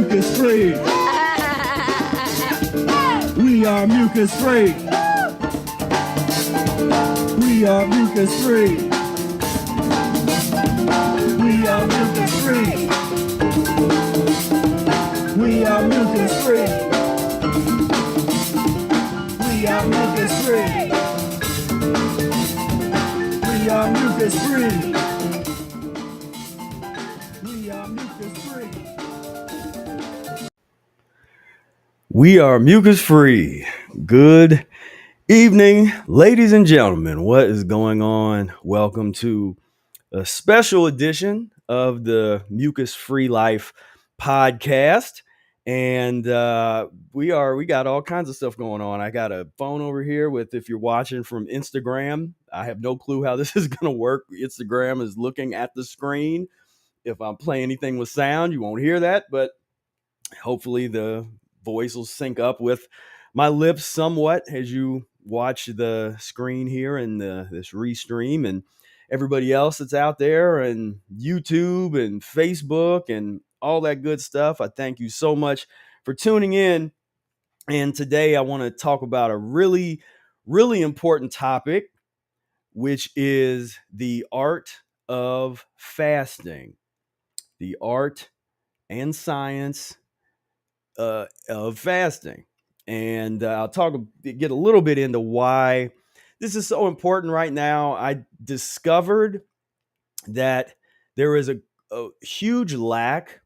mucus-free. We are mucus-free. We are mucus-free. We are mucus-free. We are mucus-free. We are mucus-free. We are mucus-free. We are mucus-free. We are mucus-free. Good evening, ladies and gentlemen. What is going on? Welcome to a special edition of the Mucus-Free Life podcast. And we got all kinds of stuff going on. I got a phone over here with, if you're watching from Instagram, I have no clue how this is going to work. Instagram is looking at the screen. If I'm playing anything with sound, you won't hear that, but hopefully the voice will sync up with my lips somewhat as you watch the screen here and this restream, and everybody else that's out there and YouTube and Facebook and all that good stuff. I thank you so much for tuning in. And today I want to talk about a really, really important topic, which is the art of fasting, the art and science of fasting. And I'll get a little bit into why this is so important right now. I discovered that there is a huge lack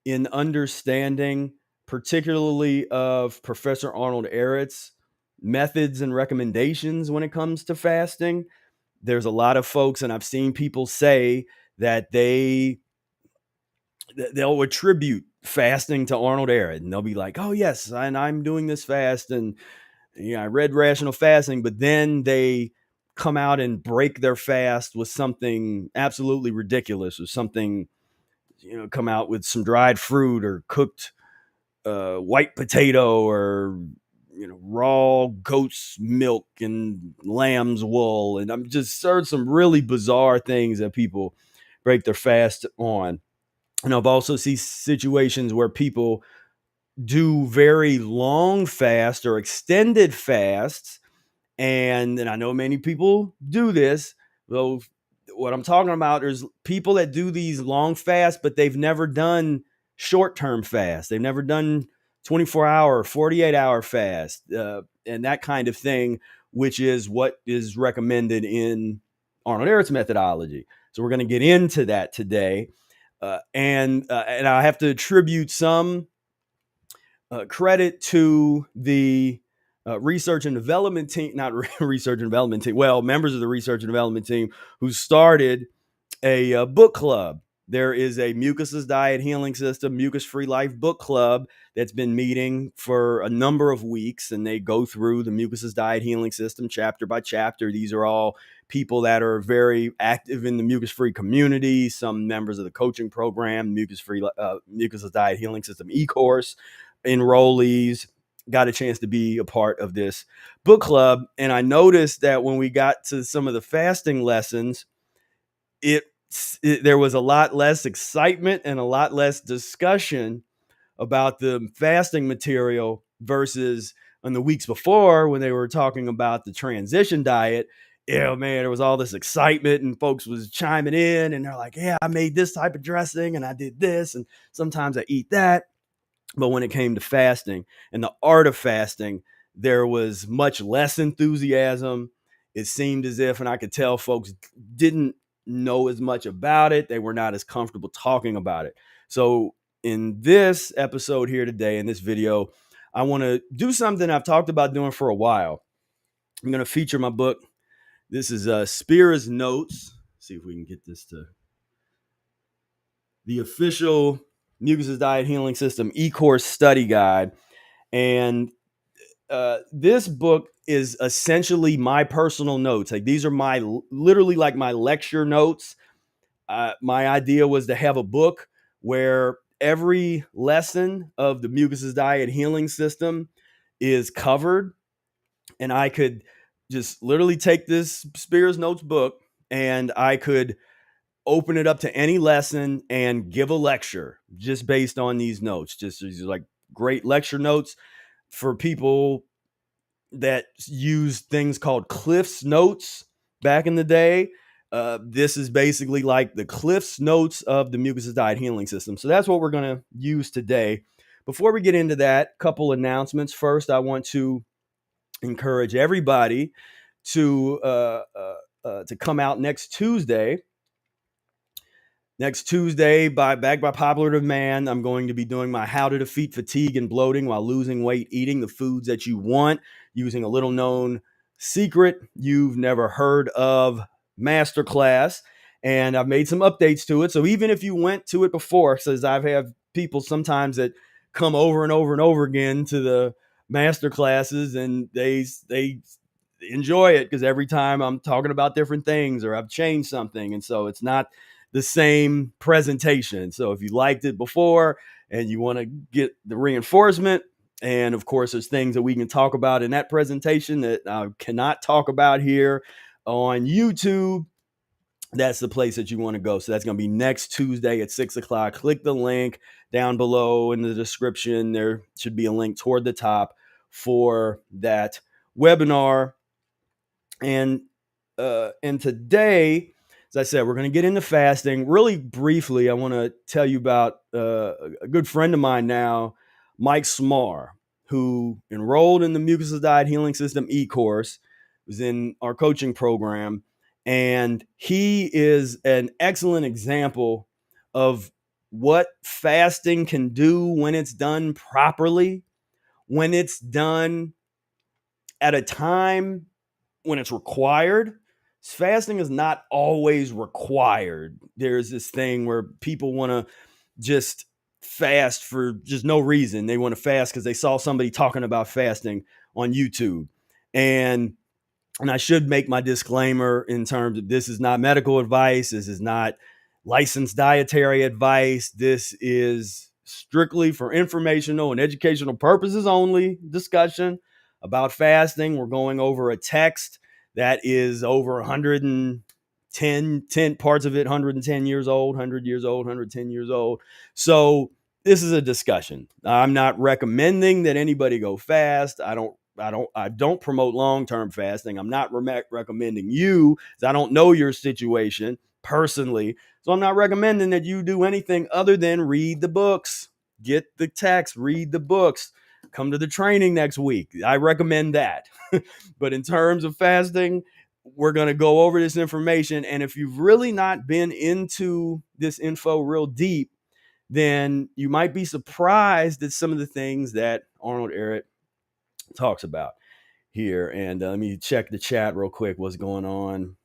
in understanding, particularly of Professor Arnold Ehret's methods and recommendations when it comes to fasting. There's a lot of folks, and I've seen people say that they'll attribute fasting to Arnold Ehret, and they'll be like, "Oh yes, and I'm doing this fast, and I read Rational Fasting," but then they come out and break their fast with something absolutely ridiculous, or something, come out with some dried fruit or cooked white potato, or raw goat's milk and lamb's wool, and I'm just heard some really bizarre things that people break their fast on. And I've also seen situations where people do very long fasts or extended fasts. And I know many people do this. Though what I'm talking about is people that do these long fasts, but they've never done short-term fasts. They've never done 24-hour, 48-hour fast, and that kind of thing, which is what is recommended in Arnold Ehret's methodology. So we're going to get into that today. And I have to attribute some credit to the research and development team, not research and development team, well, members of the research and development team who started a book club. There is a Mucusless Diet Healing System, Mucus-free Life book club that's been meeting for a number of weeks, and they go through the Mucusless Diet Healing System chapter by chapter. These are all people that are very active in the mucus-free community, some members of the coaching program, Mucusless Diet Healing System eCourse enrollees got a chance to be a part of this book club. And I noticed that when we got to some of the fasting lessons, there was a lot less excitement and a lot less discussion about the fasting material versus on the weeks before when they were talking about the transition diet. Man, there was all this excitement and folks was chiming in and they're like, yeah, I made this type of dressing and I did this and sometimes I eat that. But when it came to fasting and the art of fasting, there was much less enthusiasm. It seemed as if, and I could tell folks didn't know as much about it. They were not as comfortable talking about it. So in this episode here today, in this video, I want to do something I've talked about doing for a while. I'm going to feature my book. This is Spira's Notes. Let's see if we can get this to the official Mucusless Diet Healing System eCourse study guide. And this book is essentially my personal notes. Like, these are literally like my lecture notes. My idea was to have a book where every lesson of the Mucusless Diet Healing System is covered, and I could just literally take this Spira's Notes book and I could open it up to any lesson and give a lecture just based on these notes. Just these like great lecture notes for people that use things called Cliff's Notes back in the day. This is basically like the Cliff's Notes of the Mucusless Diet Healing System. So that's what we're going to use today. Before we get into that, couple announcements. First, I want to encourage everybody to come out next Tuesday. Next Tuesday, by popular demand, I'm going to be doing my How to Defeat Fatigue and Bloating While Losing Weight, Eating the Foods That You Want, using a little known secret you've never heard of masterclass. And I've made some updates to it. So even if you went to it before, says I've had people sometimes that come over and over and over again to the master classes, and they enjoy it because every time I'm talking about different things or I've changed something. And so it's not the same presentation. So if you liked it before and you want to get the reinforcement, and of course, there's things that we can talk about in that presentation that I cannot talk about here on YouTube, that's the place that you want to go. So that's going to be next Tuesday at 6:00. Click the link down below in the description. There should be a link toward the top for that webinar. And today, as I said, we're going to get into fasting. Really briefly, I want to tell you about a good friend of mine now, Mike Smar, who enrolled in the Mucusless Diet Healing System eCourse, was in our coaching program, and he is an excellent example of what fasting can do when it's done properly, when it's done at a time when it's required. Fasting is not always required. There's this thing where people want to just fast for just no reason. They want to fast because they saw somebody talking about fasting on YouTube. And I should make my disclaimer in terms of this is not medical advice. This is not licensed dietary advice. This is strictly for informational and educational purposes only discussion about fasting. We're going over a text that is over 110 parts of it, 110 years old, 100 years old, 110 years old. So this is a discussion. I'm not recommending that anybody go fast. I don't promote long-term fasting. I'm not recommending you, because I don't know your situation personally. So I'm not recommending that you do anything other than read the books, get the text, read the books, come to the training next week. I recommend that. But in terms of fasting, we're going to go over this information. And if you've really not been into this info real deep, then you might be surprised at some of the things that Arnold Ehret talks about here. And let me check the chat real quick. What's going on?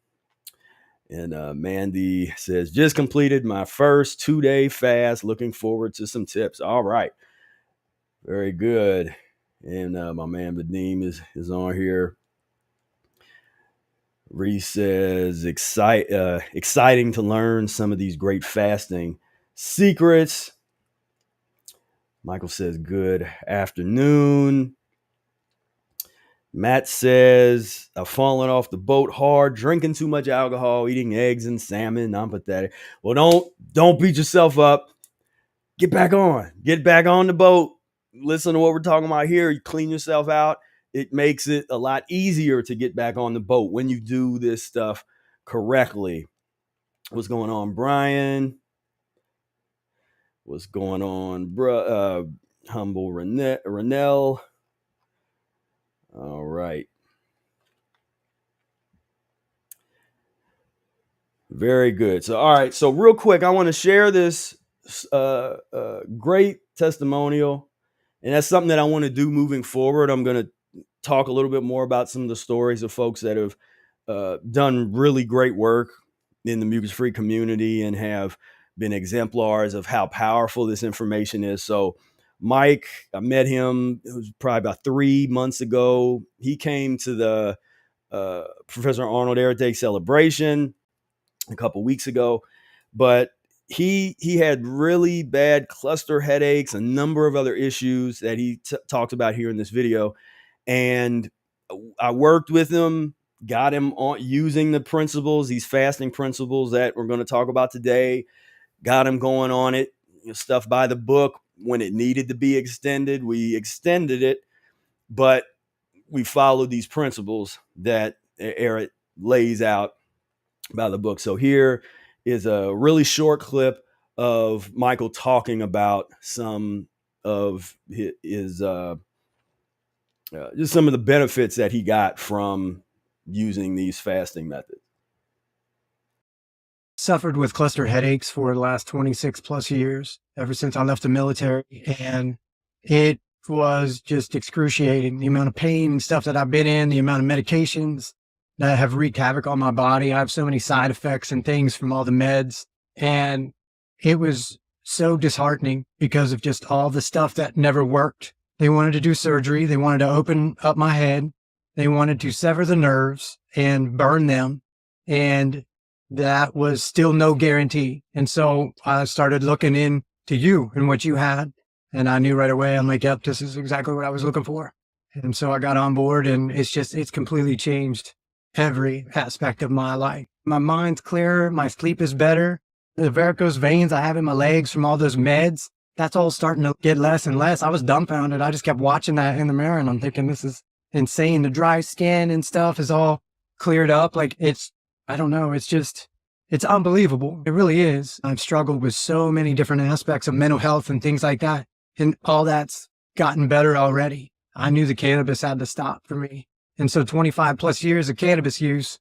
And Mandy says, just completed my first 2-day fast. Looking forward to some tips. All right. Very good. And my man Vadim is on here. Reese says, exciting to learn some of these great fasting secrets. Michael says, good afternoon. Matt says, I've fallen off the boat hard, drinking too much alcohol, eating eggs and salmon. I'm pathetic. Well, don't beat yourself up. Get back on the boat. Listen to what we're talking about here. You clean yourself out. It makes it a lot easier to get back on the boat when you do this stuff correctly. What's going on, Brian? What's going on, Humble Renell? All right. Very good. So, all right. So real quick, I want to share this great testimonial. And that's something that I want to do moving forward. I'm going to talk a little bit more about some of the stories of folks that have done really great work in the mucus-free community and have been exemplars of how powerful this information is. So Mike, I met him, it was probably about 3 months ago. He came to the Professor Arnold Ehret Day celebration a couple weeks ago, but he had really bad cluster headaches, a number of other issues that he talked about here in this video. And I worked with him, got him on using the principles, these fasting principles that we're going to talk about today, got him going on it, stuff by the book. When it needed to be extended, we extended it, but we followed these principles that Ehret lays out by the book. So here is a really short clip of Michael talking about some of his just some of the benefits that he got from using these fasting methods. Suffered with cluster headaches for the last 26 plus years, ever since I left the military. And it was just excruciating. The amount of pain and stuff that I've been in, the amount of medications that have wreaked havoc on my body. I have so many side effects and things from all the meds. And it was so disheartening because of just all the stuff that never worked. They wanted to do surgery. They wanted to open up my head. They wanted to sever the nerves and burn them. And that was still no guarantee. And so I started looking into you and what you had. And I knew right away, I'm like, yep, this is exactly what I was looking for. And so I got on board, and it's completely changed every aspect of my life. My mind's clearer. My sleep is better. The varicose veins I have in my legs from all those meds, that's all starting to get less and less. I was dumbfounded. I just kept watching that in the mirror, and I'm thinking, this is insane. The dry skin and stuff is all cleared up. Like I don't know. It's unbelievable. It really is. I've struggled with so many different aspects of mental health and things like that. And all that's gotten better already. I knew the cannabis had to stop for me. And so 25 plus years of cannabis use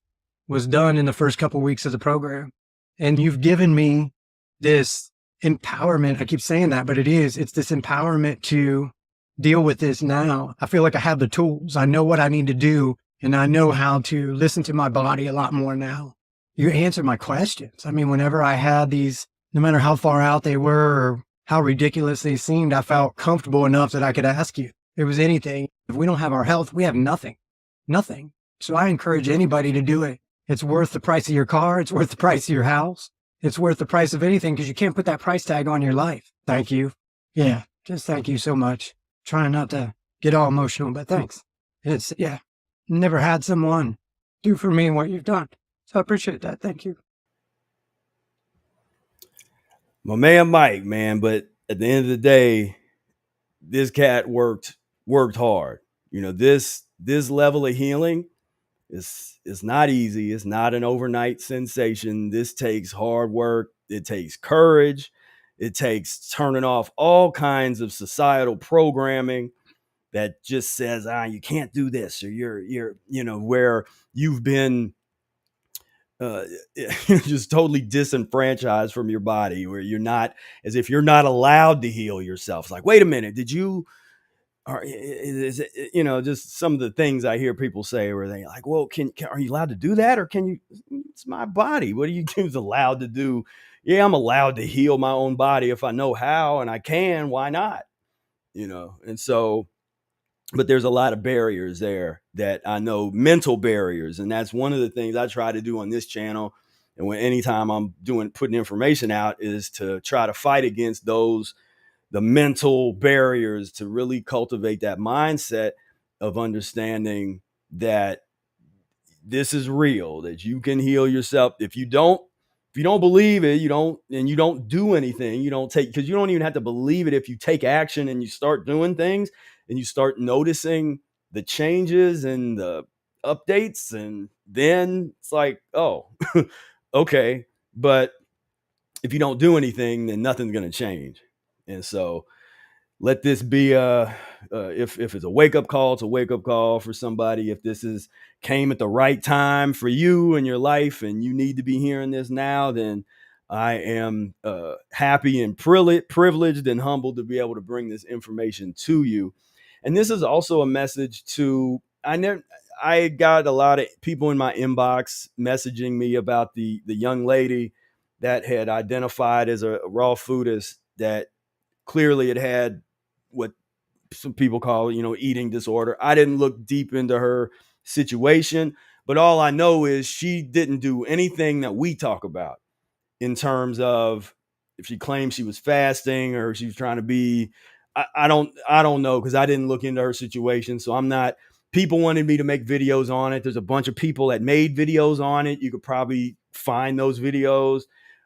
was done in the first couple of weeks of the program. And you've given me this empowerment. I keep saying that, but it's this empowerment to deal with this now. I feel like I have the tools. I know what I need to do. And I know how to listen to my body a lot more now. You answered my questions. I mean, whenever I had these, no matter how far out they were or how ridiculous they seemed, I felt comfortable enough that I could ask you. It was anything. If we don't have our health, we have nothing. Nothing. So I encourage anybody to do it. It's worth the price of your car. It's worth the price of your house. It's worth the price of anything, because you can't put that price tag on your life. Thank you. Yeah, just thank you so much. Trying not to get all emotional, but thanks. Never had someone do for me what you've done. So I appreciate that. Thank you. My man Mike, man, but at the end of the day, this cat worked hard. This level of healing is not easy. It's not an overnight sensation. This takes hard work. It takes courage. It takes turning off all kinds of societal programming that just says, you can't do this, or you're where you've been just totally disenfranchised from your body, where you're not, as if you're not allowed to heal yourself. It's like, wait a minute, did you, or is it, just some of the things I hear people say where they like, well, are you allowed to do that? Or can you, it's my body. What do you do is allowed to do? Yeah, I'm allowed to heal my own body if I know how, and I can, why not? And so, but there's a lot of barriers there that I know, mental barriers. And that's one of the things I try to do on this channel. And anytime I'm putting information out, is to try to fight against the mental barriers, to really cultivate that mindset of understanding that this is real, that you can heal yourself. If you don't believe it, you don't do anything, you don't take, because you don't even have to believe it. If you take action and you start doing things and you start noticing the changes and the updates, and then it's like, oh, okay. But if you don't do anything, then nothing's going to change. And so let this be if it's a wake-up call, it's a wake-up call for somebody. If this came at the right time for you in your life and you need to be hearing this now, then I am happy and privileged and humbled to be able to bring this information to you. And this is also a message to, I got a lot of people in my inbox messaging me about the young lady that had identified as a raw foodist, that clearly it had what some people call, eating disorder. I didn't look deep into her situation, but all I know is she didn't do anything that we talk about in terms of if she claimed she was fasting or she was trying to be, I don't know, because I didn't look into her situation. So I'm not people wanted me to make videos on it. There's a bunch of people that made videos on it. You could probably find those videos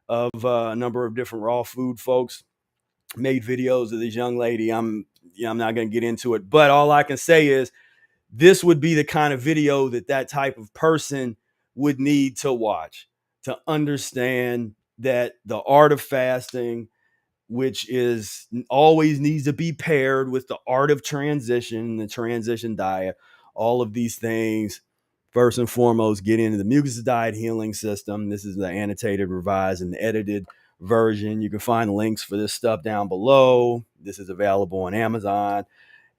of a number of different raw food folks made videos of this young lady. I'm not going to get into it, but all I can say is this would be the kind of video that type of person would need to watch to understand that the art of fasting, which is always needs to be paired with the art of transition, the transition diet, all of these things. First and foremost, get into the Mucusless Diet Healing System. This is the annotated, revised, and edited version. You can find links for this stuff down below. This is available on Amazon,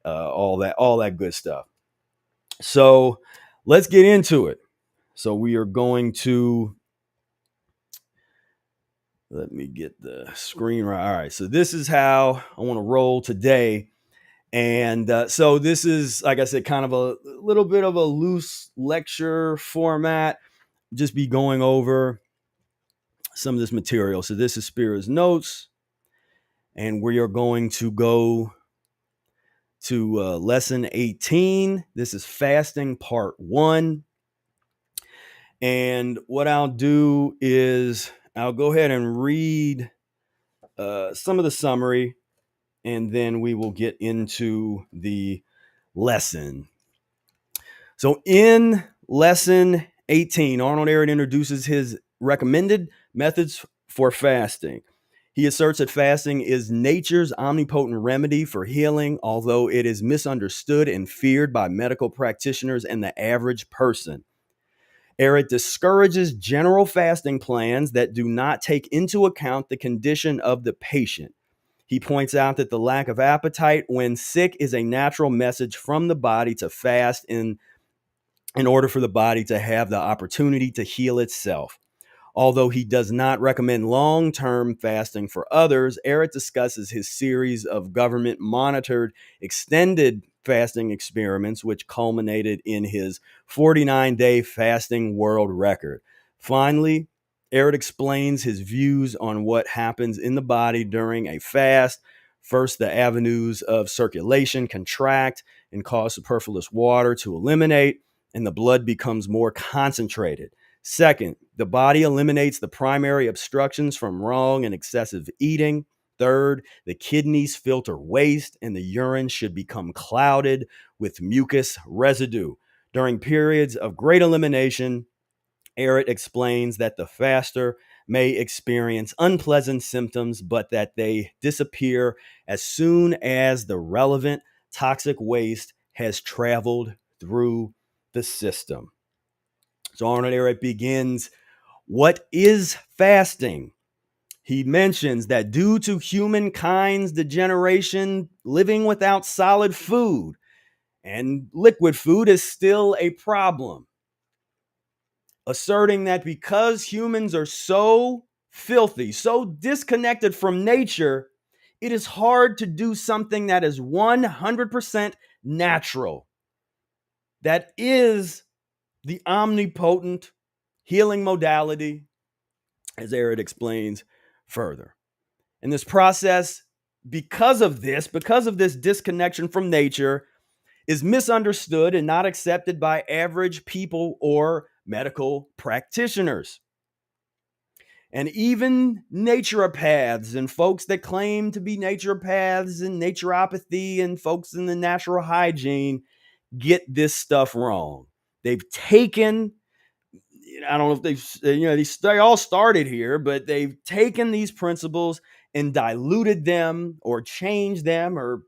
all that good stuff. So let's get into it. So we are going to, let me get the screen right. All right. So this is how I want to roll today. And so this is, like I said, kind of a little bit of a loose lecture format. Just be going over some of this material. So this is Spira's notes. And we are going to go to lesson 18. This is fasting part 1. And what I'll do is I'll go ahead and read some of the summary, and then we will get into the lesson. So in lesson 18, Arnold Ehret introduces his recommended methods for fasting. He asserts that fasting is nature's omnipotent remedy for healing, although it is misunderstood and feared by medical practitioners and the average person. Ehret discourages general fasting plans that do not take into account the condition of the patient. He points out that the lack of appetite when sick is a natural message from the body to fast in order for the body to have the opportunity to heal itself. Although he does not recommend long-term fasting for others, Ehret discusses his series of government-monitored extended fasting experiments, which culminated in his 49-day fasting world record. Finally, Ehret explains his views on what happens in the body during a fast. First, the avenues of circulation contract and cause superfluous water to eliminate, and the blood becomes more concentrated. Second, the body eliminates the primary obstructions from wrong and excessive eating. Third, the kidneys filter waste and the urine should become clouded with mucus residue. During periods of great elimination, Ehret explains that the faster may experience unpleasant symptoms, but that they disappear as soon as the relevant toxic waste has traveled through the system. So Arnold Ehret begins, what is fasting? He mentions that due to humankind's degeneration, living without solid food and liquid food is still a problem, asserting that because humans are so filthy, so disconnected from nature, it is hard to do something that is 100% natural. That is the omnipotent healing modality, as Ehret explains further. In this process, because of this disconnection from nature, is misunderstood and not accepted by average people or medical practitioners. And even naturopaths and folks that claim to be naturopaths and naturopathy and folks in the natural hygiene get this stuff wrong. They've taken, I don't know if they all started here, but they've taken these principles and diluted them or changed them or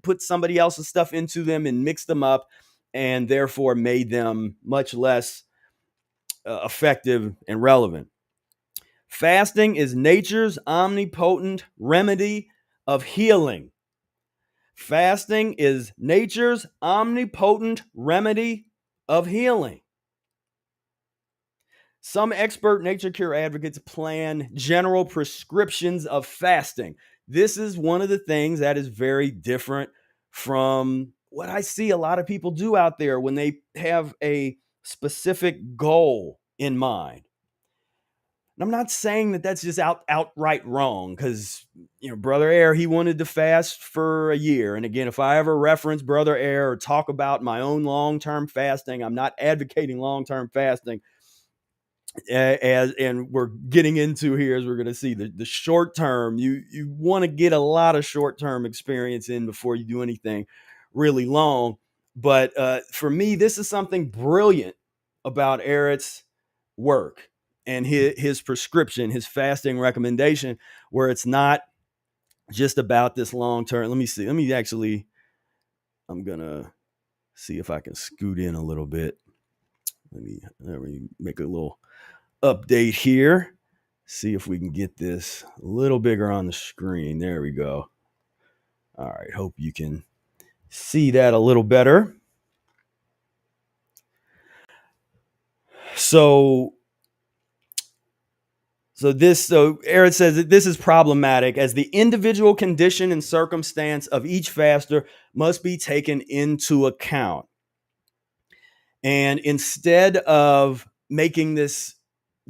put somebody else's stuff into them and mixed them up, and therefore made them much less effective and relevant. Fasting is nature's omnipotent remedy of healing. Fasting is nature's omnipotent remedy of healing. Some expert nature cure advocates plan general prescriptions of fasting. This is one of the things that is very different from what I see a lot of people do out there when they have a specific goal in mind. And I'm not saying that that's just outright wrong, because Brother Air, he wanted to fast for a year. And again, if I ever reference Brother Air or talk about my own long-term fasting, I'm not advocating long-term fasting. And we're getting into here, as we're going to see, the short term. You want to get a lot of short term experience in before you do anything really long. But for me, this is something brilliant about Ehret's work and his prescription, his fasting recommendation, where it's not just about this long term. Let me see. I'm gonna see if I can scoot in a little bit. Let me make a little update here. See if we can get this a little bigger on the screen. There we go. All right. Hope you can see that a little better. So Ehret says that this is problematic, as the individual condition and circumstance of each faster must be taken into account. And instead of making this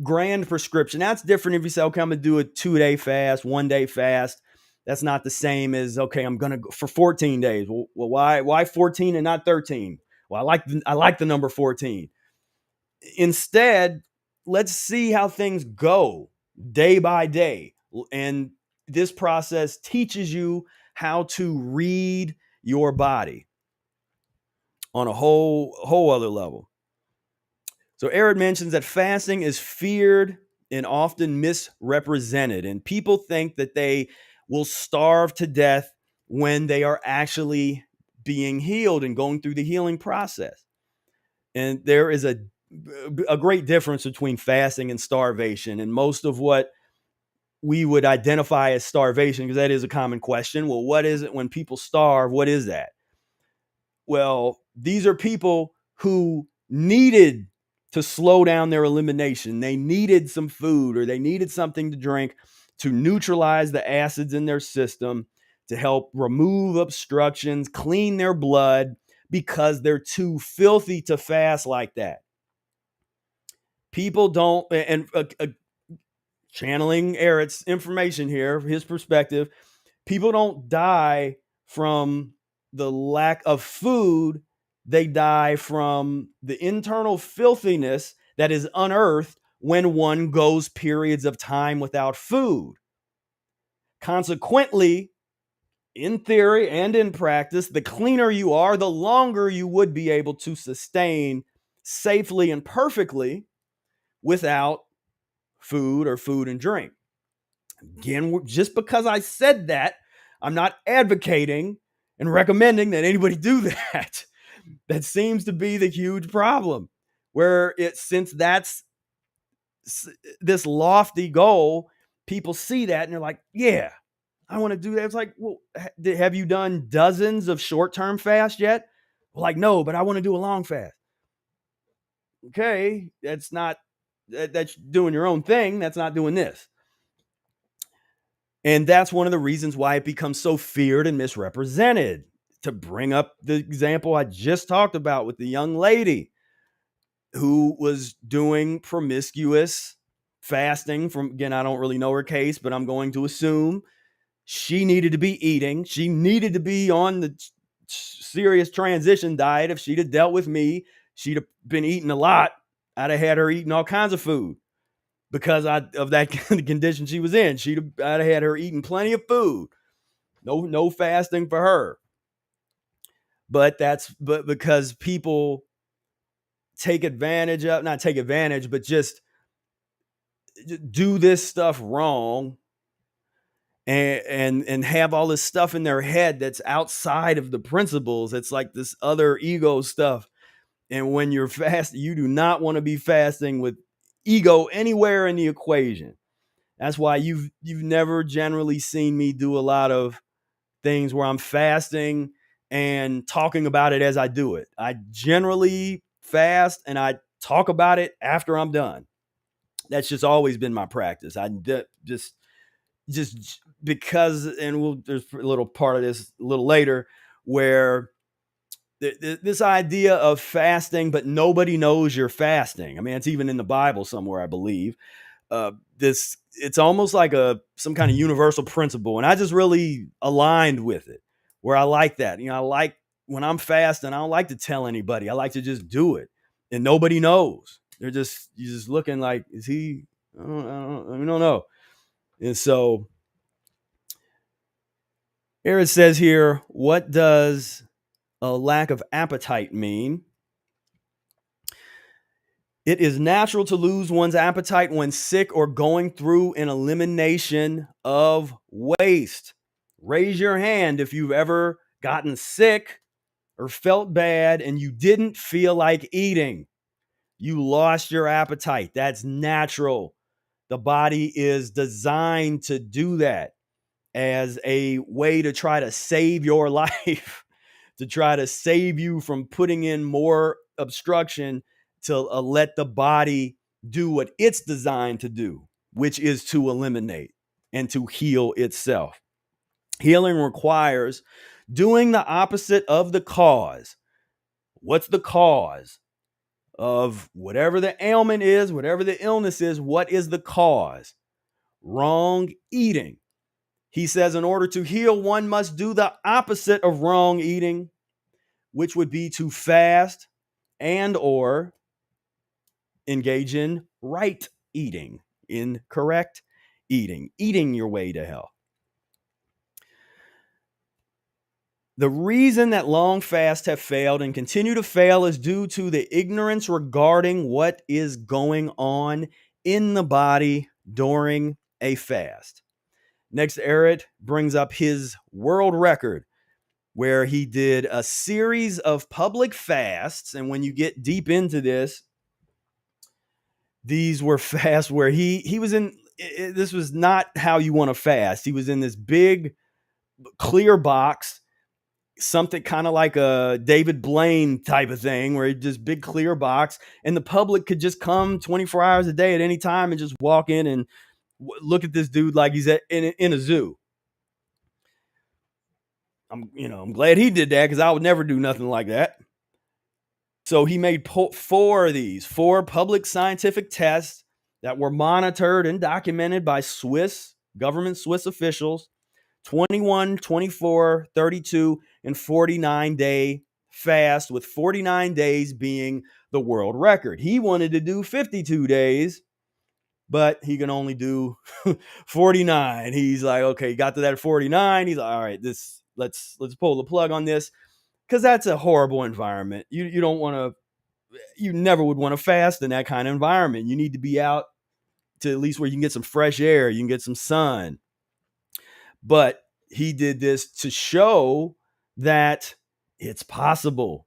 grand prescription, that's different if you say, okay, I'm going to do a 2-day fast, 1-day fast. That's not the same as, okay, I'm going to go for 14 days. Well, why 14 and not 13? Well, I like the number 14. Instead, let's see how things go day by day. And this process teaches you how to read your body on a whole other level. So Ehret mentions that fasting is feared and often misrepresented, and people think that they will starve to death when they are actually being healed and going through the healing process. And there is a great difference between fasting and starvation. And most of what we would identify as starvation, because that is a common question. Well, what is it when people starve? What is that? Well, these are people who needed to slow down their elimination. They needed some food, or they needed something to drink to neutralize the acids in their system, to help remove obstructions, clean their blood, because they're too filthy to fast like that. People don't, and channeling Ehret's information here, his perspective, people don't die from the lack of food. They die from the internal filthiness that is unearthed when one goes periods of time without food. Consequently, in theory and in practice, the cleaner you are, the longer you would be able to sustain safely and perfectly without food or food and drink. Again, just because I said that, I'm not advocating and recommending that anybody do that. That seems to be the huge problem, where since that's this lofty goal, people see that and they're like, yeah, I want to do that. It's like, well, have you done dozens of short-term fasts yet? Well, like, no, but I want to do a long fast. Okay, that's doing your own thing. That's not doing this. And that's one of the reasons why it becomes so feared and misrepresented. To bring up the example I just talked about with the young lady who was doing promiscuous fasting from, again, I don't really know her case, but I'm going to assume she needed to be eating. She needed to be on the serious transition diet. If she'd have dealt with me, she'd have been eating a lot. I'd have had her eating all kinds of food because of that condition she was in. I'd have had her eating plenty of food. No fasting for her. But because people not take advantage, but just do this stuff wrong and have all this stuff in their head that's outside of the principles. It's like this other ego stuff. And when you're fasting, you do not want to be fasting with ego anywhere in the equation. That's why you've never generally seen me do a lot of things where I'm fasting and talking about it as I do it. I generally fast and I talk about it after I'm done. That's just always been my practice. I just because, and there's a little part of this a little later, where this idea of fasting, but nobody knows you're fasting. I mean, it's even in the Bible somewhere, I believe. it's almost like some kind of universal principle, and I just really aligned with it, where I like that. I like when I'm fasting, I don't like to tell anybody. I like to just do it, and nobody knows. You're just looking like, is he? I don't know. And so here it says here, what does a lack of appetite mean? It is natural to lose one's appetite when sick or going through an elimination of waste. Raise your hand if you've ever gotten sick or felt bad and you didn't feel like eating. You lost your appetite. That's natural. The body is designed to do that as a way to try to save your life, to try to save you from putting in more obstruction, to let the body do what it's designed to do, which is to eliminate and to heal itself. Healing requires doing the opposite of the cause. What's the cause of whatever the ailment is, whatever the illness is? What is the cause? Wrong eating. He says in order to heal, one must do the opposite of wrong eating, which would be to fast and or engage in right eating, in correct eating your way to health. The reason that long fasts have failed and continue to fail is due to the ignorance regarding what is going on in the body during a fast. Next, Ehret brings up his world record, where he did a series of public fasts. And when you get deep into this, these were fasts where he was in, this was not how you want to fast. He was in this big clear box, something kind of like a David Blaine type of thing, where just big clear box, and the public could just come 24 hours a day at any time and just walk in and look at this dude like he's in a zoo. I'm glad he did that, because I would never do nothing like that. So he made four of these, four public scientific tests that were monitored and documented by Swiss officials, 21, 24, 32, and 49-day fast, with 49 days being the world record. He wanted to do 52 days, but he can only do 49. He's like, okay, he got to that 49. He's like, all right, let's pull the plug on this, because that's a horrible environment. You don't want to, you never would want to fast in that kind of environment. You need to be out to at least where you can get some fresh air, you can get some sun. But he did this to show that it's possible.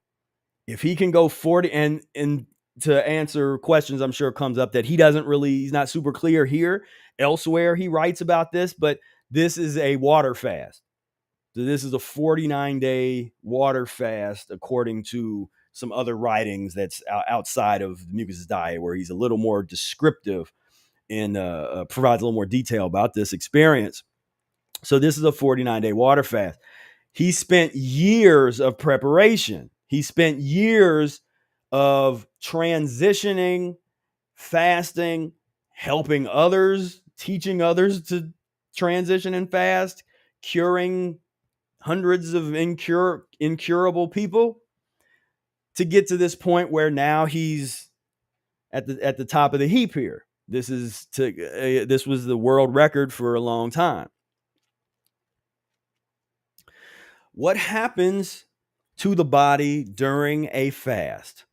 If he can go 40, and to answer questions I'm sure comes up that he's not super clear here. Elsewhere he writes about this, but this is a water fast. So this is a 49-day water fast, according to some other writings that's outside of the Mucusless Diet, where he's a little more descriptive and provides a little more detail about this experience. So this is a 49-day water fast. He spent years of preparation. He spent years of transitioning, fasting, helping others, teaching others to transition and fast, curing hundreds of incurable people, to get to this point where now he's at the top of the heap here. This was the world record for a long time. What happens to the body during a fast?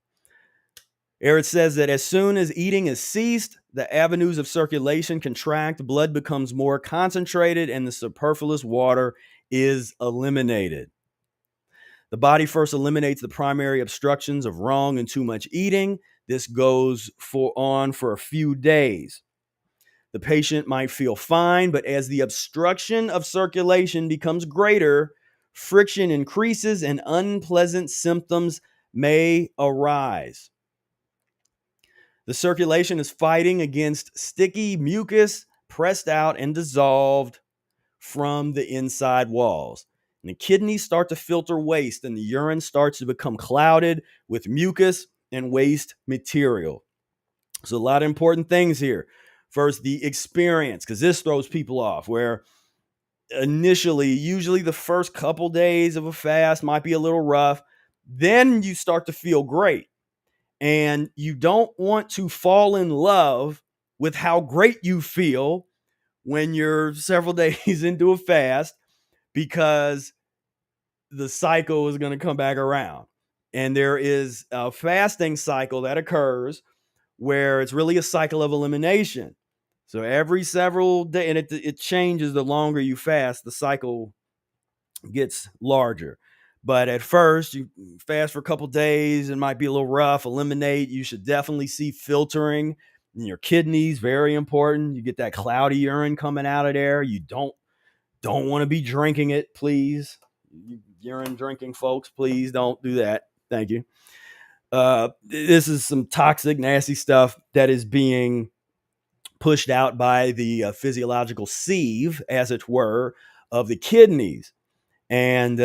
Ehret says that as soon as eating is ceased, the avenues of circulation contract, blood becomes more concentrated, and the superfluous water is eliminated. The body first eliminates the primary obstructions of wrong and too much eating. This goes on for a few days. The patient might feel fine, but as the obstruction of circulation becomes greater, friction increases and unpleasant symptoms may arise. The circulation is fighting against sticky mucus pressed out and dissolved from the inside walls. And the kidneys start to filter waste, and the urine starts to become clouded with mucus and waste material. So a lot of important things here. First, the experience, because this throws people off, where initially, usually the first couple days of a fast might be a little rough. Then you start to feel great. And you don't want to fall in love with how great you feel when you're several days into a fast, because the cycle is going to come back around. And there is a fasting cycle that occurs where it's really a cycle of elimination. So every several days, and it changes the longer you fast, the cycle gets larger. But at first, you fast for a couple days, it might be a little rough, eliminate. You should definitely see filtering in your kidneys, very important. You get that cloudy urine coming out of there. You don't want to be drinking it, please. Urine drinking folks, please don't do that. Thank you. This is some toxic, nasty stuff that is being pushed out by the physiological sieve, as it were, of the kidneys. And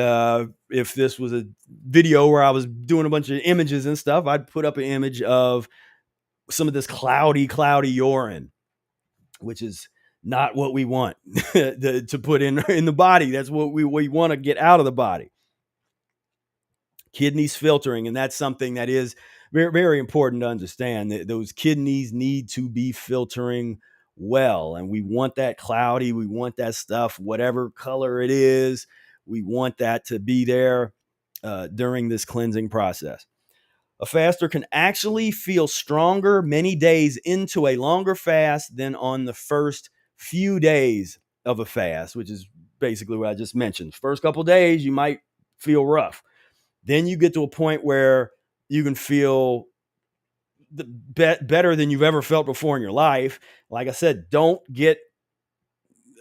if this was a video where I was doing a bunch of images and stuff, I'd put up an image of some of this cloudy urine, which is not what we want to put in the body. That's what we want to get out of the body. Kidneys filtering, and that's something that is very, very important to understand. That those kidneys need to be filtering well, and we want that cloudy, we want that stuff, whatever color it is, we want that to be there during this cleansing process. A faster can actually feel stronger many days into a longer fast than on the first few days of a fast, which is basically what I just mentioned. First couple days, you might feel rough. Then you get to a point where you can feel better than you've ever felt before in your life. Like I said, don't get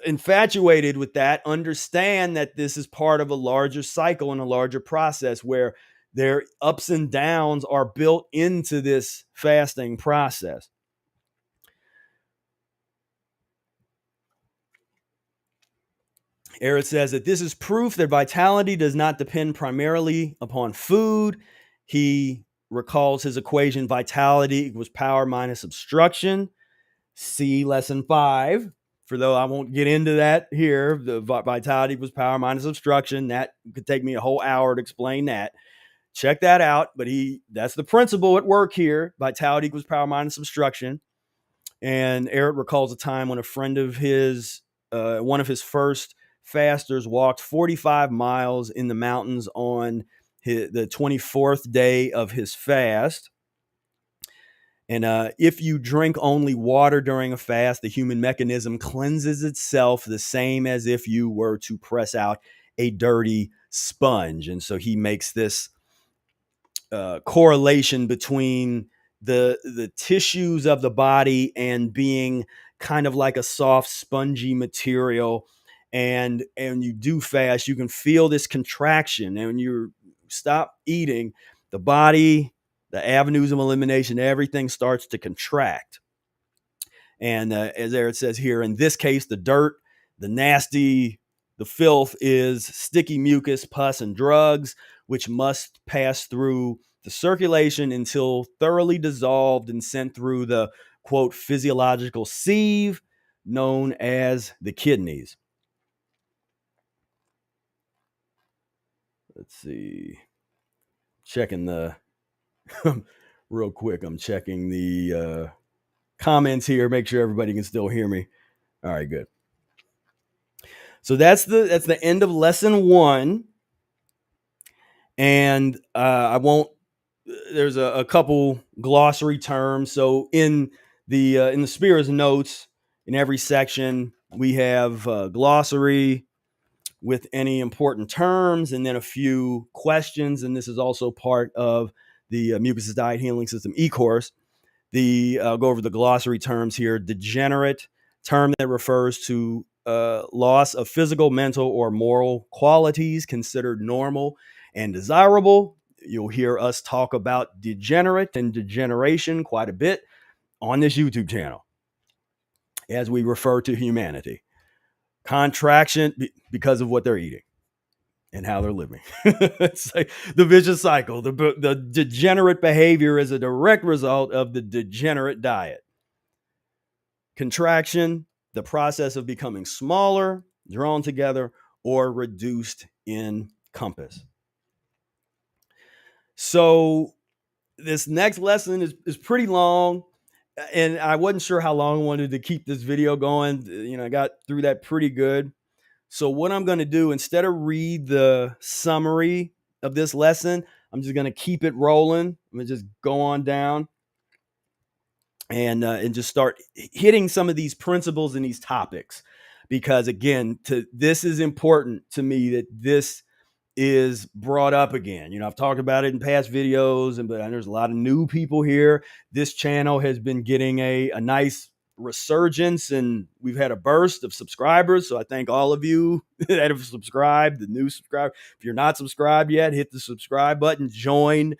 infatuated with that. Understand that this is part of a larger cycle and a larger process where their ups and downs are built into this fasting process. Ehret says that this is proof that vitality does not depend primarily upon food. He recalls his equation: vitality equals power minus obstruction. See lesson 5. For though I won't get into that here, the vitality was power minus obstruction. That could take me a whole hour to explain that. Check that out. But that's the principle at work here. Vitality equals power minus obstruction. And Ehret recalls a time when a friend of his, one of his first fasters, walked 45 miles in the mountains on the 24th day of his fast. And if you drink only water during a fast, the human mechanism cleanses itself the same as if you were to press out a dirty sponge. And so he makes this correlation between the tissues of the body and being kind of like a soft, spongy material. And you do fast, you can feel this contraction. And when you stop eating, the body, the avenues of elimination, everything starts to contract. And as Ehret says here, in this case, the dirt, the nasty, the filth is sticky mucus, pus, and drugs, which must pass through the circulation until thoroughly dissolved and sent through the, quote, physiological sieve known as the kidneys. Let's see. Checking the real quick. I'm checking the comments here. Make sure everybody can still hear me. All right, good. So that's the end of lesson 1. And I won't. There's a couple glossary terms. So in the Spira's notes, in every section we have glossary with any important terms, and then a few questions. And this is also part of the Mucusless Diet Healing System eCourse. I'll go over the glossary terms here. Degenerate, term that refers to loss of physical, mental, or moral qualities considered normal and desirable. You'll hear us talk about degenerate and degeneration quite a bit on this YouTube channel as we refer to humanity. Contraction because of what they're eating and how they're living. It's like the vicious cycle. The degenerate behavior is a direct result of the degenerate diet. Contraction, the process of becoming smaller, drawn together, or reduced in compass. So this next lesson is pretty long, and I wasn't sure how long I wanted to keep this video going. I got through that pretty good. So what I'm going to do, instead of read the summary of this lesson, I'm just going to keep it rolling. I'm going to just go on down and just start hitting some of these principles and these topics, because again, this is important to me that this is brought up again. I've talked about it in past videos, but there's a lot of new people here. This channel has been getting a nice resurgence, and we've had a burst of subscribers. So I thank all of you that have subscribed, the new subscribers. If you're not subscribed yet, hit the subscribe button, join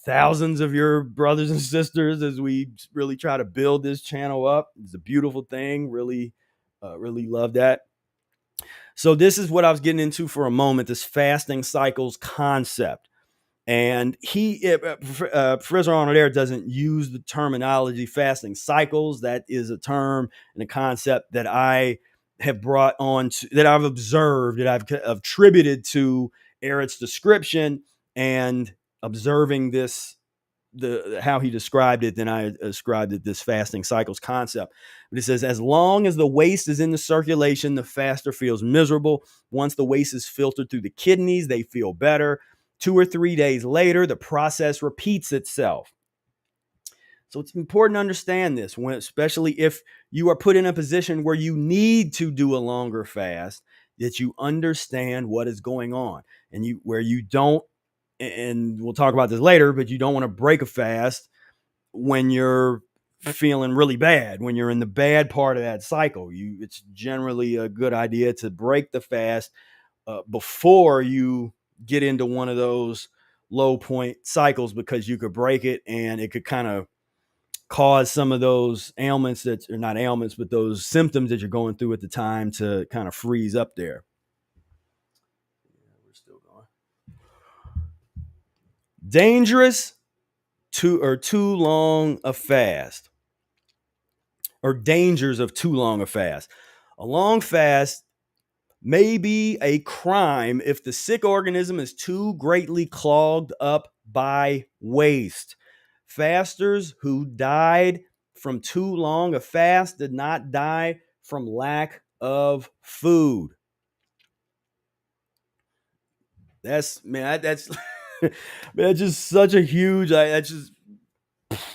thousands of your brothers and sisters as we really try to build this channel up. It's a beautiful thing. Really love that. So this is what I was getting into for a moment, this fasting cycles concept. And Professor Arnold Ehret doesn't use the terminology fasting cycles. That is a term and a concept that I have brought on, that I've observed, that I've attributed to Ehret's description, and observing this, how he described it, then I ascribed it this fasting cycles concept. But it says, as long as the waste is in the circulation, the faster feels miserable. Once the waste is filtered through the kidneys, they feel better. 2 or 3 days later, the process repeats itself. So it's important to understand this, especially if you are put in a position where you need to do a longer fast, that you understand what is going on, and where you don't, and we'll talk about this later, but you don't want to break a fast when you're feeling really bad, when you're in the bad part of that cycle. It's generally a good idea to break the fast before you get into one of those low point cycles, because you could break it and it could kind of cause some of those ailments that are not ailments, but those symptoms that you're going through at the time to kind of freeze up there. We're still going. Dangerous too long a fast, or dangers of too long a fast. A long fast may be a crime if the sick organism is too greatly clogged up by waste. Fasters who died from too long a fast did not die from lack of food. That's just such a huge, that's just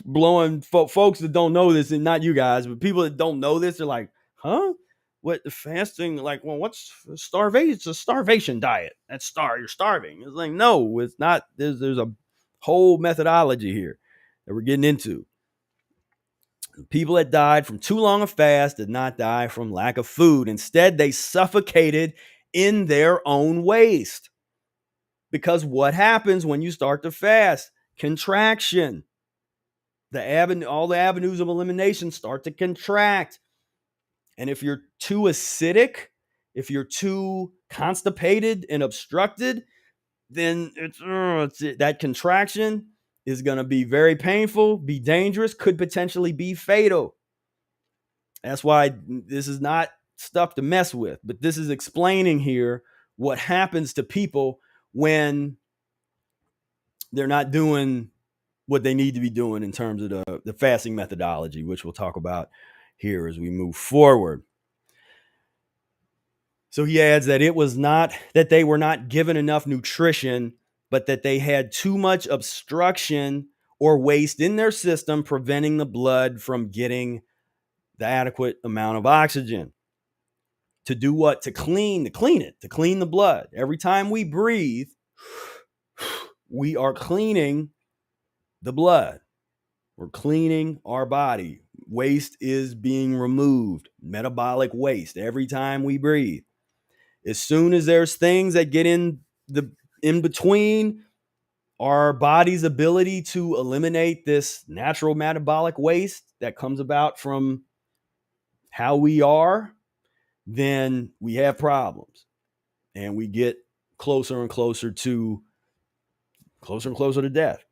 blowing folks that don't know this, and not you guys, but people that don't know this, they're like, huh? What, the fasting? Like, well, what's starvation? It's a starvation diet. You're starving. It's like, no, it's not. There's a whole methodology here that we're getting into. People that died from too long a fast did not die from lack of food. Instead, they suffocated in their own waste. Because what happens when you start to fast? Contraction. All the avenues of elimination start to contract. And if you're too acidic, if you're too constipated and obstructed, then that contraction is going to be very painful, be dangerous, could potentially be fatal. That's why this is not stuff to mess with, but this is explaining here what happens to people when they're not doing what they need to be doing in terms of the fasting methodology, which we'll talk about here as we move forward. So he adds that it was not that they were not given enough nutrition, but that they had too much obstruction or waste in their system, preventing the blood from getting the adequate amount of oxygen. To do what? To clean the blood. Every time we breathe, we are cleaning the blood. We're cleaning our body. Waste is being removed. Metabolic waste every time we breathe. As soon as there's things that get in between our body's ability to eliminate this natural metabolic waste that comes about from how we are, then we have problems, and we get closer and closer to death.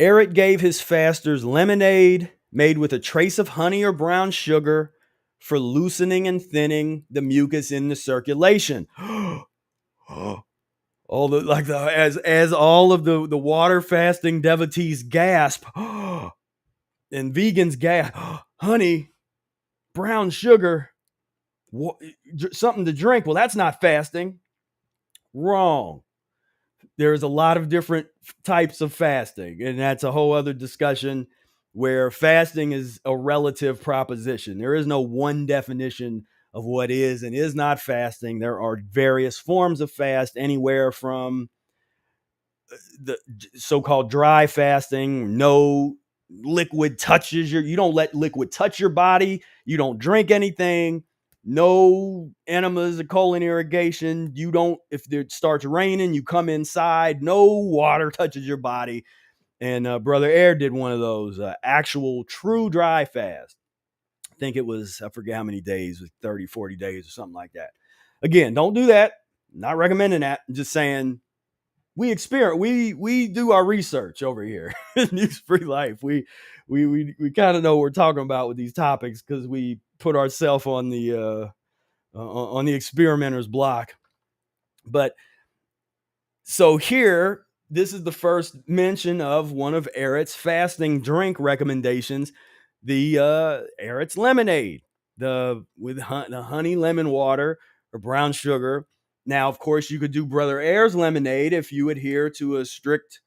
Ehret gave his fasters lemonade, made with a trace of honey or brown sugar for loosening and thinning the mucus in the circulation. All the like the as all of the water fasting devotees gasp and vegans gasp, honey, brown sugar, something to drink. Well, that's not fasting. Wrong. There's a lot of different types of fasting, and that's a whole other discussion where fasting is a relative proposition. There is no one definition of what is and is not fasting. There are various forms of fast, anywhere from the so-called dry fasting, no liquid touches you don't let liquid touch your body, you don't drink anything, no enemas or colon irrigation, you don't, if it starts raining, you come inside, no water touches your body. And Brother Air did one of those actual true dry fast. I think it was, I forget how many days, 30, 40 days or something like that. Again, don't do that. Not recommending that. I'm just saying we experience, we do our research over here in Mucus-free Life. We kind of know what we're talking about with these topics because we put ourselves on the experimenter's block. But so here, this is the first mention of one of Ehret's fasting drink recommendations, the Ehret's lemonade, the honey lemon water or brown sugar. Now, of course, you could do Brother Air's lemonade if you adhere to a strict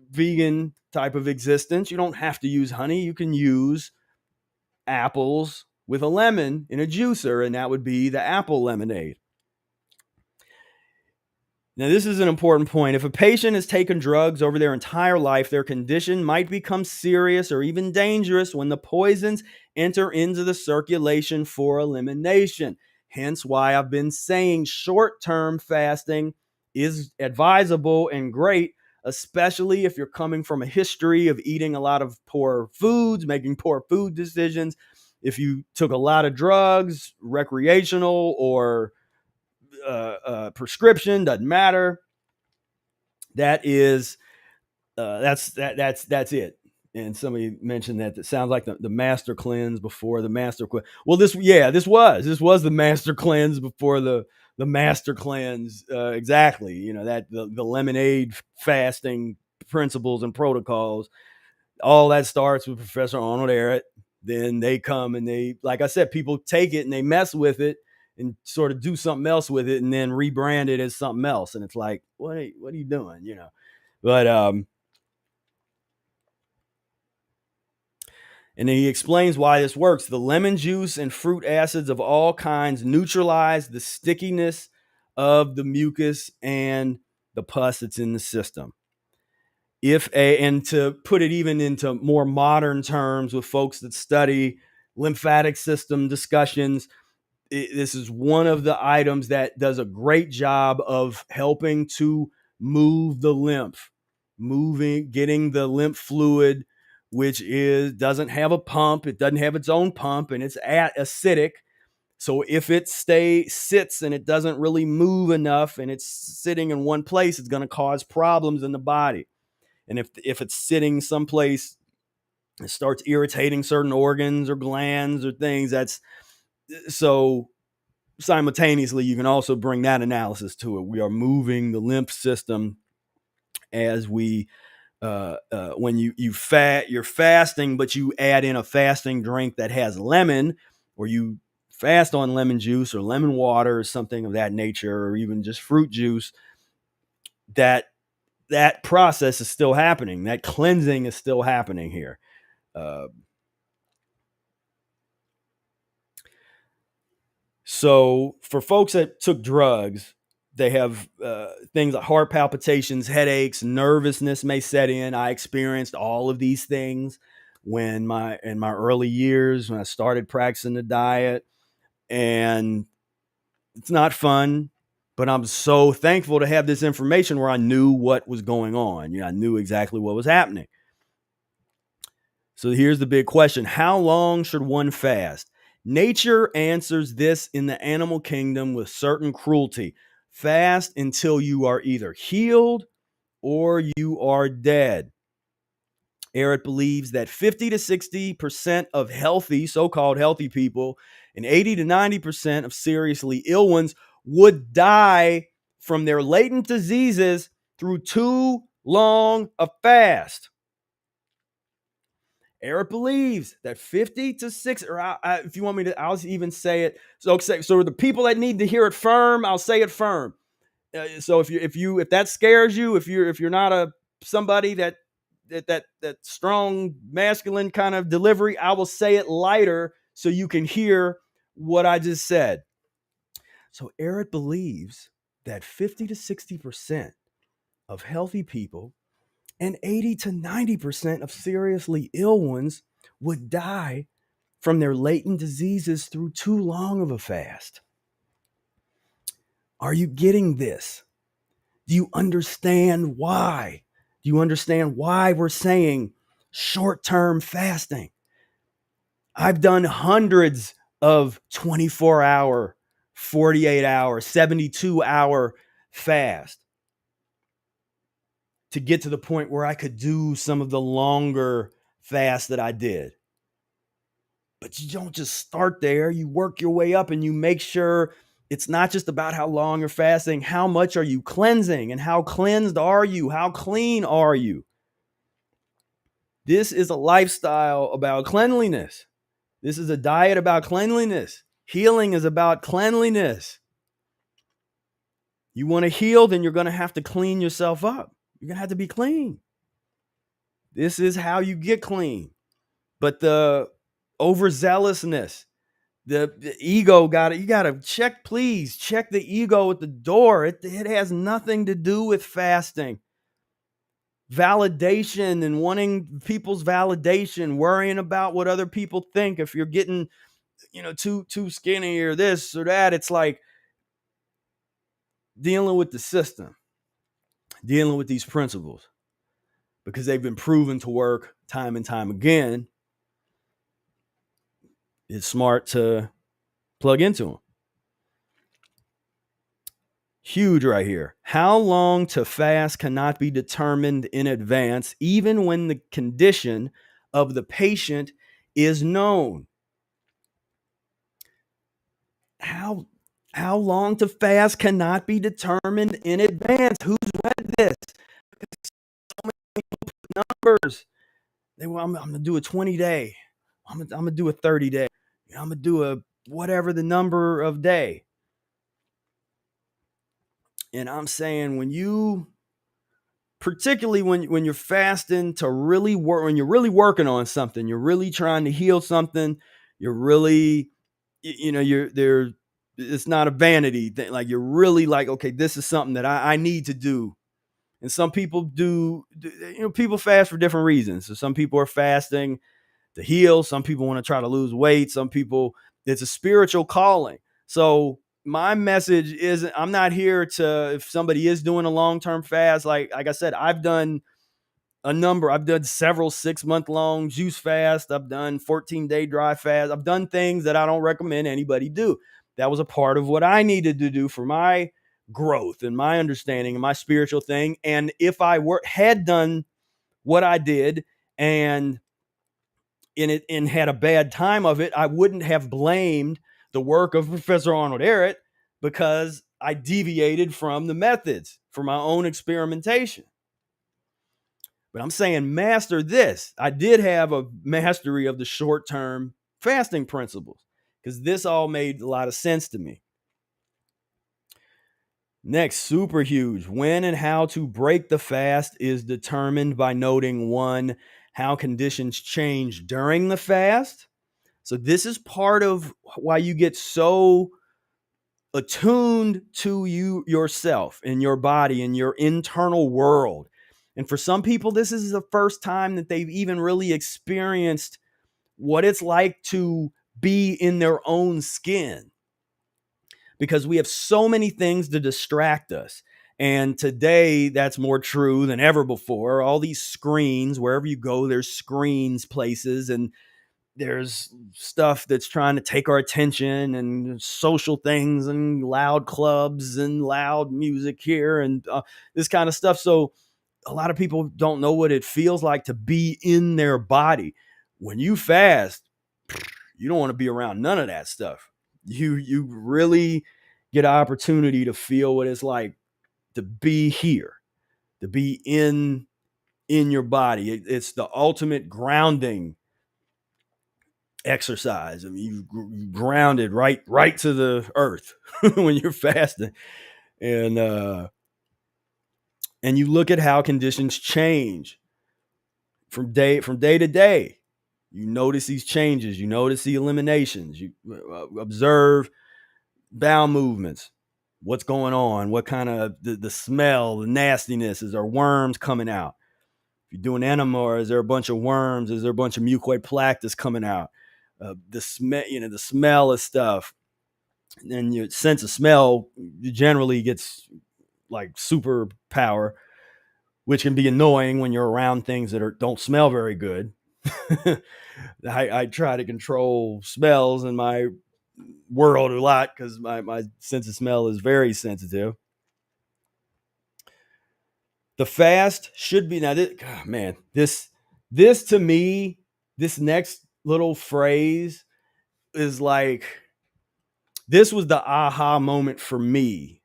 vegan type of existence. You don't have to use honey. You can use apples with a lemon in a juicer, and that would be the apple lemonade. Now, this is an important point. If a patient has taken drugs over their entire life, their condition might become serious or even dangerous when the poisons enter into the circulation for elimination. Hence why I've been saying short-term fasting is advisable and great, especially if you're coming from a history of eating a lot of poor foods, making poor food decisions. If you took a lot of drugs, recreational or prescription, doesn't matter. That's it. And somebody mentioned that it sounds like the master cleanse before the master cleanse. Well, this was the master cleanse before the master cleanse. Exactly. You know, that the lemonade fasting principles and protocols, all that starts with Professor Arnold Ehret. Then they come and they, like I said, people take it and they mess with it and sort of do something else with it and then rebrand it as something else. And it's like, what are you doing? You know, but, and then he explains why this works. The lemon juice and fruit acids of all kinds neutralize the stickiness of the mucus and the pus that's in the system. And to put it even into more modern terms with folks that study lymphatic system discussions, this is one of the items that does a great job of helping to move the lymph, getting the lymph fluid, which doesn't have a pump. It doesn't have its own pump, and it's acidic. So if it sits and it doesn't really move enough and it's sitting in one place, it's going to cause problems in the body. And if it's sitting someplace, it starts irritating certain organs or glands or things. That's so simultaneously, you can also bring that analysis to it. We are moving the lymph system as we when you're fasting, but you add in a fasting drink that has lemon, or you fast on lemon juice or lemon water or something of that nature, or even just fruit juice. That process is still happening. That cleansing is still happening here. So for folks that took drugs, they have things like heart palpitations, headaches, nervousness may set in. I experienced all of these things in my early years when I started practicing the diet, and it's not fun. But I'm so thankful to have this information where I knew what was going on. You know, I knew exactly what was happening. So here's the big question: how long should one fast? Nature answers this in the animal kingdom with certain cruelty. Fast until you are either healed or you are dead. Ehret believes that 50 to 60% of healthy, so-called healthy people and 80 to 90% of seriously ill ones would die from their latent diseases through too long a fast. Ehret believes that 50 to 60, or if you want me to, I'll even say it. So the people that need to hear it firm, I'll say it firm. So if that scares you, if you're not a somebody that strong masculine kind of delivery, I will say it lighter so you can hear what I just said. So Ehret believes that 50 to 60% of healthy people and 80 to 90% of seriously ill ones would die from their latent diseases through too long of a fast. Are you getting this? Do you understand why? Do you understand why we're saying short-term fasting? I've done hundreds of 24-hour, 48-hour, 72-hour fast to get to the point where I could do some of the longer fasts that I did. But you don't just start there. You work your way up and you make sure it's not just about how long you're fasting. How much are you cleansing and how cleansed are you? How clean are you? This is a lifestyle about cleanliness. This is a diet about cleanliness. Healing is about cleanliness. You want to heal, then you're going to have to clean yourself up. You're going to have to be clean. This is how you get clean. But the overzealousness, the ego you got to check, please check the ego at the door. It has nothing to do with fasting. Validation and wanting people's validation, worrying about what other people think. If you're getting, too skinny or this or that, it's like dealing with the system, dealing with these principles because they've been proven to work time and time again. It's smart to plug into them. Huge right here. How long to fast cannot be determined in advance, even when the condition of the patient is known. How long to fast cannot be determined in advance. Who's read this? So many people put numbers. I'm going to do a 20-day. I'm going to do a 30-day. I'm going to do a whatever the number of day. And I'm saying particularly when you're fasting to really work, when you're really working on something, you're really trying to heal something, you're really, it's not a vanity thing. Like you're really like, okay, this is something that I need to do. And some people people fast for different reasons. So some people are fasting to heal. Some people want to try to lose weight. Some people, it's a spiritual calling. So my message is I'm not here to, if somebody is doing a long-term fast, like I said, I've done several 6-month long juice fast. I've done 14-day dry fast. I've done things that I don't recommend anybody do. That was a part of what I needed to do for my growth and my understanding and my spiritual thing. And if I had done what I did and had a bad time of it, I wouldn't have blamed the work of Professor Arnold Ehret because I deviated from the methods for my own experimentation. But I'm saying master this. I did have a mastery of the short-term fasting principles because this all made a lot of sense to me. Next, super huge. When and how to break the fast is determined by noting 1, how conditions change during the fast. So this is part of why you get so attuned to yourself and your body and your internal world. And for some people, this is the first time that they've even really experienced what it's like to be in their own skin, because we have so many things to distract us. And today that's more true than ever before. All these screens, wherever you go, there's screens places, and there's stuff that's trying to take our attention, and social things and loud clubs and loud music here and this kind of stuff. So a lot of people don't know what it feels like to be in their body. When you fast, you don't want to be around none of that stuff. You really get an opportunity to feel what it's like to be here, to be in your body. It's the ultimate grounding exercise. I mean, you grounded right to the earth when you're fasting, and you look at how conditions change from day to day. You notice these changes. You notice the eliminations. You observe bowel movements. What's going on? What kind of the smell, the nastiness? Is there worms coming out? If you're doing enema, is there a bunch of worms? Is there a bunch of mucoid plaque that's coming out? The smell of stuff, and your sense of smell generally gets like superpower, which can be annoying when you're around things that don't smell very good. I try to control smells in my world a lot because my sense of smell is very sensitive. The fast should be now. This to me, this next little phrase is like, this was the aha moment for me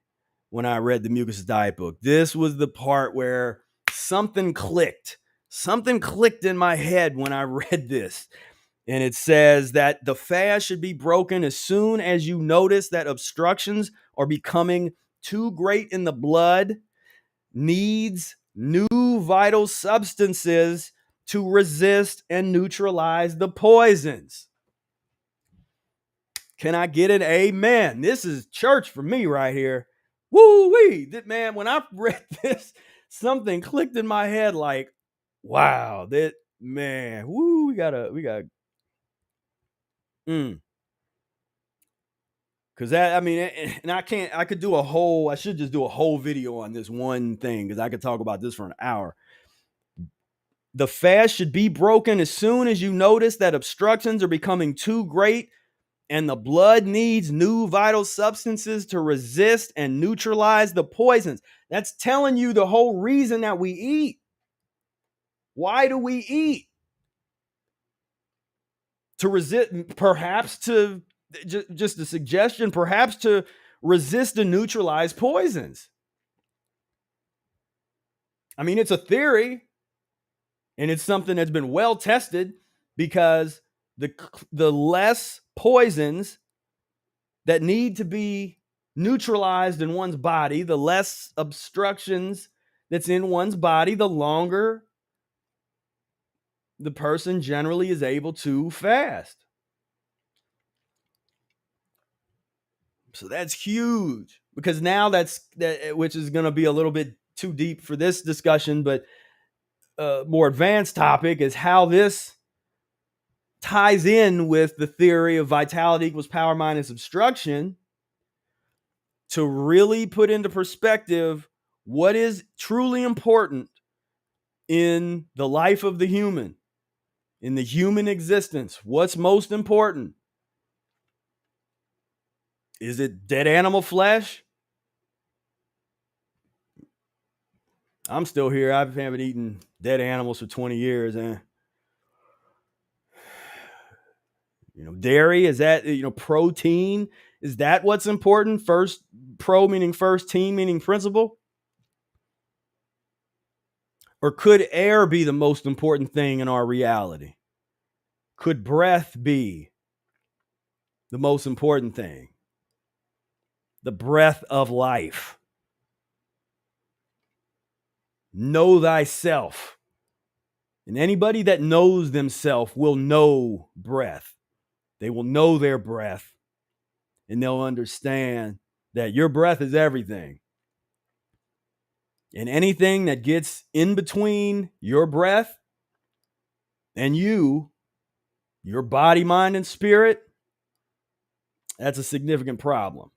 when I read the Mucusless Diet book. This was the part where something clicked. Something clicked in my head when I read this. And it says that the fast should be broken as soon as you notice that obstructions are becoming too great in the blood, needs new vital substances to resist and neutralize the poisons. Can I get an amen? This is church for me right here. Woo-wee. Man, when I read this, something clicked in my head like, wow, that, man, woo, we got because that, I mean, and I should just do a whole video on this one thing because I could talk about this for an hour. The fast should be broken as soon as you notice that obstructions are becoming too great and the blood needs new vital substances to resist and neutralize the poisons. That's telling you the whole reason that we eat. Why do we eat? To resist, perhaps to, just a suggestion, perhaps to resist and neutralize poisons. I mean, it's a theory, and it's something that's been well tested, because the less poisons that need to be neutralized in one's body, the less obstructions that's in one's body, the longer the person generally is able to fast. So that's huge, because now which is going to be a little bit too deep for this discussion, but a more advanced topic is how this ties in with the theory of vitality equals power minus obstruction, to really put into perspective what is truly important in the life of the human, in the human existence. What's most important? Is it dead animal flesh? I'm still here. I haven't eaten dead animals for 20 years. Dairy, is that, protein? Is that what's important? First, pro meaning first, team meaning principle? Or could air be the most important thing in our reality? Could breath be the most important thing? The breath of life. Know thyself. And anybody that knows themselves will know breath. They will know their breath, and they'll understand that your breath is everything. And anything that gets in between your breath and your body, mind, and spirit, that's a significant problem.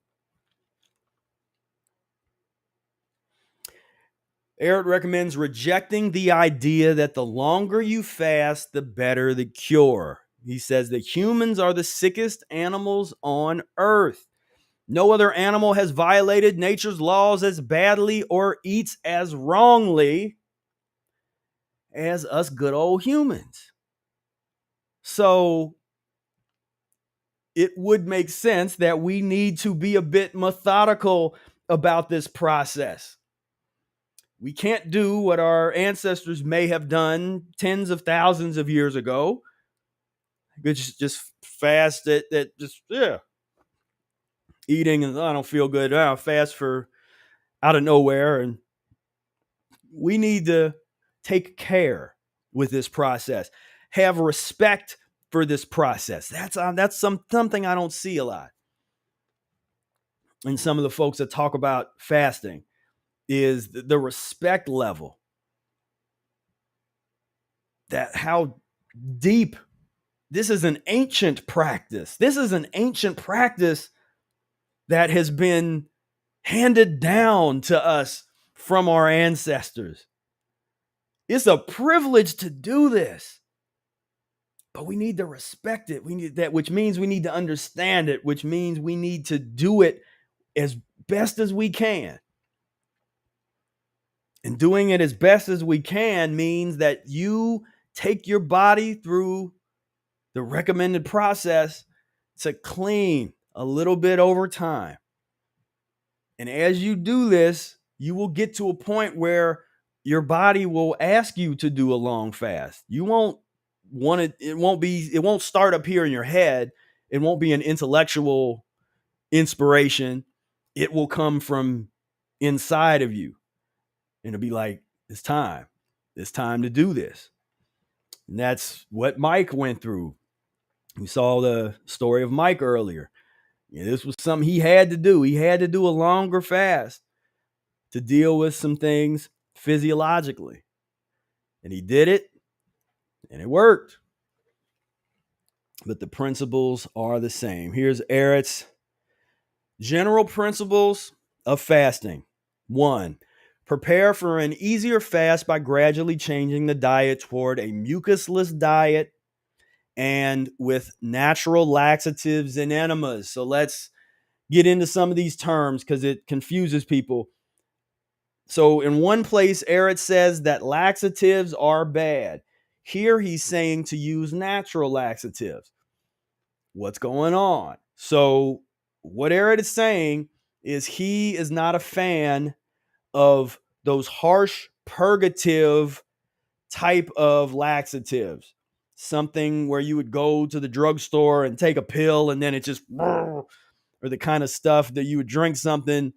Ehret recommends rejecting the idea that the longer you fast, the better the cure. He says that humans are the sickest animals on earth. No other animal has violated nature's laws as badly or eats as wrongly as us good old humans. So it would make sense that we need to be a bit methodical about this process. We can't do what our ancestors may have done tens of thousands of years ago. Just fast that just eating and I don't feel good. I'll fast for out of nowhere. And we need to take care with this process. Have respect for this process. That's something I don't see a lot. And some of the folks that talk about fasting is the respect level. That how deep this is an ancient practice. This is an ancient practice that has been handed down to us from our ancestors. It's a privilege to do this, but we need to respect it. We need that, which means we need to understand it, which means we need to do it as best as we can. And doing it as best as we can means that you take your body through the recommended process to clean a little bit over time. And as you do this, you will get to a point where your body will ask you to do a long fast. You won't want it. It won't start up here in your head. It won't be an intellectual inspiration. It will come from inside of you. And it'll be like, it's time. It's time to do this. And that's what Mike went through. We saw the story of Mike earlier. This was something he had to do. He had to do a longer fast to deal with some things physiologically. And he did it, and it worked. But the principles are the same. Here's Ehret's general principles of fasting. 1, prepare for an easier fast by gradually changing the diet toward a mucusless diet and with natural laxatives and enemas. So let's get into some of these terms because it confuses people. So in one place, Ehret says that laxatives are bad. Here he's saying to use natural laxatives. What's going on? So what Ehret is saying is he is not a fan of those harsh purgative type of laxatives. Something where you would go to the drugstore and take a pill and then it just, or the kind of stuff that you would drink something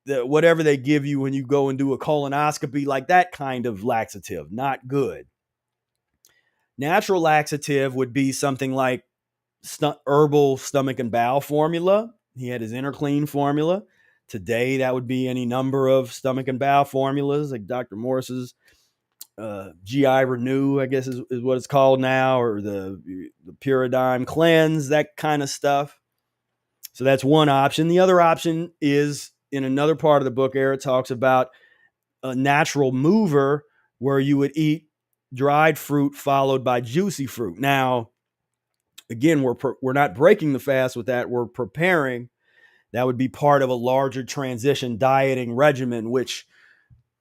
that whatever they give you when you go and do a colonoscopy, like that kind of laxative, not good. Natural laxative would be something like herbal stomach and bowel formula. He had his Inner Clean formula. Today, that would be any number of stomach and bowel formulas, like Dr. Morse's GI Renew, I guess is what it's called now, or the Pyridine Cleanse, that kind of stuff. So that's one option. The other option is in another part of the book, Ehret talks about a natural mover where you would eat dried fruit followed by juicy fruit. Now, again, we're not breaking the fast with that. We're preparing. That would be part of a larger transition dieting regimen, which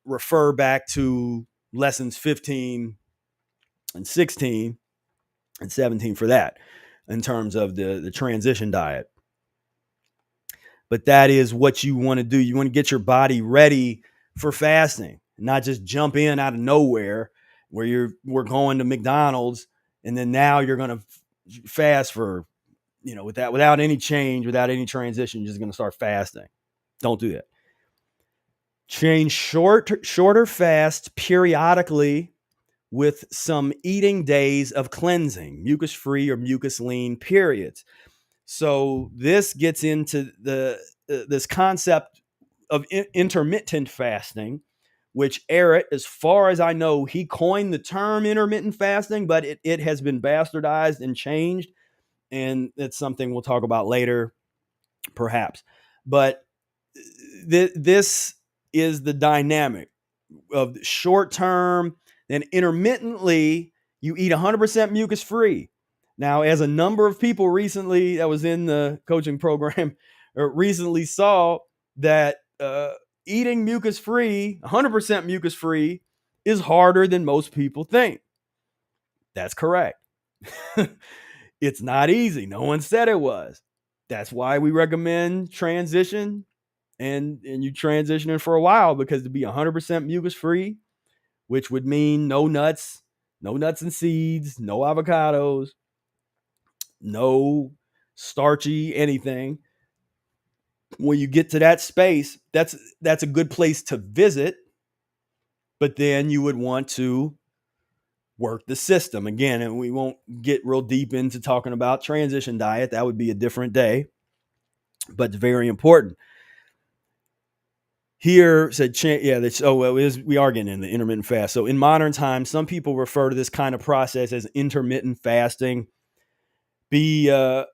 refer back to lessons 15 and 16 and 17 for that in terms of the transition diet. But that is what you want to do. You want to get your body ready for fasting, not just jump in out of nowhere where we're going to McDonald's and then now you're going to fast for, without any change, without any transition, you're just going to start fasting. Don't do that. Change shorter fasts periodically with some eating days of cleansing, mucus-free or mucus-lean periods. So this gets into this concept of intermittent fasting, which Ehret, as far as I know, he coined the term intermittent fasting, but it has been bastardized and changed. And it's something we'll talk about later, perhaps. But this is the dynamic of short term, then intermittently you eat 100% mucus free. Now, as a number of people recently that was in the coaching program recently saw that eating mucus free, 100% mucus free, is harder than most people think. That's correct. It's not easy. No one said it was. That's why we recommend transition, and you transitioning for a while, because to be 100% mucus free, which would mean no nuts and seeds, no avocados, no starchy anything. When you get to that space, that's a good place to visit, but then you would want to work the system again. And we won't get real deep into talking about transition diet. That would be a different day, but it's very important. Here said, we are getting into intermittent fast. So in modern times, some people refer to this kind of process as intermittent fasting. And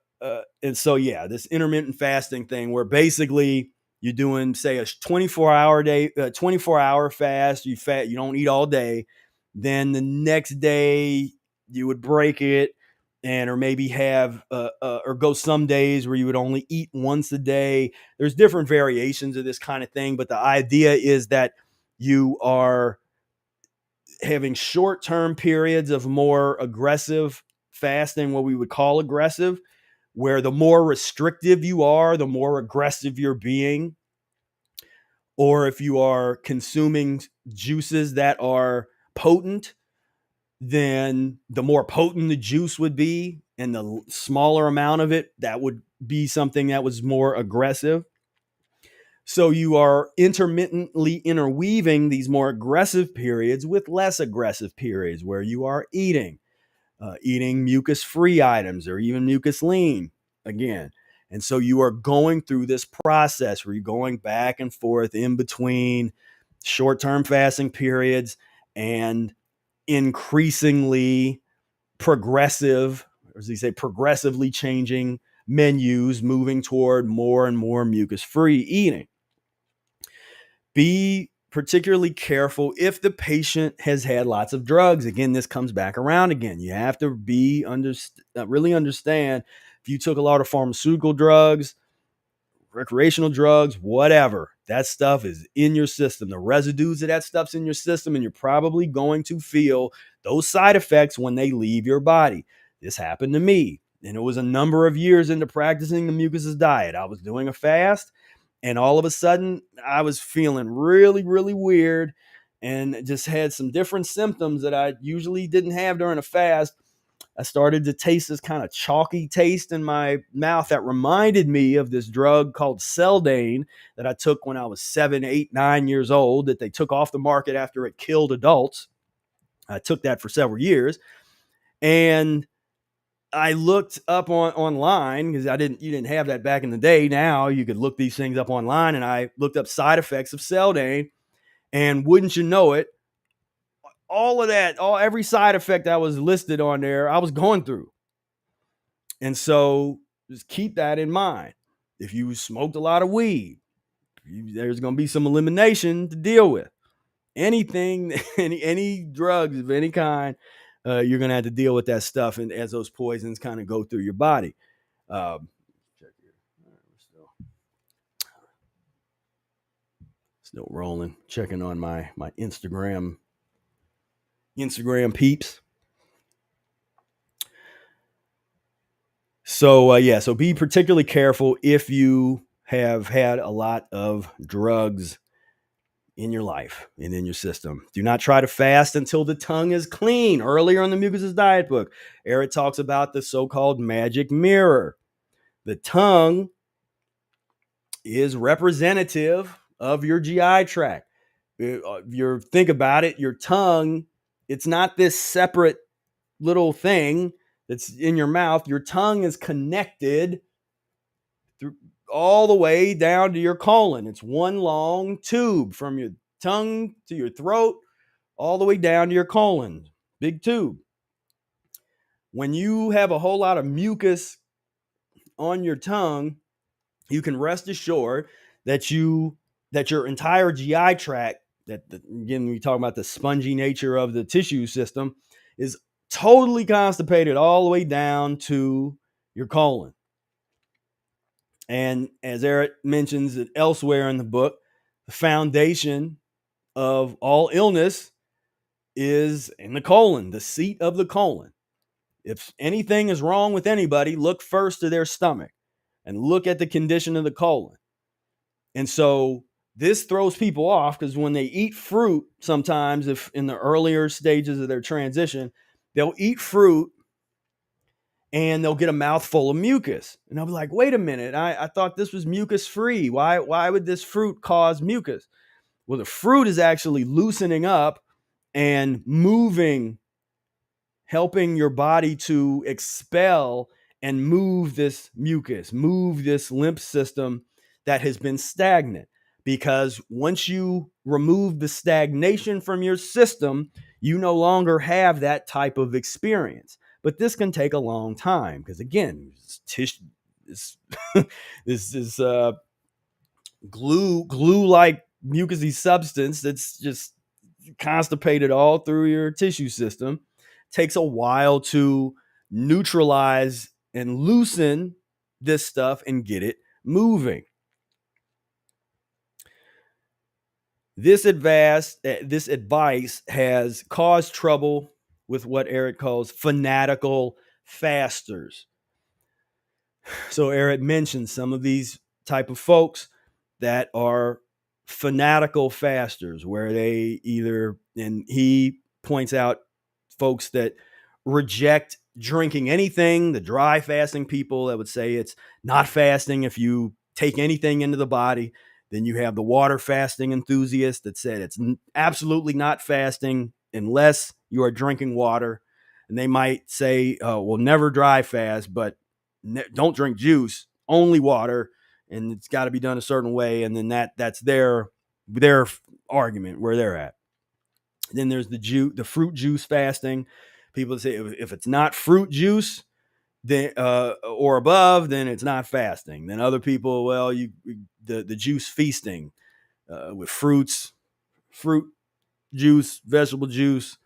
so this intermittent fasting thing, where basically you're doing, say, a 24-hour fast. You don't eat all day. Then the next day you would break it, or maybe have or go some days where you would only eat once a day. There's different variations of this kind of thing, but the idea is that you are having short-term periods of more aggressive fasting, what we would call aggressive, where the more restrictive you are, the more aggressive you're being. Or if you are consuming juices that are potent, then the more potent the juice would be, and the smaller amount of it, that would be something that was more aggressive. So you are intermittently interweaving these more aggressive periods with less aggressive periods where you are eating mucus-free items, or even mucus-lean again. And so you are going through this process where you're going back and forth in between short-term fasting periods and increasingly progressive, or as they say, progressively changing menus, moving toward more and more mucus-free eating. Be particularly careful if the patient has had lots of drugs. Again, this comes back around again. You have to really understand, if you took a lot of pharmaceutical drugs, recreational drugs, whatever, that stuff is in your system. The residues of that stuff's in your system, and you're probably going to feel those side effects when they leave your body. This happened to me, and it was a number of years into practicing the Mucusless diet. I was doing a fast, and all of a sudden I was feeling really, really weird, and just had some different symptoms that I usually didn't have during a fast. I started to taste this kind of chalky taste in my mouth that reminded me of this drug called Seldane that I took when I was 7, 8, 9 years old, that they took off the market after it killed adults. I took that for several years, and I looked up online, because you didn't have that back in the day. Now you could look these things up online, and I looked up side effects of Seldane, and wouldn't you know it, every side effect that was listed on there, I was going through. And so just keep that in mind. If you smoked a lot of weed, there's going to be some elimination to deal with. Anything, any drugs of any kind, you're going to have to deal with that stuff, and as those poisons kind of go through your body. Check here. All right, still rolling. Checking on my Instagram peeps. So be particularly careful if you have had a lot of drugs in your life and in your system. Do not try to fast until the tongue is clean. Earlier in the Mucusless Diet book, Ehret talks about the so-called magic mirror. The tongue is representative of your GI tract. If think about it, your tongue, it's not this separate little thing that's in your mouth. Your tongue is connected through all the way down to your colon. It's one long tube from your tongue to your throat, all the way down to your colon. Big tube. When you have a whole lot of mucus on your tongue, you can rest assured that your entire GI tract, again, we talk about the spongy nature of the tissue system, is totally constipated all the way down to your colon. And as Ehret mentions it elsewhere in the book, the foundation of all illness is in the colon, the seat of the colon. If anything is wrong with anybody, look first to their stomach and look at the condition of the colon. And so this throws people off because when they eat fruit, sometimes, if in the earlier stages of their transition, they'll eat fruit and they'll get a mouthful of mucus. And I'll be like, wait a minute, I thought this was mucus free. Why would this fruit cause mucus? Well, the fruit is actually loosening up and moving, helping your body to expel and move this mucus, move this lymph system that has been stagnant. Because once you remove the stagnation from your system, you no longer have that type of experience. But this can take a long time because, again, this, this is glue like mucousy substance that's just constipated all through your tissue system. Takes a while to neutralize and loosen this stuff and get it moving. This advice has caused trouble with what Ehret calls fanatical fasters. So Ehret mentioned some of these type of folks that are fanatical fasters, where they either, and he points out folks that reject drinking anything, the dry fasting people that would say it's not fasting if you take anything into the body. Then you have the water fasting enthusiasts that said it's absolutely not fasting unless you are drinking water. And they might say, well, never dry fast, but don't drink juice, only water, and it's got to be done a certain way. And then that's their argument where they're at. Then there's the fruit juice fasting. People say if it's not fruit juice, then or above, then it's not fasting. Then other people, well, the juice feasting with fruit juice, vegetable juice,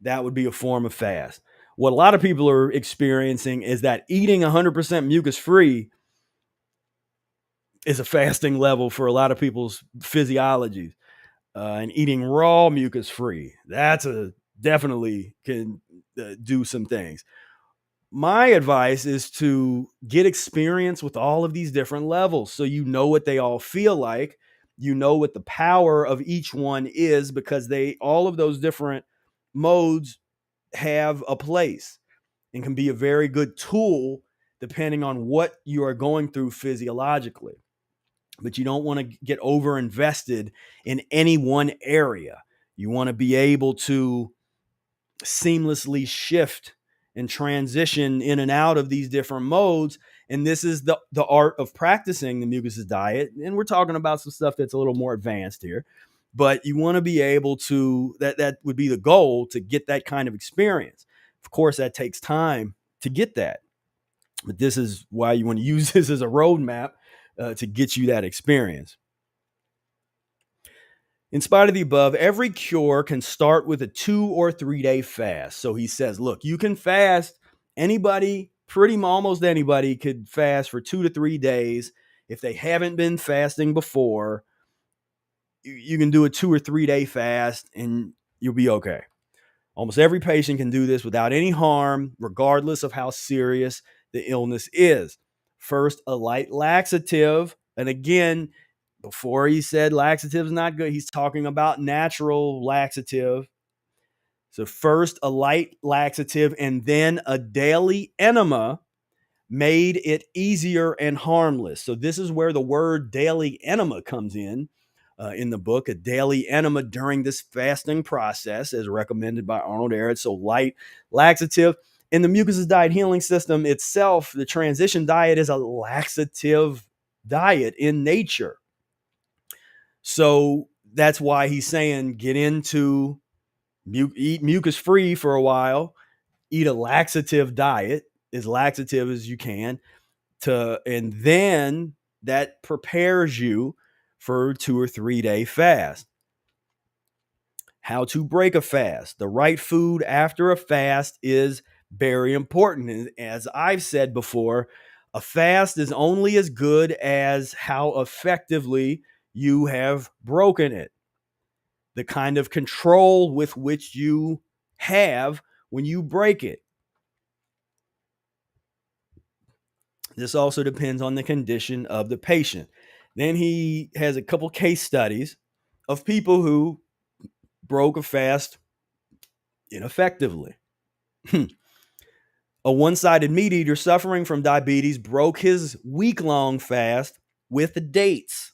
that would be a form of fast. What a lot of people are experiencing is that eating 100% mucus free is a fasting level for a lot of people's physiologies. And eating raw mucus free, that's definitely can do some things. My advice is to get experience with all of these different levels so you know what they all feel like. You know what the power of each one is, because all of those different modes have a place and can be a very good tool depending on what you are going through physiologically. But you don't want to get over invested in any one area. You want to be able to seamlessly shift and transition in and out of these different modes. And this is the art of practicing the mucusless diet. And we're talking about some stuff that's a little more advanced here, but you want to be able to, that would be the goal, to get that kind of experience. Of course, that takes time to get that, but this is why you want to use this as a roadmap to get you that experience. In spite of the above, every cure can start with a 2 or 3 day fast. So he says, look, you can fast. Anybody, almost anybody could fast for 2 to 3 days. If they haven't been fasting before, you can do a 2 or 3 day fast and you'll be okay. Almost every patient can do this without any harm, regardless of how serious the illness is. First, a light laxative. And again, before he said laxative is not good, he's talking about natural laxative. So first, a light laxative and then a daily enema made it easier and harmless. So this is where the word daily enema comes in the book. A daily enema during this fasting process, as recommended by Arnold Ehret. So light laxative. In the Mucusless Diet Healing System itself, the transition diet is a laxative diet in nature. So that's why he's saying get into eat mucus free for a while, eat a laxative diet, as laxative as you can, and then that prepares you for 2 or 3 day fast. How to break a fast. The right food after a fast is very important. And as I've said before, a fast is only as good as how effectively you have broken it. the kind of control with which you have when you break it. This also depends on the condition of the patient. Then he has a couple case studies of people who broke a fast ineffectively. A one-sided meat eater suffering from diabetes broke his week-long fast with dates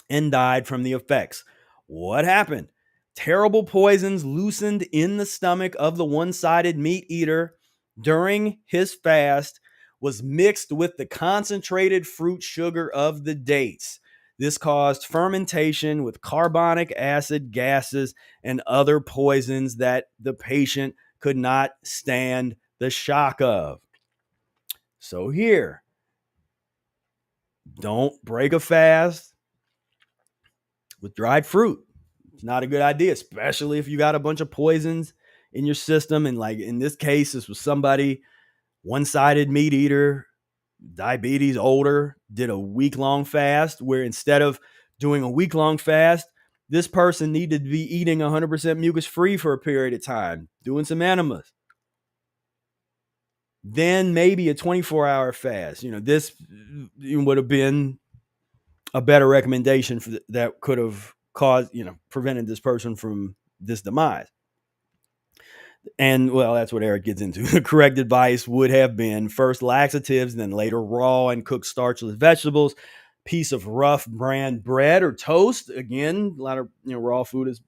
and died from the effects. What happened? Terrible poisons loosened in the stomach of the one-sided meat eater during his fast was mixed with the concentrated fruit sugar of the dates. This caused fermentation with carbonic acid gases and other poisons that the patient could not stand the shock of. So here, don't break a fast with dried fruit. It's not a good idea, especially if you got a bunch of poisons in your system. And like in this case, this was somebody, one-sided meat eater, diabetes, older, did a week-long fast where instead of doing a week-long fast, this person needed to be eating 100% mucus-free for a period of time, doing some enemas. Then maybe a 24-hour fast. This would have been a better recommendation for that could have caused, prevented this person from this demise. And well, that's what Ehret gets into. The correct advice would have been first laxatives, then later raw and cooked starchless vegetables, piece of rough bran bread or toast. Again, a lot of raw food is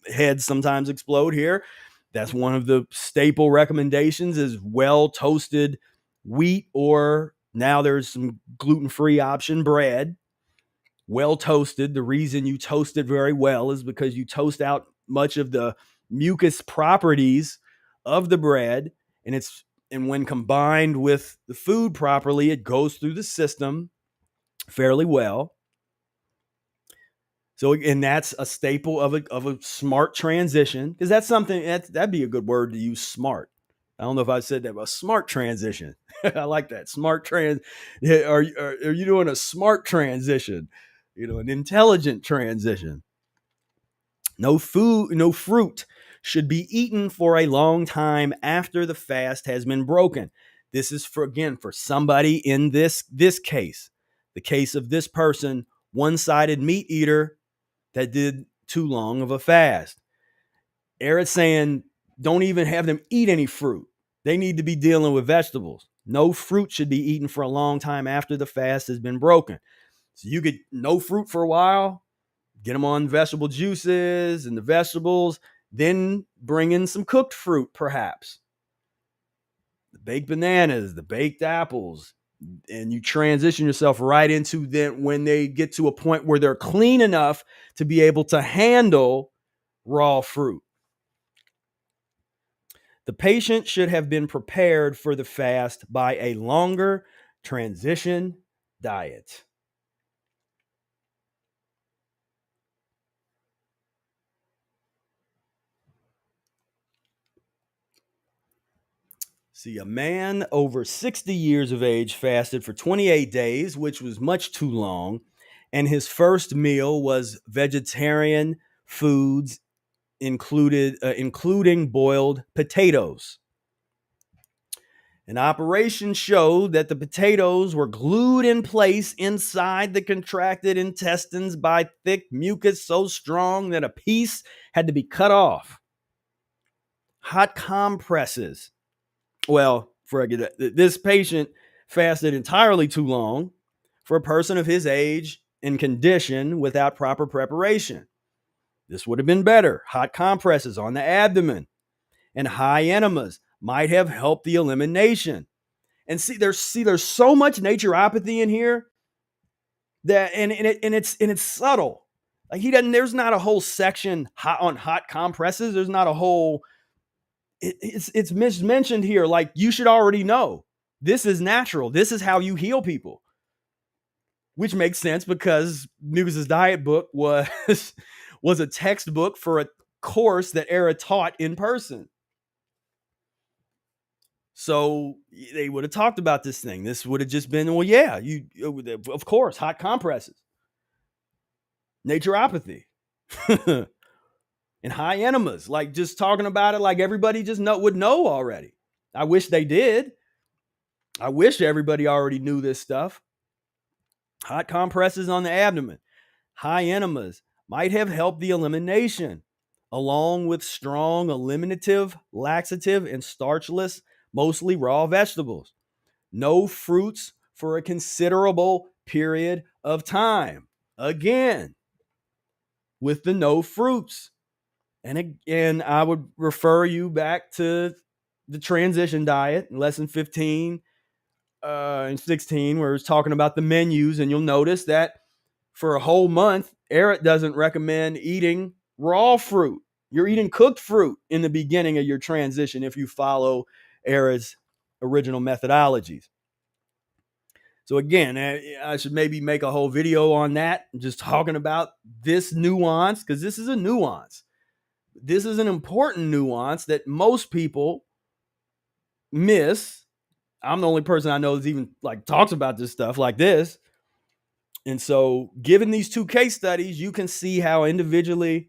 heads sometimes explode here. That's one of the staple recommendations is well toasted wheat, or now there's some gluten-free option bread. Well toasted. The reason you toast it very well is because you toast out much of the mucus properties of the bread, and when combined with the food properly, it goes through the system fairly well. So, and that's a staple of a smart transition, because that's something that'd be a good word to use, smart. I don't know if I said that, but a smart transition. I like that. Smart trans. Are you doing a smart transition? An intelligent transition. No fruit should be eaten for a long time after the fast has been broken. This is for somebody in this case, the case of this person, one-sided meat eater that did too long of a fast. Ehret's saying don't even have them eat any fruit. They need to be dealing with vegetables. No fruit should be eaten for a long time after the fast has been broken. So you get no fruit for a while, get them on vegetable juices and the vegetables, then bring in some cooked fruit, perhaps. The baked bananas, the baked apples, and you transition yourself right into them when they get to a point where they're clean enough to be able to handle raw fruit. The patient should have been prepared for the fast by a longer transition diet. See, a man over 60 years of age fasted for 28 days, which was much too long, and his first meal was vegetarian foods, including boiled potatoes. An operation showed that the potatoes were glued in place inside the contracted intestines by thick mucus so strong that a piece had to be cut off. Hot compresses. Well, this patient fasted entirely too long for a person of his age and condition without proper preparation. This would have been better. Hot compresses on the abdomen and high enemas might have helped the elimination. And there's so much naturopathy in here that and it's subtle. Like there's not a whole section on hot compresses. There's not a whole it's mentioned here, like you should already know this is natural. This is how you heal people, which makes sense because Mucusless Diet book was a textbook for a course that Ehret taught in person. So they would have talked about this thing. This would have just been, well, yeah, of course, hot compresses, naturopathy. And high enemas, like just talking about it like everybody just would know already. I wish they did. I wish everybody already knew this stuff. Hot compresses on the abdomen, high enemas might have helped the elimination, along with strong eliminative, laxative, and starchless, mostly raw vegetables. No fruits for a considerable period of time. Again, with the no fruits. And again, I would refer you back to the transition diet, lesson 15 and 16, where it's talking about the menus. And you'll notice that for a whole month, Ehret doesn't recommend eating raw fruit. You're eating cooked fruit in the beginning of your transition if you follow Ehret's original methodologies. So again, I should maybe make a whole video on that, just talking about this nuance, because this is a nuance. This is an important nuance that most people miss. I'm the only person I know that even like talks about this stuff like this. And so, given these two case studies, you can see how individually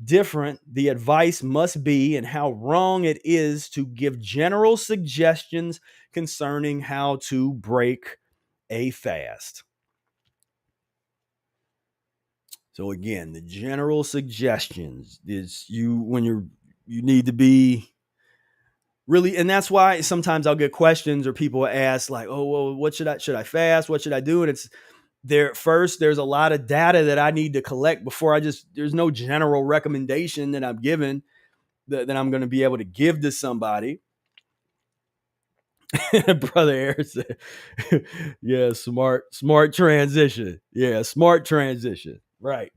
different the advice must be and how wrong it is to give general suggestions concerning how to break a fast. So again, the general suggestions is you need to be really, and that's why sometimes I'll get questions or people ask like, oh, well, what should I fast? What should I do? And it's there's a lot of data that I need to collect before there's no general recommendation that I'm given that I'm going to be able to give to somebody. Brother Air said, yeah, smart transition. Yeah, smart transition. Right.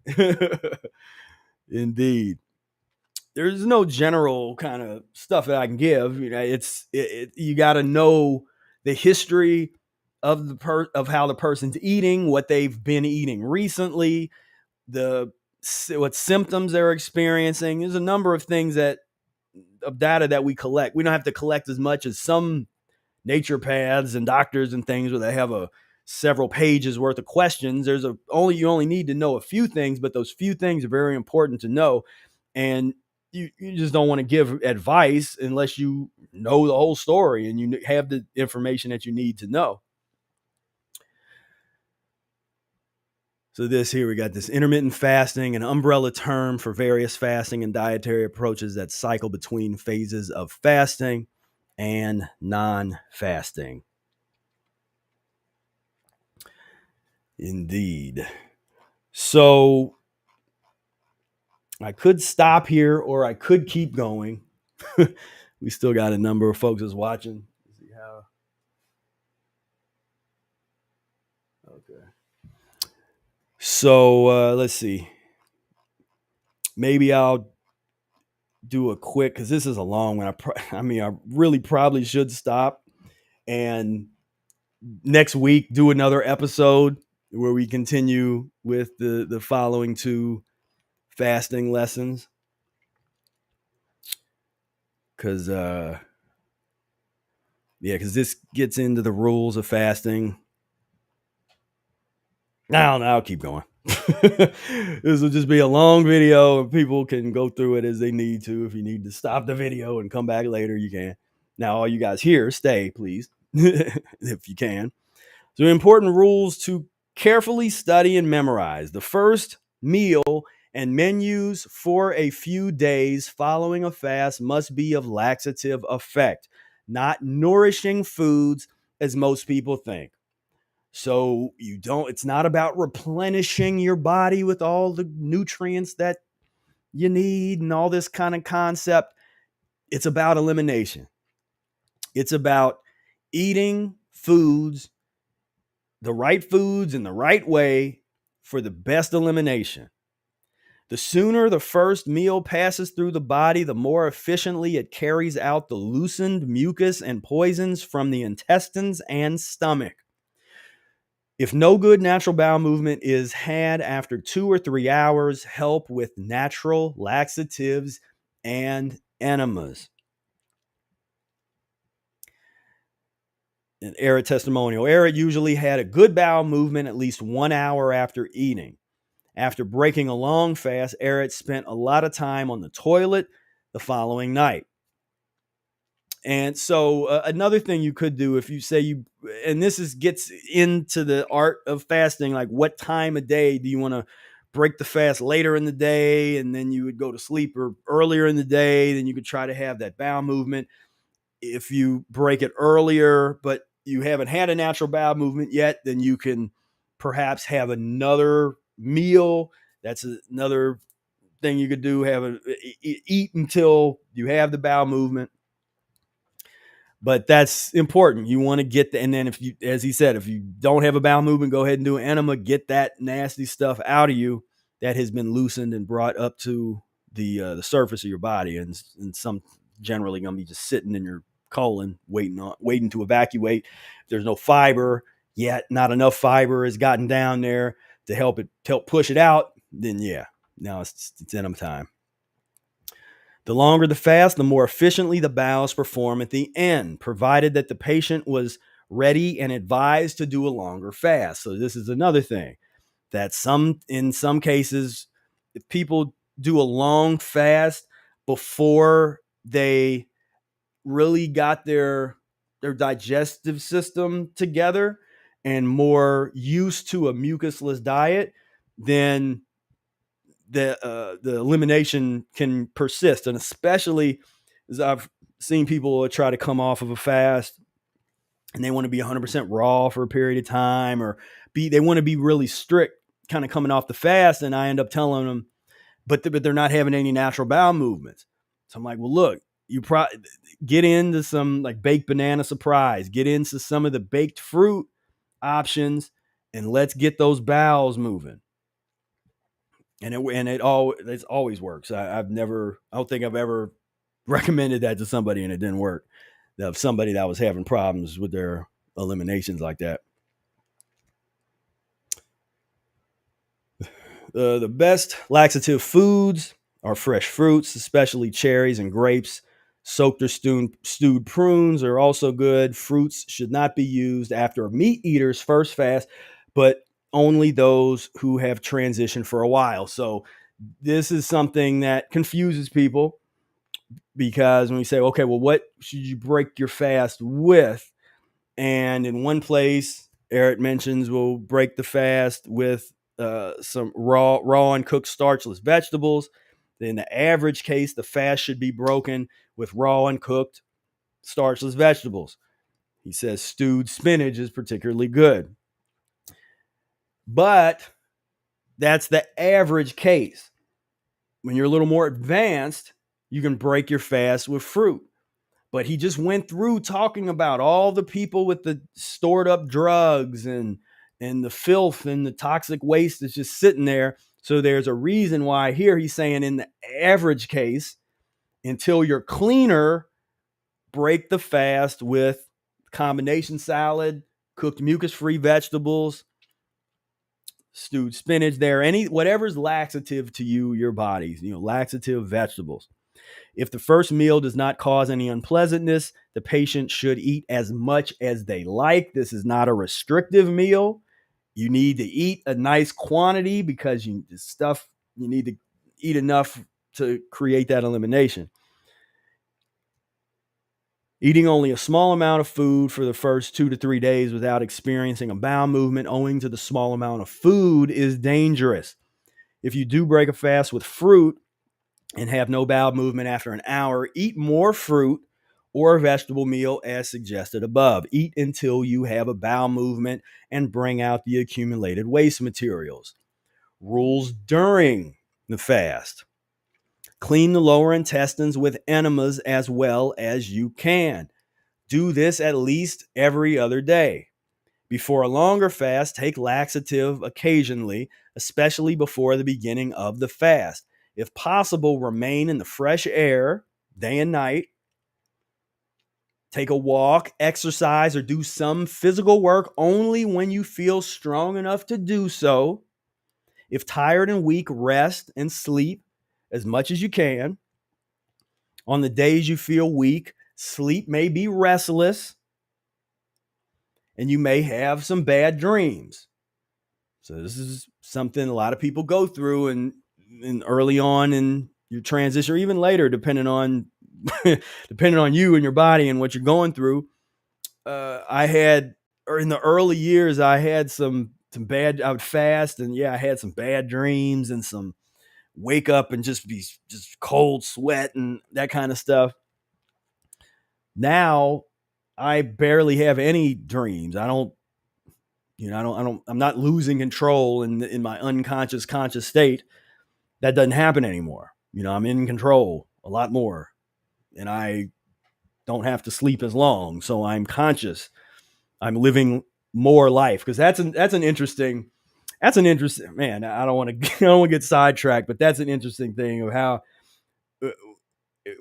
Indeed. There's no general kind of stuff that I can give. You got to know the history of of how the person's eating, what they've been eating recently, what symptoms they're experiencing. There's a number of things of data that we collect. We don't have to collect as much as some naturopaths and doctors and things where they have several pages worth of questions. You only need to know a few things, but those few things are very important to know. And you just don't want to give advice unless you know the whole story and you have the information that you need to know. So this here, we got this intermittent fasting, an umbrella term for various fasting and dietary approaches that cycle between phases of fasting and non-fasting. Indeed. So I could stop here or I could keep going. We still got a number of folks that's watching. Let's see how. Okay. So let's see. Maybe I'll do a quick, because this is a long one. I really probably should stop and next week do another episode where we continue with the following two fasting lessons. Because this gets into the rules of fasting. No, I'll keep going. This will just be a long video and people can go through it as they need to. If you need to stop the video and come back later, you can. Now, all you guys here, stay, please, if you can. So, important rules to carefully study and memorize. The first meal and menus for a few days following a fast must be of laxative effect, not nourishing foods as most people think. So it's not about replenishing your body with all the nutrients that you need and all this kind of concept. It's about elimination. It's about eating the right foods in the right way for the best elimination. The sooner the first meal passes through the body, the more efficiently it carries out the loosened mucus and poisons from the intestines and stomach. If no good natural bowel movement is had after 2 or 3 hours, help with natural laxatives and enemas. An Ehret testimonial. Ehret usually had a good bowel movement at least 1 hour after eating. After breaking a long fast, Ehret spent a lot of time on the toilet the following night. And so another thing you could do if you say you, and this gets into the art of fasting, like what time of day do you want to break the fast? Later in the day, and then you would go to sleep, or earlier in the day, then you could try to have that bowel movement. If you break it earlier, but you haven't had a natural bowel movement yet, then you can perhaps have another meal. That's another thing you could do. Eat until you have the bowel movement. But that's important. You want to get and then if you, as he said, if you don't have a bowel movement, go ahead and do an enema. Get that nasty stuff out of you that has been loosened and brought up to the surface of your body, and some generally going to be just sitting in your colon, waiting to evacuate. If there's no fiber yet, not enough fiber has gotten down there to help push it out. Then yeah, now it's enema time. The longer the fast, the more efficiently the bowels perform at the end, provided that the patient was ready and advised to do a longer fast. So this is another thing that in some cases, if people do a long fast before they really got their digestive system together and more used to a mucusless diet, then the elimination can persist. And especially as I've seen people try to come off of a fast and they want to be 100% raw for a period of time, or they want to be really strict kind of coming off the fast. And I end up telling them, but they're not having any natural bowel movements. So I'm like, well, look, you get into some like baked banana surprise, get into some of the baked fruit options, and let's get those bowels moving. And it always works. I don't think I've ever recommended that to somebody and it didn't work. Of somebody that was having problems with their eliminations like that. The best laxative foods are fresh fruits, especially cherries and grapes. Soaked or stewed prunes are also good. Fruits should not be used after a meat eater's first fast, but only those who have transitioned for a while. So this is something that confuses people, because when we say, okay, well, what should you break your fast with? And in one place, Ehret mentions we'll break the fast with some raw and cooked starchless vegetables. In the average case, the fast should be broken with raw and cooked starchless vegetables. He says stewed spinach is particularly good. But that's the average case. When you're a little more advanced, you can break your fast with fruit. But he just went through talking about all the people with the stored up drugs and the filth and the toxic waste that's just sitting there. So there's a reason why here he's saying in the average case, until you're cleaner, break the fast with combination salad, cooked mucus-free vegetables, stewed spinach there, whatever's laxative to your bodies, laxative vegetables. If the first meal does not cause any unpleasantness, the patient should eat as much as they like. This is not a restrictive meal. You need to eat a nice quantity because you need to eat enough to create that elimination. Eating only a small amount of food for the first 2 to 3 days without experiencing a bowel movement owing to the small amount of food is dangerous. If you do break a fast with fruit and have no bowel movement after an hour, eat more fruit or a vegetable meal as suggested above. Eat until you have a bowel movement and bring out the accumulated waste materials. Rules during the fast. Clean the lower intestines with enemas as well as you can. Do this at least every other day. Before a longer fast, take laxative occasionally, especially before the beginning of the fast. If possible, remain in the fresh air day and night. Take a walk, exercise, or do some physical work only when you feel strong enough to do so. If tired and weak, rest and sleep as much as you can. On the days you feel weak, sleep may be restless and you may have some bad dreams. So this is something a lot of people go through and early on in your transition, or even later, depending on depending on you and your body and what you're going through. I had, or in the early years, I had some bad. I would fast, and yeah, I had some bad dreams and some wake up and just be just cold sweat and that kind of stuff. Now I barely have any dreams. I don't, I'm not losing control in my unconscious conscious state. That doesn't happen anymore. I'm in control a lot more, and I don't have to sleep as long. So I'm conscious. I'm living more life, because that's an interesting, man. I don't want to I don't want to get sidetracked, but that's an interesting thing of how uh,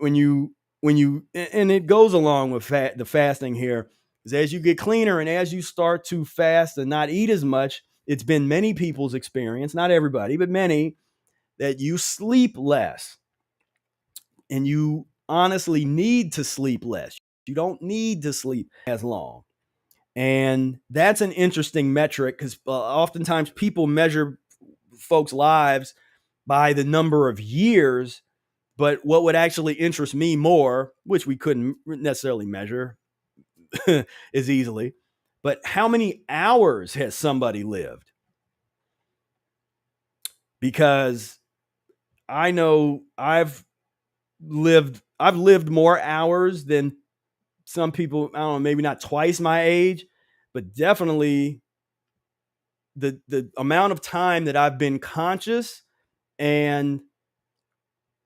when you and it goes along with the fasting here, is as you get cleaner and as you start to fast and not eat as much, it's been many people's experience, not everybody, but many, that you sleep less, and you honestly need to sleep less. You don't need to sleep as long. And that's an interesting metric, because oftentimes people measure folks' lives by the number of years. But what would actually interest me more, which we couldn't necessarily measure as easily, but how many hours has somebody lived? Because I know I've lived more hours than some people. I don't know, maybe not twice my age, but definitely the amount of time that I've been conscious and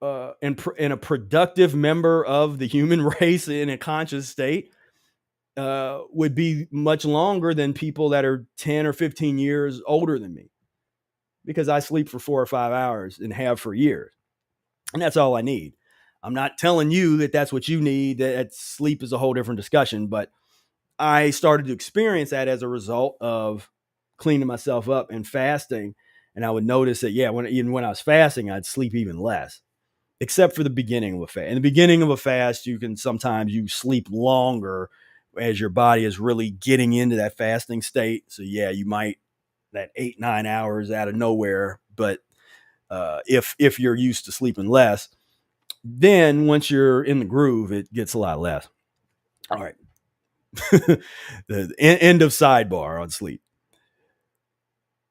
and a productive member of the human race in a conscious state would be much longer than people that are 10 or 15 years older than me, because I sleep for 4 or 5 hours and have for years. And that's all I need. I'm not telling you that that's what you need. That sleep is a whole different discussion, but I started to experience that as a result of cleaning myself up and fasting. And I would notice that, yeah, even when I was fasting, I'd sleep even less, except for the beginning of a fast. In the beginning of a fast, sometimes you sleep longer as your body is really getting into that fasting state. So yeah, you might that 8-9 hours out of nowhere. But if you're used to sleeping less, then once you're in the groove, it gets a lot less. All right. The end of sidebar on sleep.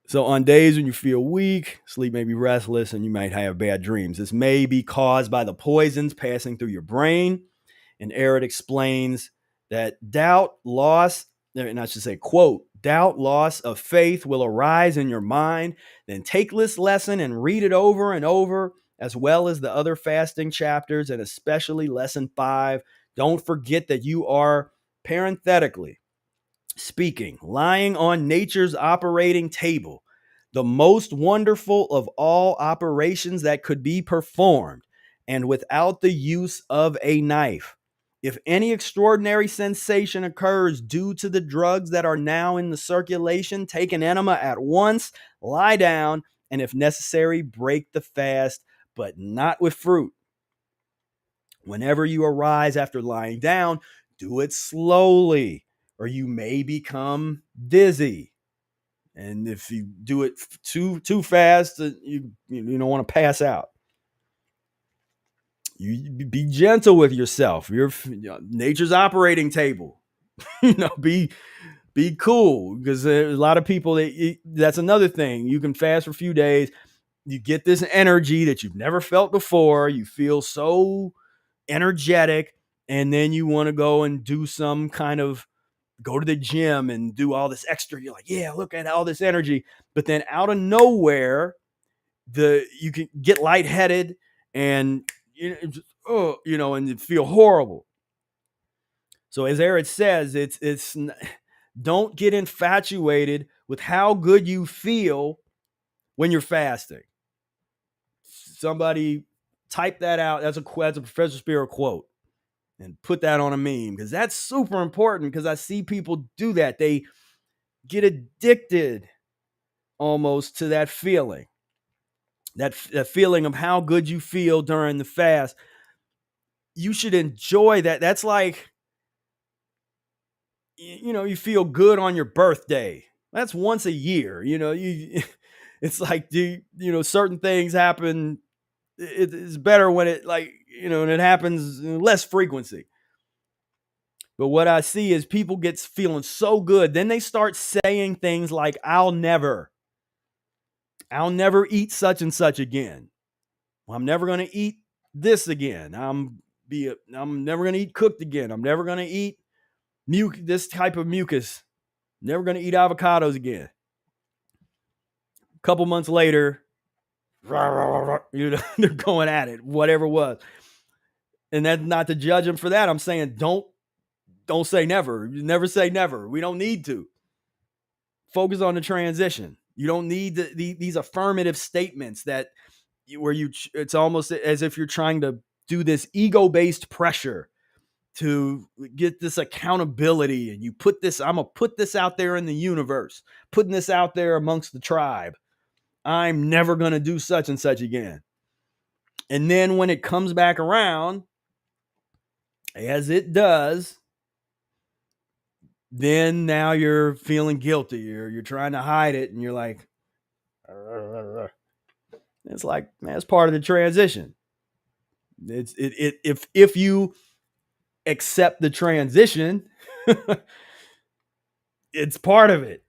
So on days when you feel weak, sleep may be restless, and you might have bad dreams. This may be caused by the poisons passing through your brain. And Ehret explains that doubt, loss, and I should say, quote, doubt, loss of faith will arise in your mind. Then take this lesson and read it over and over, as well as the other fasting chapters, and especially lesson 5. Don't forget that you are, parenthetically speaking, lying on nature's operating table, the most wonderful of all operations that could be performed, and without the use of a knife. If any extraordinary sensation occurs due to the drugs that are now in the circulation, take an enema at once, lie down, and if necessary, break the fast, but not with fruit. Whenever you arise after lying down, do it slowly, or you may become dizzy. And if you do it too fast, you don't want to pass out. You be gentle with yourself. You're nature's operating table. Be cool, because there's a lot of people that's another thing. You can fast for a few days. You get this energy that you've never felt before. You feel so energetic, and then you want to go and do some kind of go to the gym and do all this extra. You're like, yeah, look at all this energy. But then out of nowhere, you can get lightheaded and and you feel horrible. So as Ehret says, it's don't get infatuated with how good you feel when you're fasting. Somebody type that out. That's a Professor Spira quote, and put that on a meme, because that's super important, because I see people do that. They get addicted almost to that feeling, that feeling of how good you feel during the fast. You should enjoy that. That's like, you feel good on your birthday. That's once a year. It's like, certain things happen. It's better when it and it happens less frequency. But what I see is people get feeling so good. Then they start saying things like, I'll never eat such and such again. I'm never going to eat this again. I'm never going to eat cooked again. I'm never going to eat this type of mucus. Never going to eat avocados again. A couple months later, they're going at it, whatever it was. And that's not to judge them for that. I'm saying don't say never. You never say never. We don't need to. Focus on the transition. You don't need these affirmative statements it's almost as if you're trying to do this ego-based pressure to get this accountability, and I'm gonna put this out there in the universe, putting this out there amongst the tribe. I'm never gonna do such and such again. And then when it comes back around, as it does, then now you're feeling guilty, or you're trying to hide it, and you're like, it's like, man, it's part of the transition. If you accept the transition, it's part of it.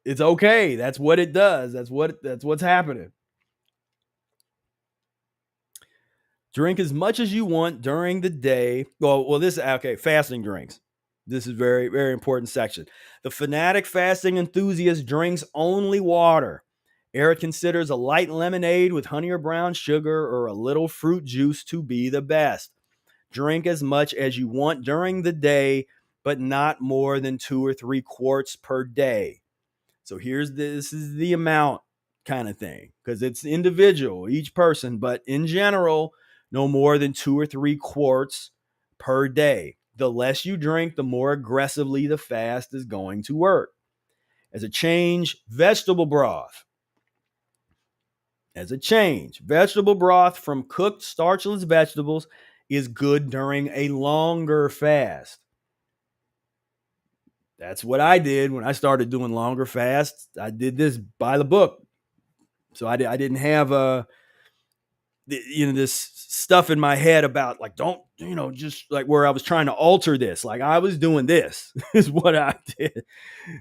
It's okay. That's what it does. That's what's happening. Drink as much as you want during the day. Fasting drinks. This is very, very important section. The fanatic fasting enthusiast drinks only water. Ehret considers a light lemonade with honey or brown sugar or a little fruit juice to be the best. Drink as much as you want during the day, but not more than 2 or 3 quarts per day. So this is the amount kind of thing, because it's individual, each person, but in general, no more than 2 or 3 quarts per day. The less you drink, the more aggressively the fast is going to work. As a change, vegetable broth. Vegetable broth from cooked starchless vegetables is good during a longer fast. That's what I did when I started doing longer fasts. I did this by the book. So I didn't have this stuff in my head about like, don't, just like where I was trying to alter this. Like I was doing this is what I did.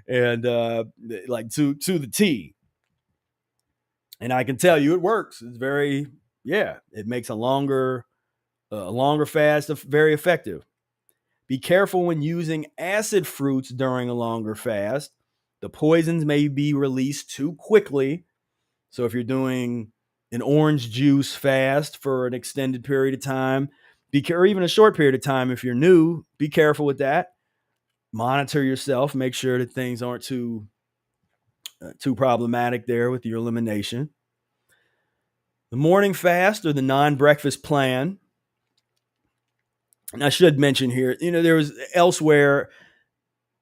And like to the T. And I can tell you it works. It's it makes a longer fast very effective. Be careful when using acid fruits during a longer fast. The poisons may be released too quickly. So if you're doing an orange juice fast for an extended period of time, or even a short period of time, if you're new, be careful with that. Monitor yourself. Make sure that things aren't too problematic there with your elimination. The morning fast, or the non-breakfast plan. And I should mention here, there was elsewhere,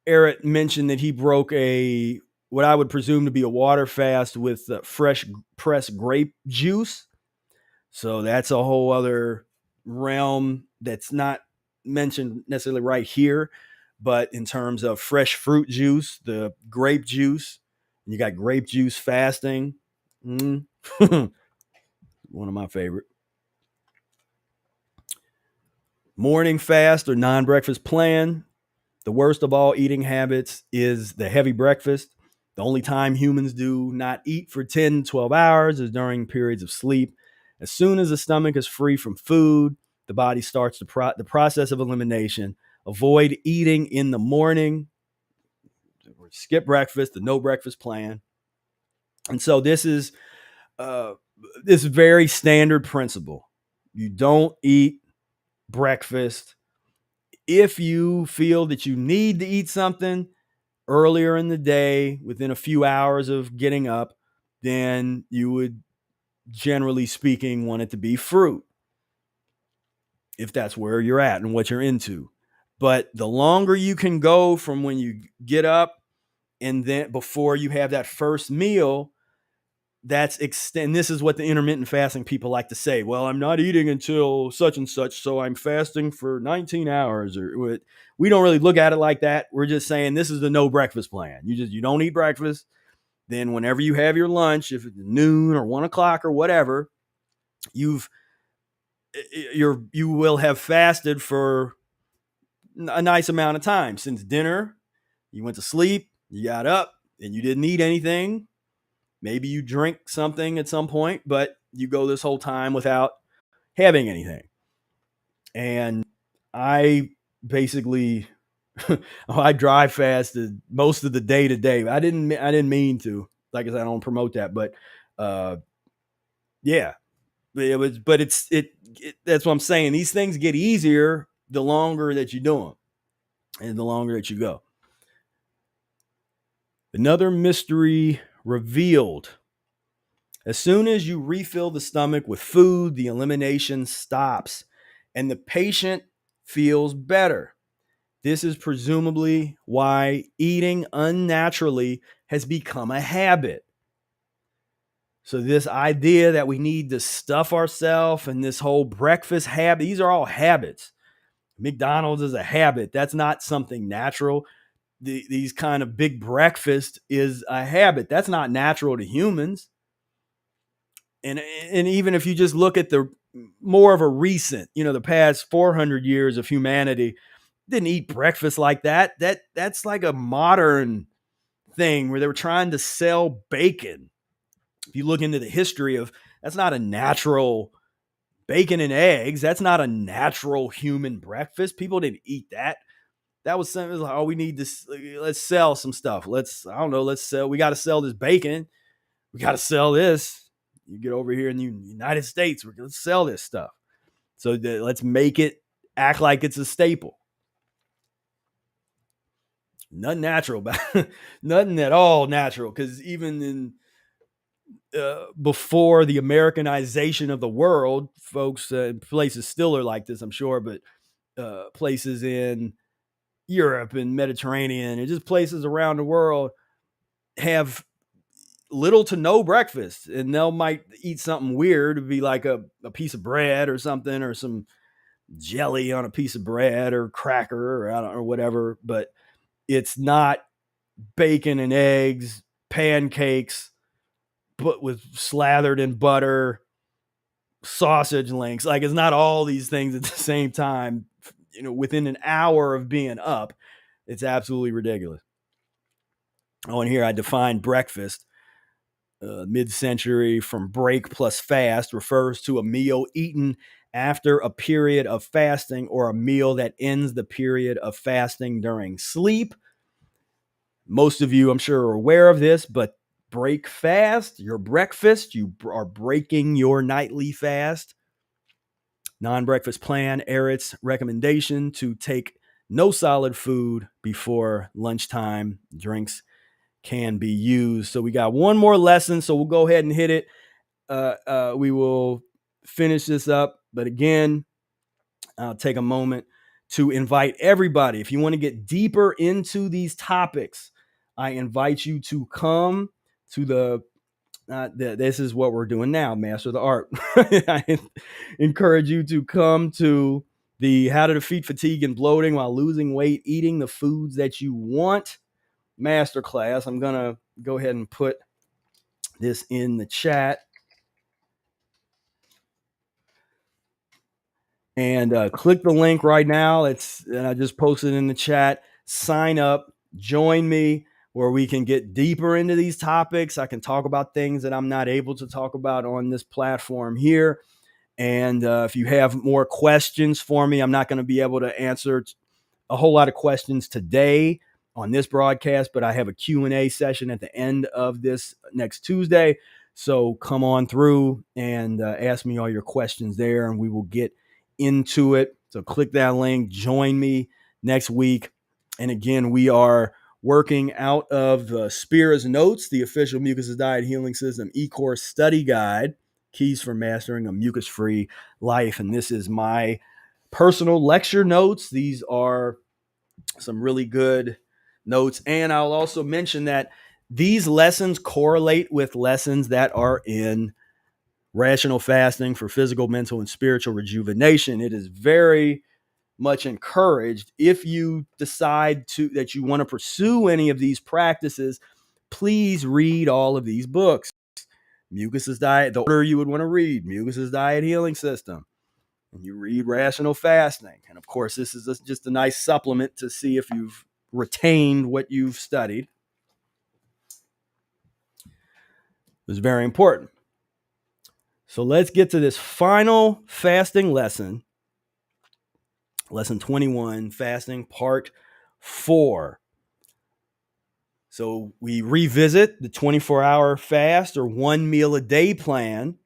Ehret mentioned that he broke what I would presume to be a water fast with fresh pressed grape juice. So that's a whole other realm that's not mentioned necessarily right here, but in terms of fresh fruit juice, the grape juice, you got grape juice fasting. One of my favorite. Morning fast or non-breakfast plan. The worst of all eating habits is the heavy breakfast. The only time humans do not eat for 10, 12 hours is during periods of sleep. As soon as the stomach is free from food, the body starts the process of elimination. Avoid eating in the morning. Skip breakfast, the no breakfast plan. And so this is this very standard principle. You don't eat breakfast. If you feel that you need to eat something earlier in the day, within a few hours of getting up, then you would, generally speaking, want it to be fruit, if that's where you're at and what you're into. But the longer you can go from when you get up and then before you have that first meal, and this is what the intermittent fasting people like to say. Well, I'm not eating until such and such, so I'm fasting for 19 hours. We don't really look at it like that. We're just saying this is the no breakfast plan. You don't eat breakfast. then whenever you have your lunch, if it's noon or 1 o'clock or whatever, you will have fasted for a nice amount of time. Since dinner, you went to sleep, you got up, and you didn't eat anything. Maybe you drink something at some point, but you go this whole time without having anything. And I basically I dry fasted most of the day today. I didn't mean to. Like I said, I don't promote that, but yeah, it was. But that's what I'm saying. These things get easier the longer that you do them, and the longer that you go. Another mystery revealed. As soon as you refill the stomach with food, the elimination stops and the patient feels better. This is presumably why eating unnaturally has become a habit. So, this idea that we need to stuff ourselves and this whole breakfast habit, these are all habits. McDonald's is a habit. That's not something natural. These kind of big breakfast is a habit. That's not natural to humans. And even if you just look at the more of a recent, the past 400 years of humanity, didn't eat breakfast like that. That's like a modern thing where they were trying to sell bacon. If you look into the history of, that's not a natural bacon and eggs. That's not a natural human breakfast. People didn't eat that. That was something like, oh, we need this. Let's sell some stuff. I don't know. We got to sell this bacon. We got to sell this. You get over here in the United States, let's sell this stuff. So let's make it act like it's a staple. Nothing natural, nothing at all natural. Because even in before the Americanization of the world, folks, places still are like this, I'm sure, but places in Europe and Mediterranean and just places around the world have little to no breakfast, and they'll might eat something weird. It'd be like a piece of bread or something, or some jelly on a piece of bread or cracker, or I don't know, whatever. But it's not bacon and eggs, pancakes, but with slathered in butter, sausage links. Like, it's not all these things at the same time, within an hour of being up. It's absolutely ridiculous. Oh, and here I define breakfast. Mid-century, from break plus fast, refers to a meal eaten after a period of fasting or a meal that ends the period of fasting during sleep. Most of you, I'm sure, are aware of this, but break fast, your breakfast, you are breaking your nightly fast. Non-breakfast plan, Ehret's recommendation to take no solid food before lunchtime. Drinks can be used. So we got one more lesson, so we'll go ahead and hit it. We will finish this up, but again, I'll take a moment to invite everybody. If you want to get deeper into these topics, I invite you to come to this is what we're doing now, Master the Art. I encourage you to come to the How to Defeat Fatigue and Bloating While Losing Weight, Eating the Foods That You Want masterclass. I'm going to go ahead and put this in the chat. And click the link right now. And I just posted in the chat. Sign up, join me, where we can get deeper into these topics. I can talk about things that I'm not able to talk about on this platform here. And if you have more questions for me, I'm not going to be able to answer a whole lot of questions today on this broadcast, but I have a Q&A session at the end of this next Tuesday. So come on through and ask me all your questions there, and we will get into it. So click that link, join me next week. And again, we are working out of Spira's Notes, the official Mucusless Diet Healing System eCourse study guide, Keys for Mastering a Mucus-free Life. And this is my personal lecture notes. These are some really good notes. And I'll also mention that these lessons correlate with lessons that are in Rational Fasting for Physical, Mental, and Spiritual Rejuvenation. It is very much encouraged, if you decide that you want to pursue any of these practices, please read all of these books. Mucusless Diet, the order you would want to read, Mucusless Diet Healing System. And you read Rational Fasting. And of course, this is just a nice supplement to see if you've retained what you've studied. It's very important. So let's get to this final fasting lesson. Lesson 21, fasting part 4. So we revisit the 24-hour fast or 1 meal a day plan.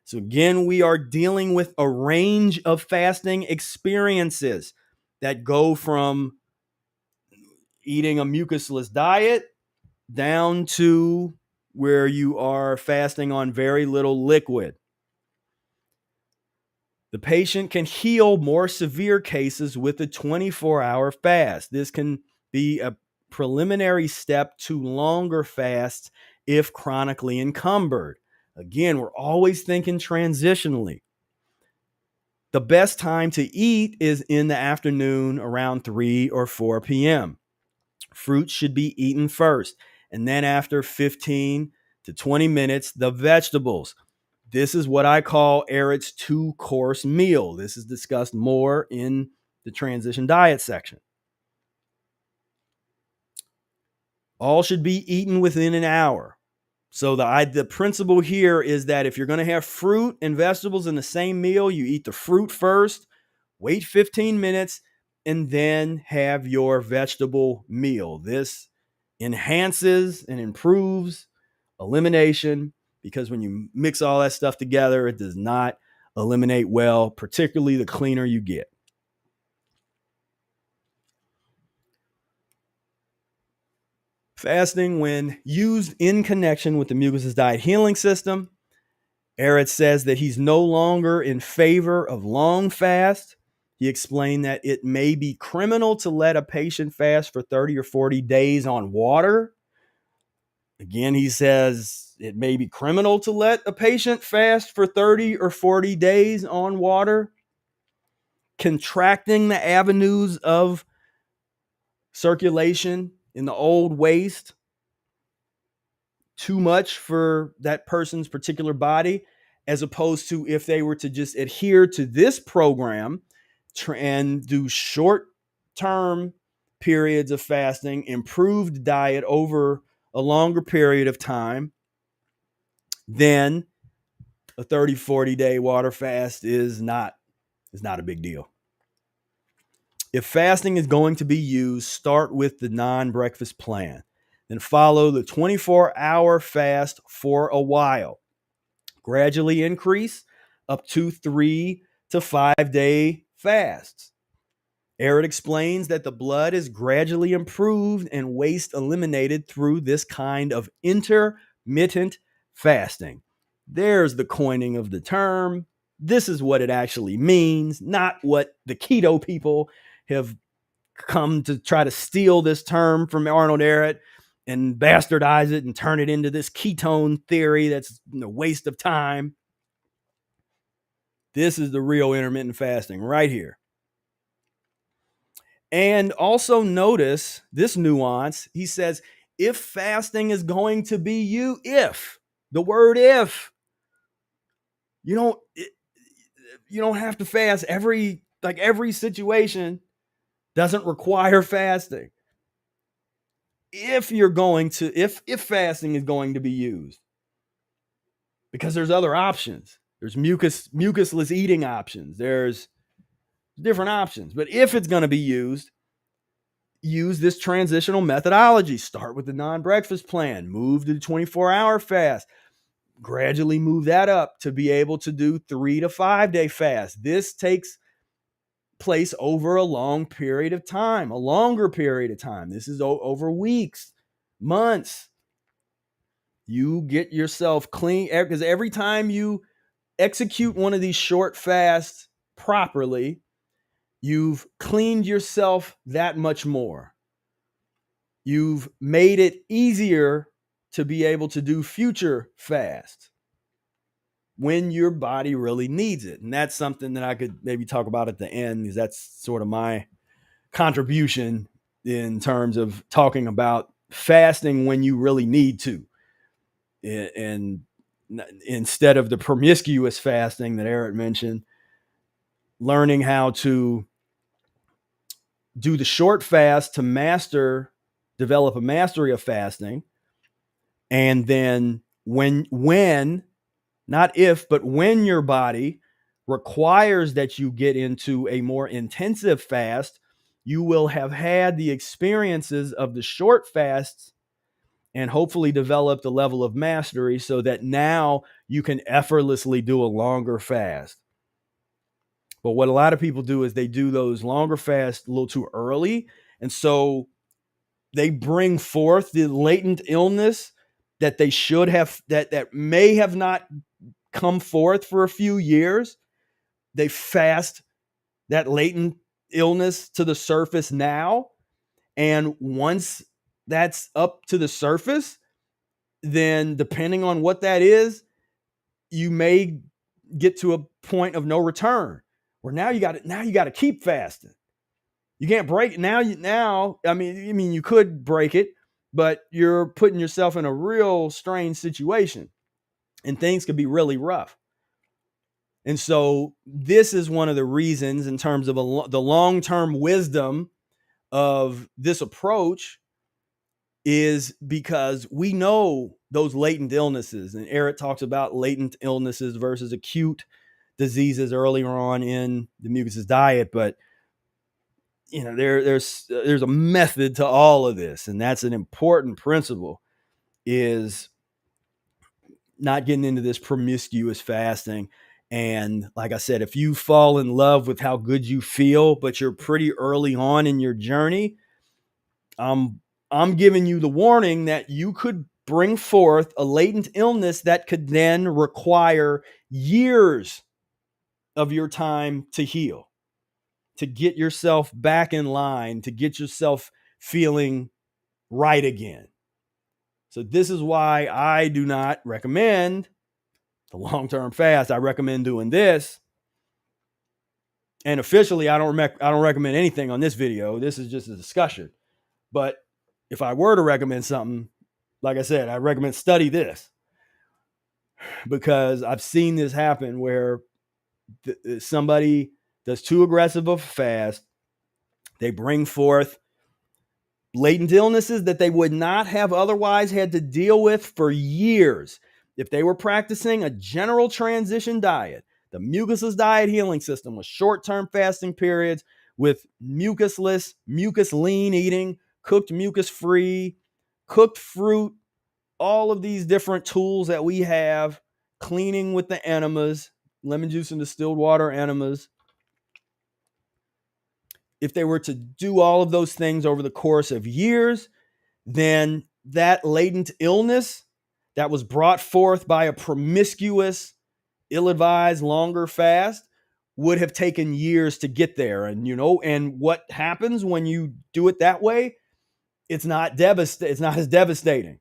So again, we are dealing with a range of fasting experiences that go from eating a mucusless diet down to where you are fasting on very little liquid. The patient can heal more severe cases with a 24-hour fast. This can be a preliminary step to longer fasts if chronically encumbered. Again, we're always thinking transitionally. The best time to eat is in the afternoon around 3 or 4 p.m. Fruits should be eaten first, and then after 15 to 20 minutes, the vegetables. This is what I call Ehret's 2-course meal. This is discussed more in the transition diet section. All should be eaten within an hour. So the principle here is that if you're going to have fruit and vegetables in the same meal, you eat the fruit first, wait 15 minutes, and then have your vegetable meal. This enhances and improves elimination, because when you mix all that stuff together, it does not eliminate well, particularly the cleaner you get. Fasting, when used in connection with the Mucusless Diet Healing System, Ehret says that he's no longer in favor of long fast. He explained that it may be criminal to let a patient fast for 30 or 40 days on water. Again, he says it may be criminal to let a patient fast for 30 or 40 days on water, contracting the avenues of circulation in the old waist too much for that person's particular body, as opposed to if they were to just adhere to this program and do short-term periods of fasting, improved diet over a longer period of time, then a 30, 40-day water fast is not a big deal. If fasting is going to be used, start with the non-breakfast plan. Then follow the 24-hour fast for a while. Gradually increase up to 3 to 5 day fasts. Ehret explains that the blood is gradually improved and waste eliminated through this kind of intermittent fasting. There's the coining of the term. This is what it actually means, not what the keto people have come to try to steal this term from Arnold Ehret and bastardize it and turn it into this ketone theory that's a waste of time. This is the real intermittent fasting right here. And also notice this nuance. He says, if fasting is going to be the word if, you don't have to fast every situation doesn't require fasting. If fasting is going to be used, because there's other options. There's mucusless eating options. There's different options. But if it's going to be used, use this transitional methodology. Start with the non-breakfast plan. Move to the 24-hour fast. Gradually move that up to be able to do 3 to 5 day fast. This takes place over a long period of time, a longer period of time. This is over weeks, months. You get yourself clean, because every time you execute one of these short fasts properly, you've cleaned yourself that much more. You've made it easier to be able to do future fasts when your body really needs it. And that's something that I could maybe talk about at the end, because that's sort of my contribution in terms of talking about fasting when you really need to, and instead of the promiscuous fasting that Ehret mentioned, learning how to do the short fast to develop a mastery of fasting. And then when, not if, but when your body requires that you get into a more intensive fast, you will have had the experiences of the short fasts and hopefully develop the level of mastery so that now you can effortlessly do a longer fast. But what a lot of people do is they do those longer fasts a little too early. And so they bring forth the latent illness that they should have, that may have not come forth for a few years. They fast that latent illness to the surface now. And once that's up to the surface, then depending on what that is, you may get to a point of no return where now you got to keep fasting. You can't break it now. I mean, you could break it, but you're putting yourself in a real strange situation, and things could be really rough. And so this is one of the reasons, in terms of the long-term wisdom of this approach, is because we know those latent illnesses. And Ehret talks about latent illnesses versus acute diseases earlier on in the Mucusless Diet, but there's a method to all of this, and that's an important principle, is not getting into this promiscuous fasting. And like I said, if you fall in love with how good you feel, but you're pretty early on in your journey, I'm giving you the warning that you could bring forth a latent illness that could then require years of your time to heal, to get yourself back in line, to get yourself feeling right again. So this is why I do not recommend the long-term fast. I recommend doing this. And officially, I don't recommend anything on this video. This is just a discussion. But if I were to recommend something, like I said, I recommend study this, because I've seen this happen where somebody does too aggressive of a fast. They bring forth latent illnesses that they would not have otherwise had to deal with for years if they were practicing a general transition diet. The Mucusless Diet Healing System with short-term fasting periods, with mucusless, mucus-lean eating, cooked mucus-free, cooked fruit, all of these different tools that we have, cleaning with the enemas, lemon juice and distilled water enemas. If they were to do all of those things over the course of years, then that latent illness that was brought forth by a promiscuous, ill-advised, longer fast would have taken years to get there. And what happens when you do it that way? It's not as devastating.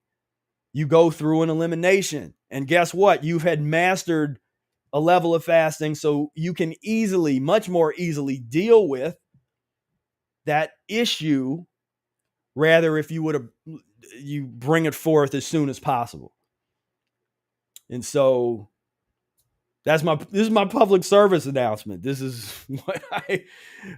You go through an elimination, and guess what? You've had mastered a level of fasting, so you can much more easily deal with that issue, rather if you bring it forth as soon as possible. And so this is my public service announcement. This is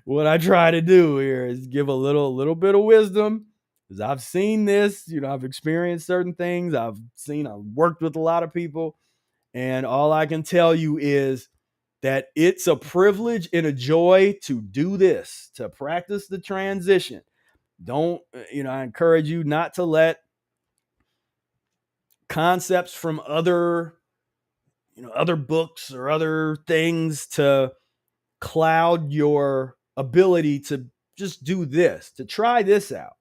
what I try to do here, is give a little bit of wisdom, because I've seen this, I've experienced certain things. I've worked with a lot of people, and all I can tell you is that it's a privilege and a joy to do this, to practice the transition. I encourage you not to let concepts from other books or other things to cloud your ability to just do this, to try this out.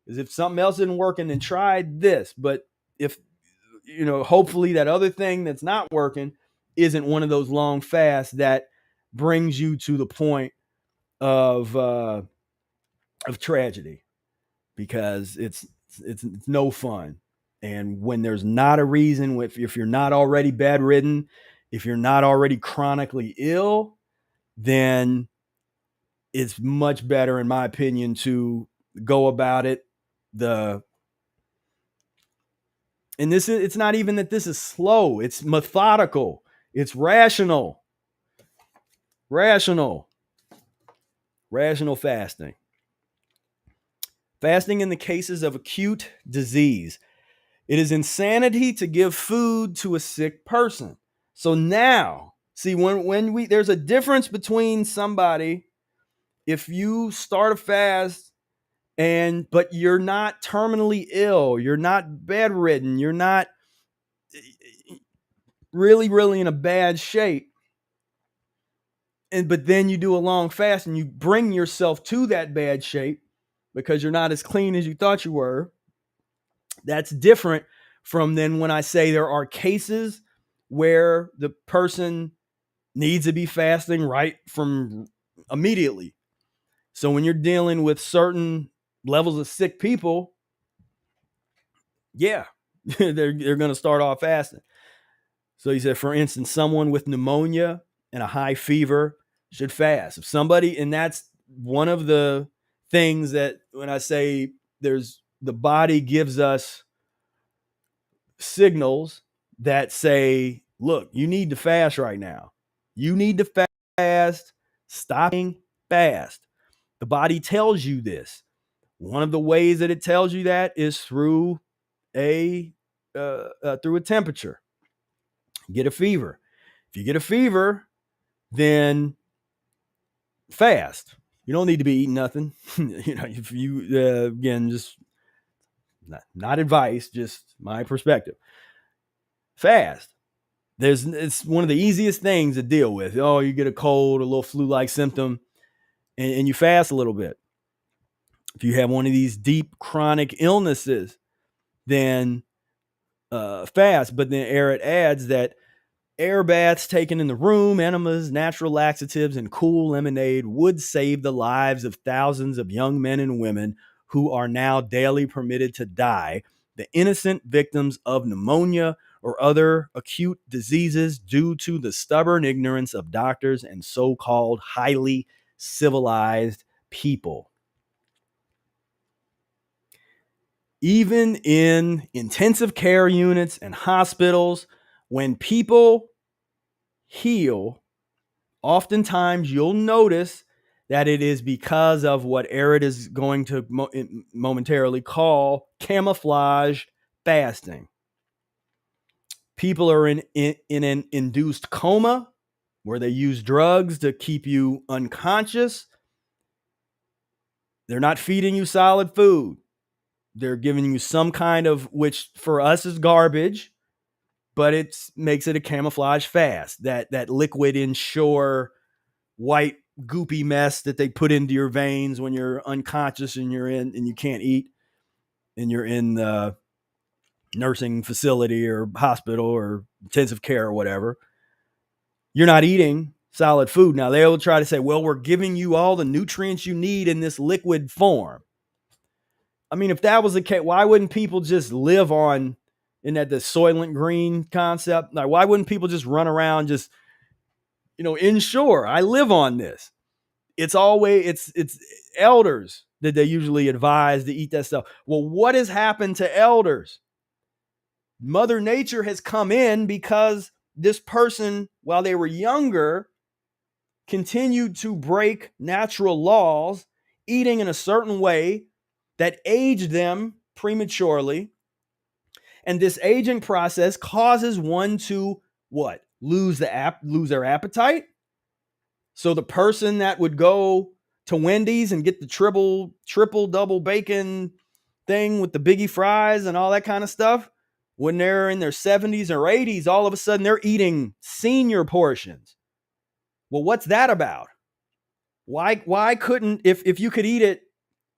Because if something else isn't working, then try this. But if, hopefully that other thing that's not working isn't one of those long fasts that brings you to the point of tragedy, because it's no fun. And when there's not a reason, if you're not already bedridden, if you're not already chronically ill, then it's much better, in my opinion, to go about it the And it's not even that this is slow, it's methodical, it's rational. Rational fasting. Fasting in the cases of acute disease. It is insanity to give food to a sick person. So now, see, when we there's a difference between somebody, if you start a fast but you're not terminally ill, you're not bedridden, you're not really in a bad shape, but then you do a long fast and you bring yourself to that bad shape because you're not as clean as you thought you were. That's different from then when I say there are cases where the person needs to be fasting right from immediately. So when you're dealing with certain levels of sick people, yeah, they're going to start off fasting. So he said, for instance, someone with pneumonia and a high fever should fast. If somebody, and that's one of the things that when I say the body gives us signals that say, look, you need to fast right now. You need to fast, stopping fast. The body tells you this. One of the ways that it tells you that is through through a temperature. Get a fever. If you get a fever, then fast. You don't need to be eating nothing. If you again, just not advice, just my perspective. Fast. It's one of the easiest things to deal with. Oh, you get a cold, a little flu-like symptom, and you fast a little bit. If you have one of these deep chronic illnesses, then fast. But then Ehret adds that air baths taken in the room, enemas, natural laxatives, and cool lemonade would save the lives of thousands of young men and women who are now daily permitted to die, the innocent victims of pneumonia or other acute diseases due to the stubborn ignorance of doctors and so-called highly civilized people. Even in intensive care units and hospitals, when people heal, oftentimes you'll notice that it is because of what Ehret is going to momentarily call camouflage fasting. People are in an induced coma where they use drugs to keep you unconscious. They're not feeding you solid food. They're giving you some kind of, which for us is garbage, but it makes it a camouflage fast. That liquid Ensure white goopy mess that they put into your veins when you're unconscious and you can't eat and you're in the nursing facility or hospital or intensive care or whatever. You're not eating solid food. Now they will try to say, well, we're giving you all the nutrients you need in this liquid form. I mean, if that was the case, why wouldn't people just live on, in that the Soylent Green concept? Like, why wouldn't people just run around just, Ensure I live on this? It's always, it's elders that they usually advise to eat that stuff. Well, what has happened to elders? Mother Nature has come in because this person, while they were younger, continued to break natural laws, eating in a certain way that aged them prematurely. And this aging process causes one to what? Lose their appetite. So the person that would go to Wendy's and get the triple double bacon thing with the biggie fries and all that kind of stuff, when they're in their 70s or 80s, all of a sudden they're eating senior portions. Well, what's that about? Why couldn't, if you could eat it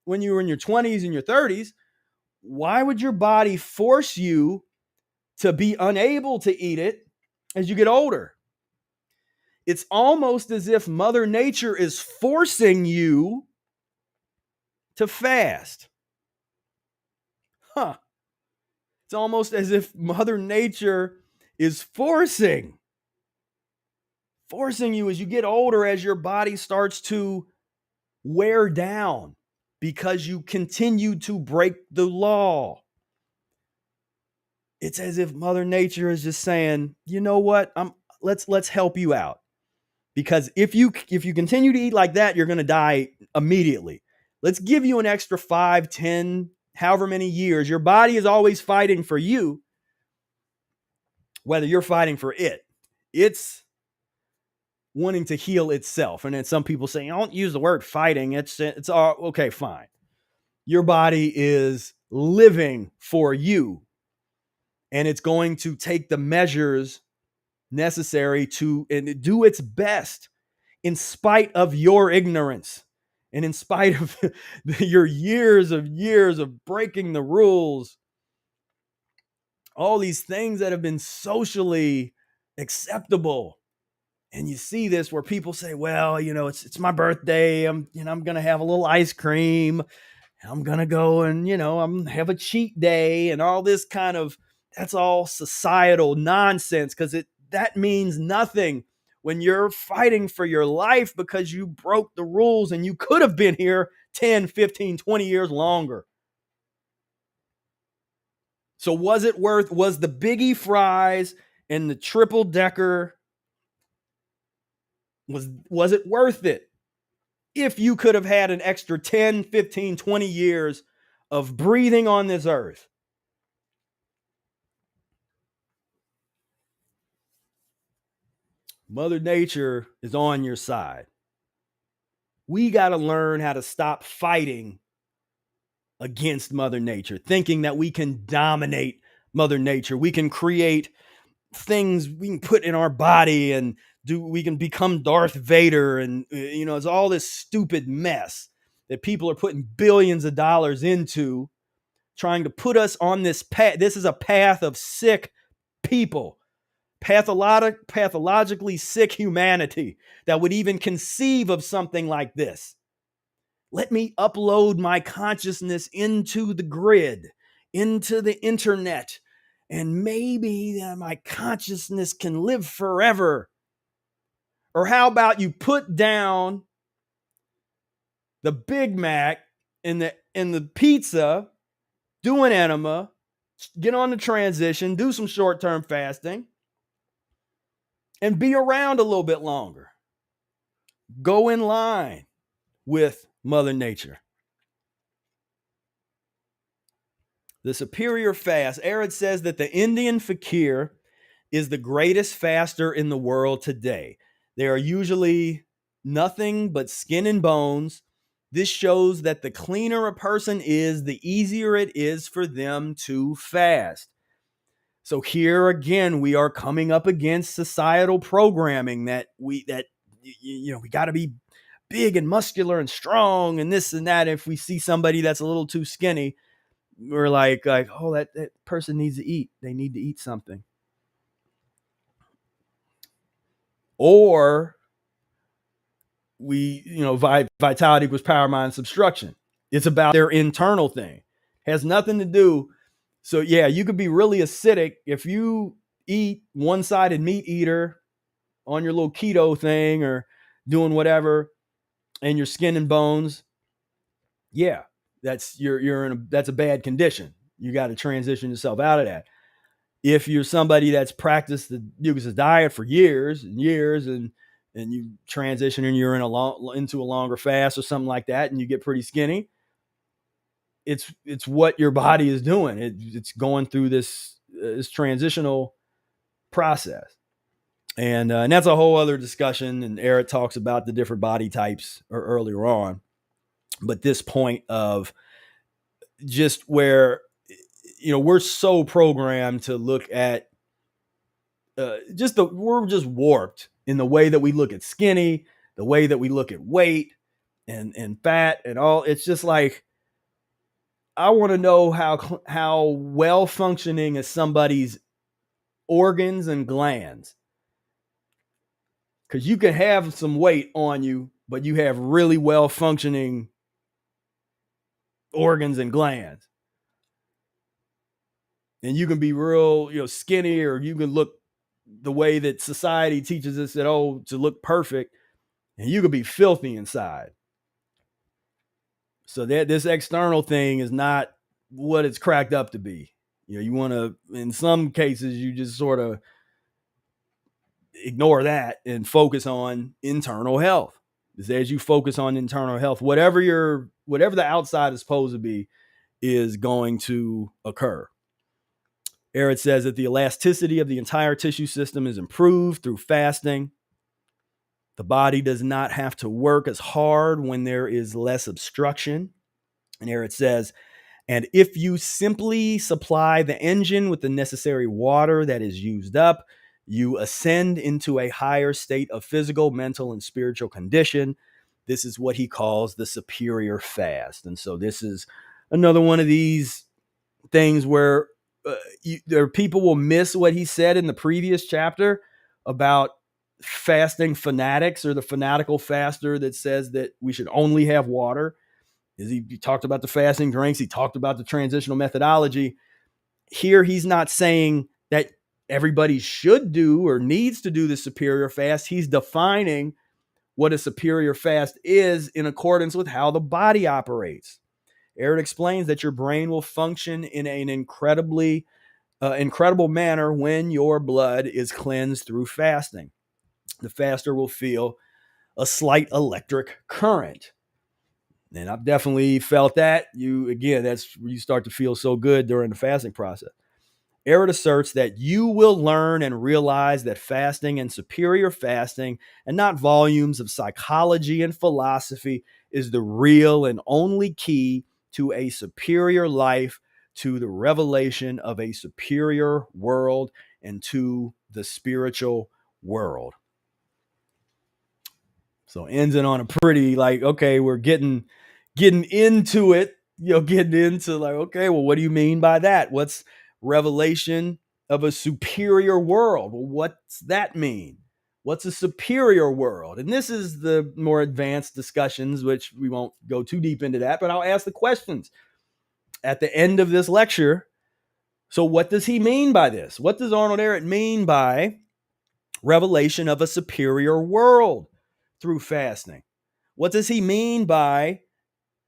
when you were in your 20s and your 30s, why would your body force you to be unable to eat it as you get older? It's almost as if Mother Nature is forcing you to fast. Huh. It's almost as if Mother Nature is forcing you as you get older, as your body starts to wear down because you continue to break the law. It's as if Mother Nature is just saying, you know what, let's help you out. Because if you continue to eat like that, you're going to die immediately. Let's give you an extra 5, 10, however many years. Your body is always fighting for you, whether you're fighting for it. It's wanting to heal itself. And then some people say, don't use the word fighting. It's all okay, fine. Your body is living for you, and it's going to take the measures necessary to and do its best in spite of your ignorance and in spite of your years of breaking the rules, all these things that have been socially acceptable. And you see this where people say, well, it's my birthday. I'm going to have a little ice cream. I'm going to go and, I'm have a cheat day and all this kind of, that's all societal nonsense, because that means nothing when you're fighting for your life because you broke the rules and you could have been here 10, 15, 20 years longer. So was the Biggie fries and the triple decker, was it worth it? If you could have had an extra 10, 15, 20 years of breathing on this earth. Mother Nature is on your side. We got to learn how to stop fighting against Mother Nature, thinking that we can dominate Mother Nature. We can create things we can put in our body and we can become Darth Vader. And, it's all this stupid mess that people are putting billions of dollars into, trying to put us on this path. This is a path of sick people, pathologically sick humanity that would even conceive of something like this. Let me upload my consciousness into the grid, into the internet, and maybe my consciousness can live forever. Or how about you put down the Big Mac and the pizza, do an enema, get on the transition, do some short-term fasting, and be around a little bit longer. Go in line with Mother Nature. The superior fast. Ehret says that the Indian fakir is the greatest faster in the world today. They are usually nothing but skin and bones. This shows that the cleaner a person is, the easier it is for them to fast. So here again, we are coming up against societal programming that we got to be big and muscular and strong and this and that. If we see somebody that's a little too skinny, we're like, oh, that person needs to eat. They need to eat something. Or vitality equals power, mind, subtraction. It's about their internal thing. Has nothing to do. So yeah, you could be really acidic if you eat one-sided meat eater on your little keto thing or doing whatever, and your skin and bones. Yeah, that's that's a bad condition. You got to transition yourself out of that. If you're somebody that's practiced the Mucusless diet for years and years, and you transition and you're into a longer fast or something like that, and you get pretty skinny, it's what your body is doing. It's going through this transitional process, and that's a whole other discussion. And Ehret talks about the different body types earlier on, but this point of just where we're so programmed to look at we're just warped in the way that we look at skinny, the way that we look at weight and fat and all. It's just like, I want to know how well functioning is somebody's organs and glands, because you can have some weight on you, but you have really well functioning organs and glands, and you can be real skinny, or you can look the way that society teaches us that, to look perfect, and you could be filthy inside. So that this external thing is not what it's cracked up to be. You want to, in some cases, you just sort of ignore that and focus on internal health. Because as you focus on internal health, whatever the outside is supposed to be is going to occur. Ehret says that the elasticity of the entire tissue system is improved through fasting. The body does not have to work as hard when there is less obstruction. And Ehret says, and if you simply supply the engine with the necessary water that is used up, you ascend into a higher state of physical, mental, and spiritual condition. This is what he calls the superior fast. And so this is another one of these things where there people will miss what he said in the previous chapter about fasting fanatics, or the fanatical faster that says that we should only have water. He talked about the fasting drinks. He talked about the transitional methodology. Here, he's not saying that everybody should do or needs to do the superior fast. He's defining what a superior fast is in accordance with how the body operates. Ehret explains that your brain will function in an incredible manner when your blood is cleansed through fasting. The faster will feel a slight electric current. And I've definitely felt that. That's where you start to feel so good during the fasting process. Ehret asserts that you will learn and realize that fasting and superior fasting, and not volumes of psychology and philosophy, is the real and only key to a superior life, to the revelation of a superior world, and to the spiritual world. So ends it on a pretty, like, okay, we're getting into it, getting into like, okay, well, what do you mean by that? What's revelation of a superior world? Well, what's that mean? What's a superior world? And this is the more advanced discussions, which we won't go too deep into that, but I'll ask the questions at the end of this lecture. So what does he mean by this? What does Arnold Ehret mean by revelation of a superior world through fasting? What does he mean by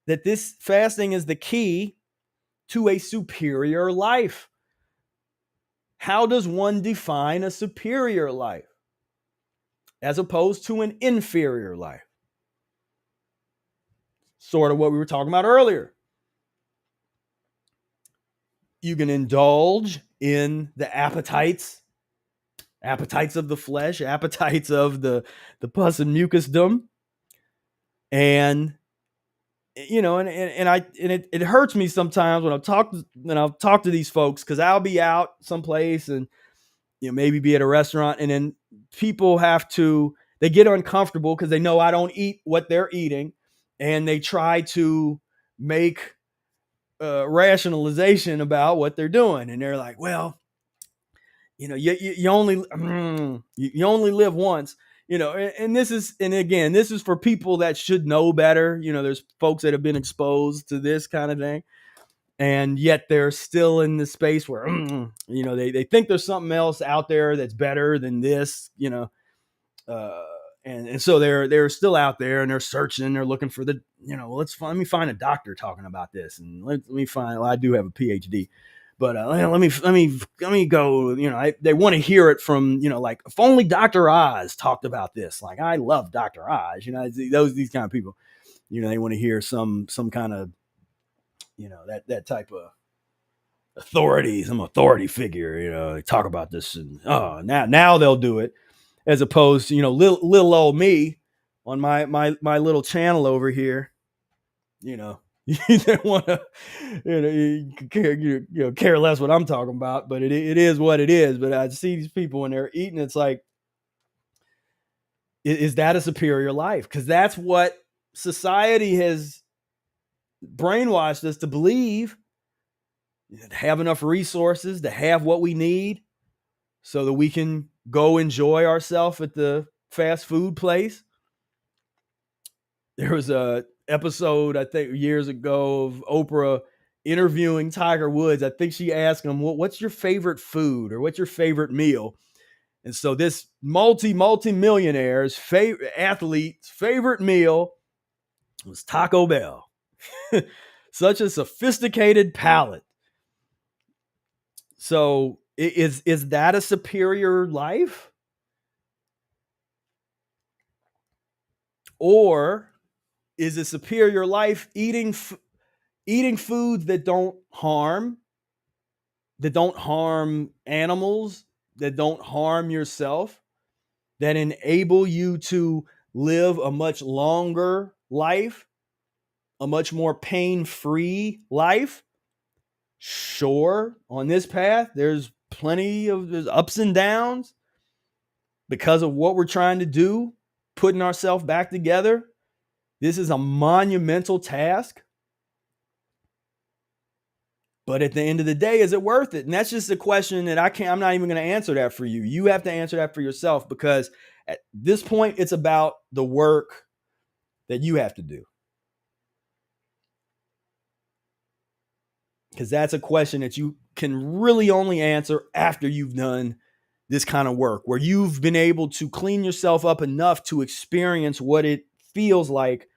that this fasting is the key to a superior life? How does one define a superior life as opposed to an inferior life? Sort of what we were talking about earlier. You can indulge in the appetites of the flesh, appetites of the pus and mucusdom, and it hurts me sometimes when I'll talk to these folks, because I'll be out someplace and maybe be at a restaurant, and then people they get uncomfortable because they know I don't eat what they're eating, and they try to make rationalization about what they're doing, and they're like, well, you only live once. And this is for people that should know better. There's folks that have been exposed to this kind of thing, and yet they're still in the space where, they think there's something else out there that's better than this, and so they're still out there, and they're searching, they're looking for the, let me find a doctor talking about this, and let me find, well, I do have a PhD. But let me go. They want to hear it from, like, if only Dr. Oz talked about this. Like, I love Dr. Oz. These kind of people. They want to hear some kind of, that type of authority, some authority figure. They talk about this, and now they'll do it, as opposed to little old me on my little channel over here. You don't want to, care less what I'm talking about, but it is what it is. But I see these people when they're eating, it's like, is that a superior life? Because that's what society has brainwashed us to believe. To have enough resources, to have what we need, so that we can go enjoy ourselves at the fast food place. There was a episode, I think, years ago, of Oprah interviewing Tiger Woods. I think she asked him, what's your favorite food, or what's your favorite meal? And so this multi-millionaire's athlete's favorite meal was Taco Bell. Such a sophisticated palate. So is that a superior life? Or is a superior life eating foods that don't harm animals, that don't harm yourself, that enable you to live a much longer life, a much more pain-free life? Sure, on this path, there's there's ups and downs because of what we're trying to do, putting ourselves back together. This is a monumental task. But at the end of the day, is it worth it? And that's just a question that I'm not even going to answer that for you. You have to answer that for yourself, because at this point, it's about the work that you have to do. Because that's a question that you can really only answer after you've done this kind of work, where you've been able to clean yourself up enough to experience what it feels like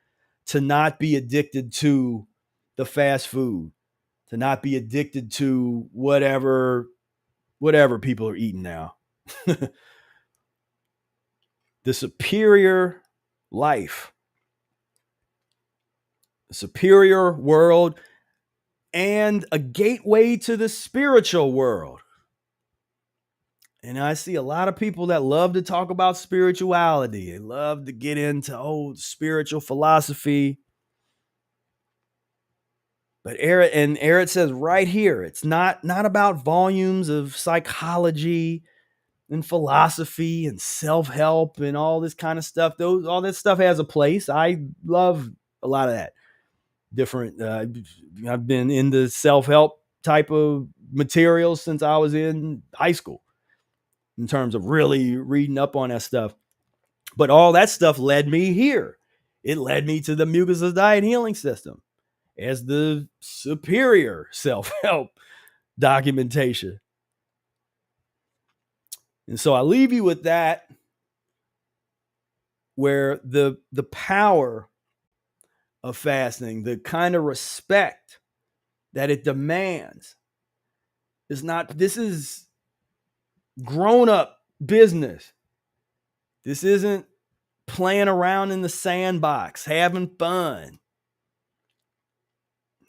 to not be addicted to the fast food, to not be addicted to whatever people are eating now. The superior life, the superior world, and a gateway to the spiritual world. And I see a lot of people that love to talk about spirituality. They love to get into spiritual philosophy. But Ehret says right here, it's not about volumes of psychology and philosophy and self-help and all this kind of stuff. All that stuff has a place. I love a lot of that. Different. I've been into self-help type of materials since I was in high school, in terms of really reading up on that stuff. But all that stuff led me here. It led me to the Mucusless Diet Healing System as the superior self-help documentation. And so I leave you with that, where the power of fasting, the kind of respect that it demands, this is grown up business. This isn't playing around in the sandbox, having fun.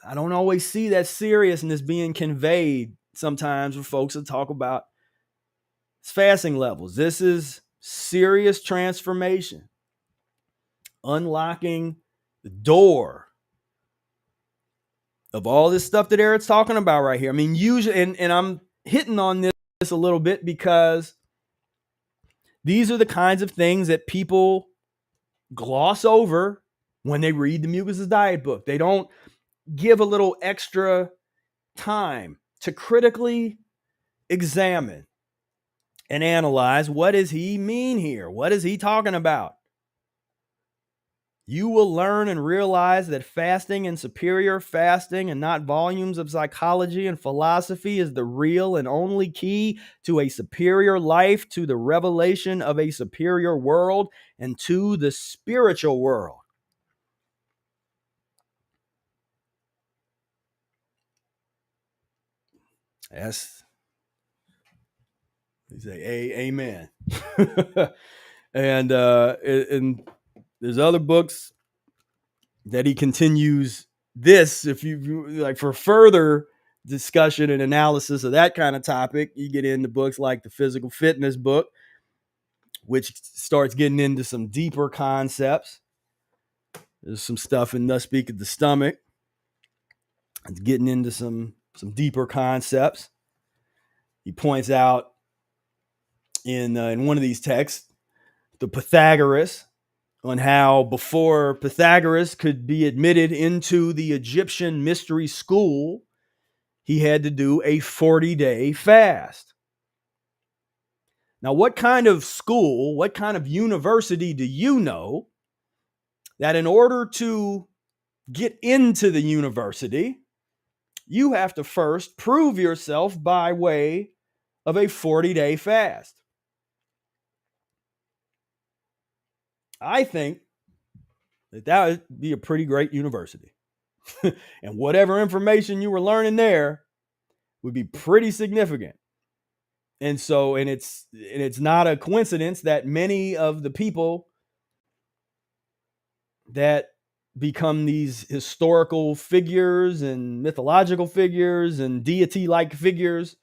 I don't always see that seriousness being conveyed sometimes when folks will talk about fasting levels. This is serious transformation, unlocking the door of all this stuff that Eric's talking about right here. I mean, usually, and I'm hitting on this a little bit because these are the kinds of things that people gloss over when they read the Mucusless Diet book. They don't give a little extra time to critically examine and analyze, what does he mean here? What is he talking about? You will learn and realize that fasting and superior fasting, and not volumes of psychology and philosophy, is the real and only key to a superior life, to the revelation of a superior world, and to the spiritual world. Yes. You say, amen. And there's other books that he continues this. If you like, for further discussion and analysis of that kind of topic, you get into books like the Physical Fitness book, which starts getting into some deeper concepts. There's some stuff in Thus Speaketh the Stomach. It's getting into some deeper concepts. He points out in one of these texts the Pythagoras, on how before Pythagoras could be admitted into the Egyptian mystery school, he had to do a 40-day fast. Now, what kind of school, what kind of university do you know that in order to get into the university, you have to first prove yourself by way of a 40-day fast? I think that would be a pretty great university. And whatever information you were learning there would be pretty significant. And so, and it's not a coincidence that many of the people that become these historical figures and mythological figures and deity-like figures,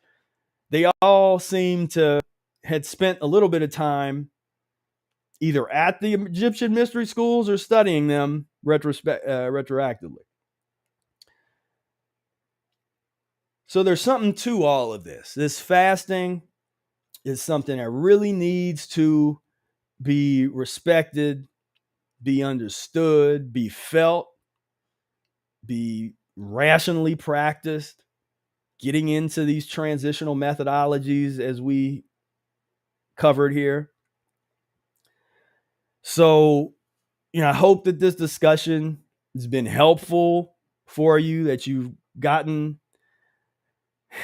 they all seem to had spent a little bit of time either at the Egyptian mystery schools or studying them retroactively. So there's something to all of this. This fasting is something that really needs to be respected, be understood, be felt, be rationally practiced. Getting into these transitional methodologies as we covered here. So, I hope that this discussion has been helpful for you, that you've gotten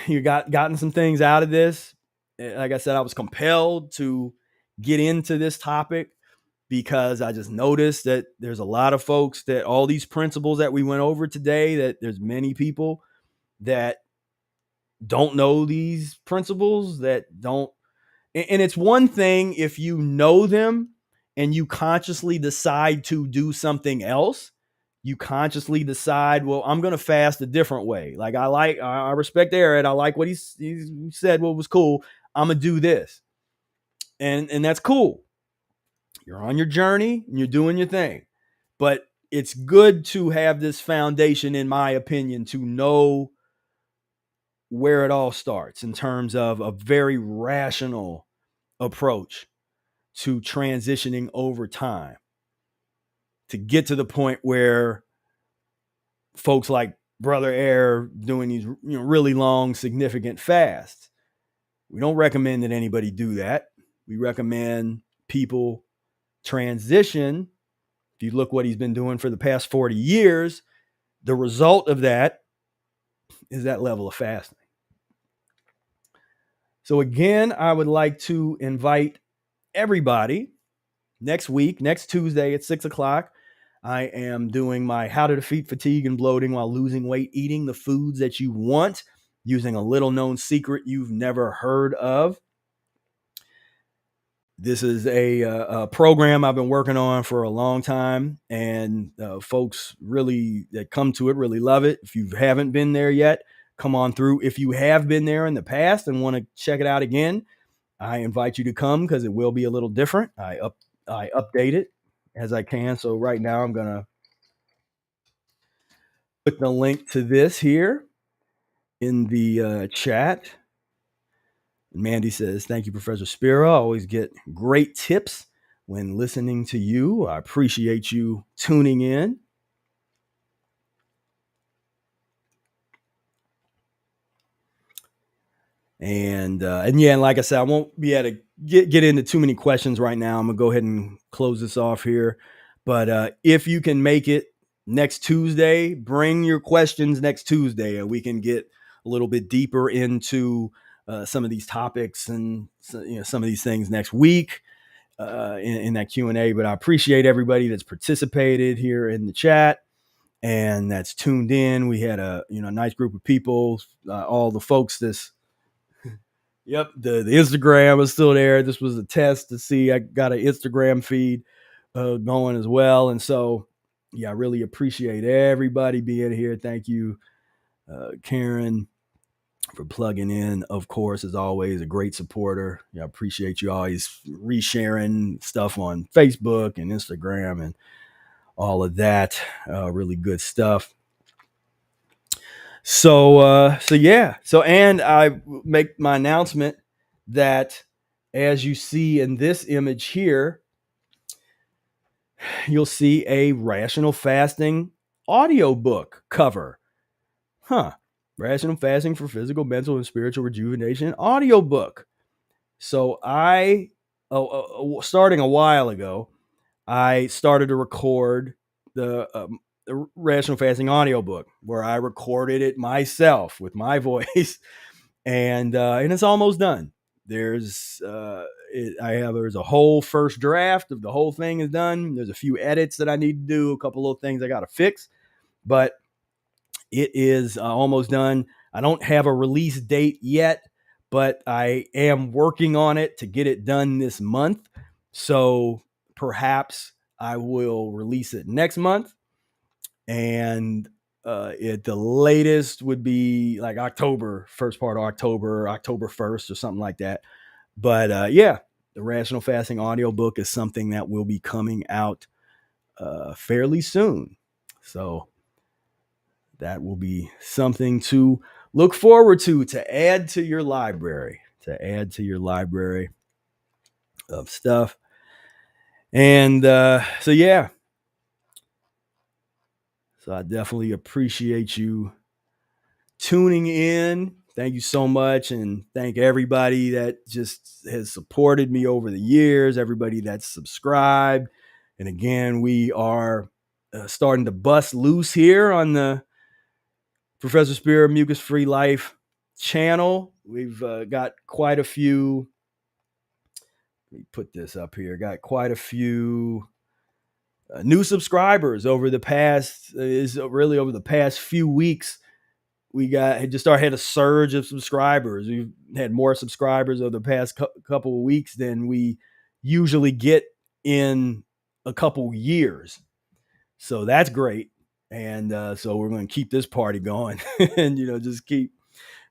some things out of this. Like I said, I was compelled to get into this topic because I just noticed that there's a lot of folks that all these principles that we went over today, that there's many people that don't know these principles, that don't. And it's one thing if you know them and you consciously decide to do something else. You consciously decide, well, I'm going to fast a different way. Like I respect Ehret. I like what he said, what was cool. I'm going to do this. And that's cool. You're on your journey and you're doing your thing. But it's good to have this foundation, in my opinion, to know where it all starts in terms of a very rational approach to transitioning over time to get to the point where folks like Brother Air doing these really long, significant fasts. We don't recommend that anybody do that. We recommend people transition. If you look what he's been doing for the past 40 years, the result of that is that level of fasting. So again, I would like to invite everybody next week, next Tuesday at 6:00. I am doing my How to Defeat Fatigue and Bloating While Losing Weight, Eating the Foods That You Want, using a little known secret you've never heard of. This is a program I've been working on for a long time, and folks really that come to it really love it. If you haven't been there yet, come on through. If you have been there in the past and want to check it out again, I invite you to come because it will be a little different. I update it as I can. So right now I'm going to put the link to this here in the chat. Mandy says, thank you, Professor Spira. I always get great tips when listening to you. I appreciate you tuning in. And yeah, and like I said, I won't be able to get into too many questions right now. I'm gonna go ahead and close this off here. But if you can make it next Tuesday, bring your questions next Tuesday, and we can get a little bit deeper into some of these topics and some of these things next week in that Q&A. But I appreciate everybody that's participated here in the chat and that's tuned in. We had a nice group of people, all the folks this. Yep, the Instagram was still there. This was a test to see. I got an Instagram feed going as well. And so, yeah, I really appreciate everybody being here. Thank you, Karen, for plugging in. Of course, as always, a great supporter. I appreciate you always resharing stuff on Facebook and Instagram and all of that. Really good stuff. So yeah. So, and I make my announcement that as you see in this image here, you'll see a Rational Fasting audiobook cover. Rational Fasting for Physical, Mental, and Spiritual Rejuvenation audiobook. So starting a while ago, I started to record the Rational Fasting audiobook where I recorded it myself with my voice, and it's almost done. There's a whole first draft of the whole thing is done. There's a few edits that I need to do, a couple of things I got to fix, but it is almost done. I don't have a release date yet, but I am working on it to get it done this month. So perhaps I will release it next month. And the latest would be like October, first part of October 1st or something like that. But yeah, the Rational Fasting audiobook is something that will be coming out fairly soon. So that will be something to look forward to add to your library, of stuff. And so, yeah. So I definitely appreciate you tuning in. Thank you so much. And thank everybody that just has supported me over the years, everybody that's subscribed. And again, we are starting to bust loose here on the Professor Spira Mucus-free Life channel. We've got quite a few. Let me put this up here. Got quite a few new subscribers over the past few weeks. We had a surge of subscribers. We've had more subscribers over the past couple of weeks than we usually get in a couple years. So that's great. And so we're going to keep this party going and, just keep.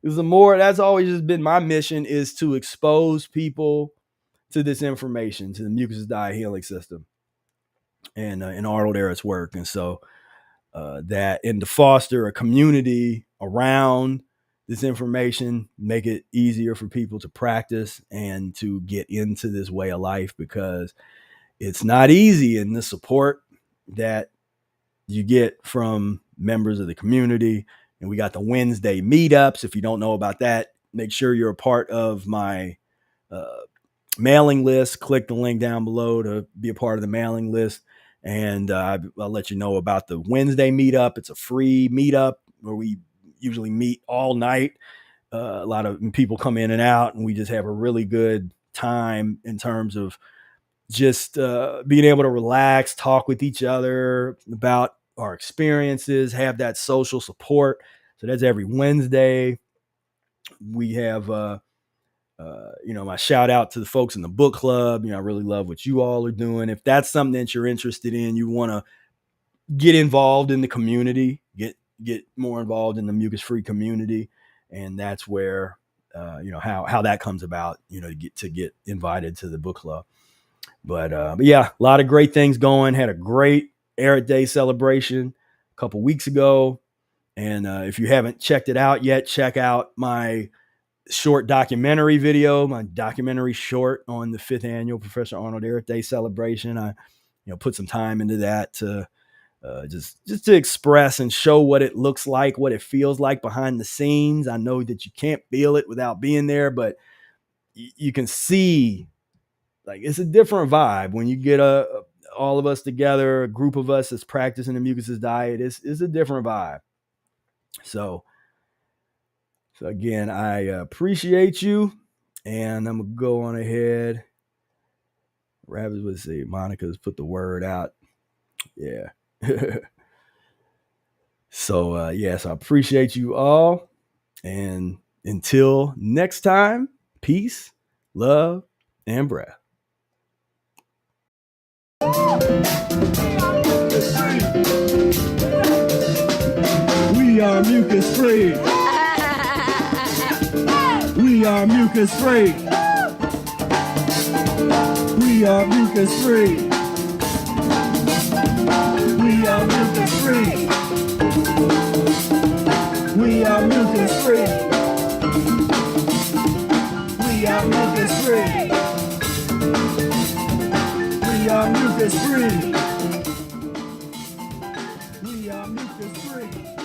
That's always just been my mission, is to expose people to this information, to the Mucusless Diet Healing System and Arnold Ehret's work. And so and to foster a community around this information, make it easier for people to practice and to get into this way of life, because it's not easy. And the support that you get from members of the community, and we got the Wednesday meetups. If you don't know about that, make sure you're a part of my mailing list. Click the link down below to be a part of the mailing list. And I'll let you know about the Wednesday meetup. It's a free meetup where we usually meet all night. A lot of people come in and out, and we just have a really good time in terms of just being able to relax, talk with each other about our experiences, have that social support. So that's every Wednesday. We have, my shout out to the folks in the book club. I really love what you all are doing. If that's something that you're interested in, you want to get involved in the community, get more involved in the mucus-free community. And that's where, how that comes about, to get invited to the book club. But yeah, a lot of great things going. Had a great Ehret Day celebration a couple weeks ago. And if you haven't checked it out yet, check out my short documentary video, my documentary short on the 5th annual Professor Arnold Ehret Day celebration. I, put some time into that to just to express and show what it looks like, what it feels like behind the scenes. I know that you can't feel it without being there, but you can see, like, it's a different vibe when you get all of us together, a group of us that's practicing the Mucusless diet. It's a different vibe. So again, I appreciate you, and I'm gonna go on ahead. Rabbit would say Monica's put the word out. Yeah. So yes, I appreciate you all, and until next time, peace, love, and breath. We are mucus free. We are mucus free. We are mucus free. We are mucus free. We are mucus free. We are mucus free. We are mucus free. We are mucus free.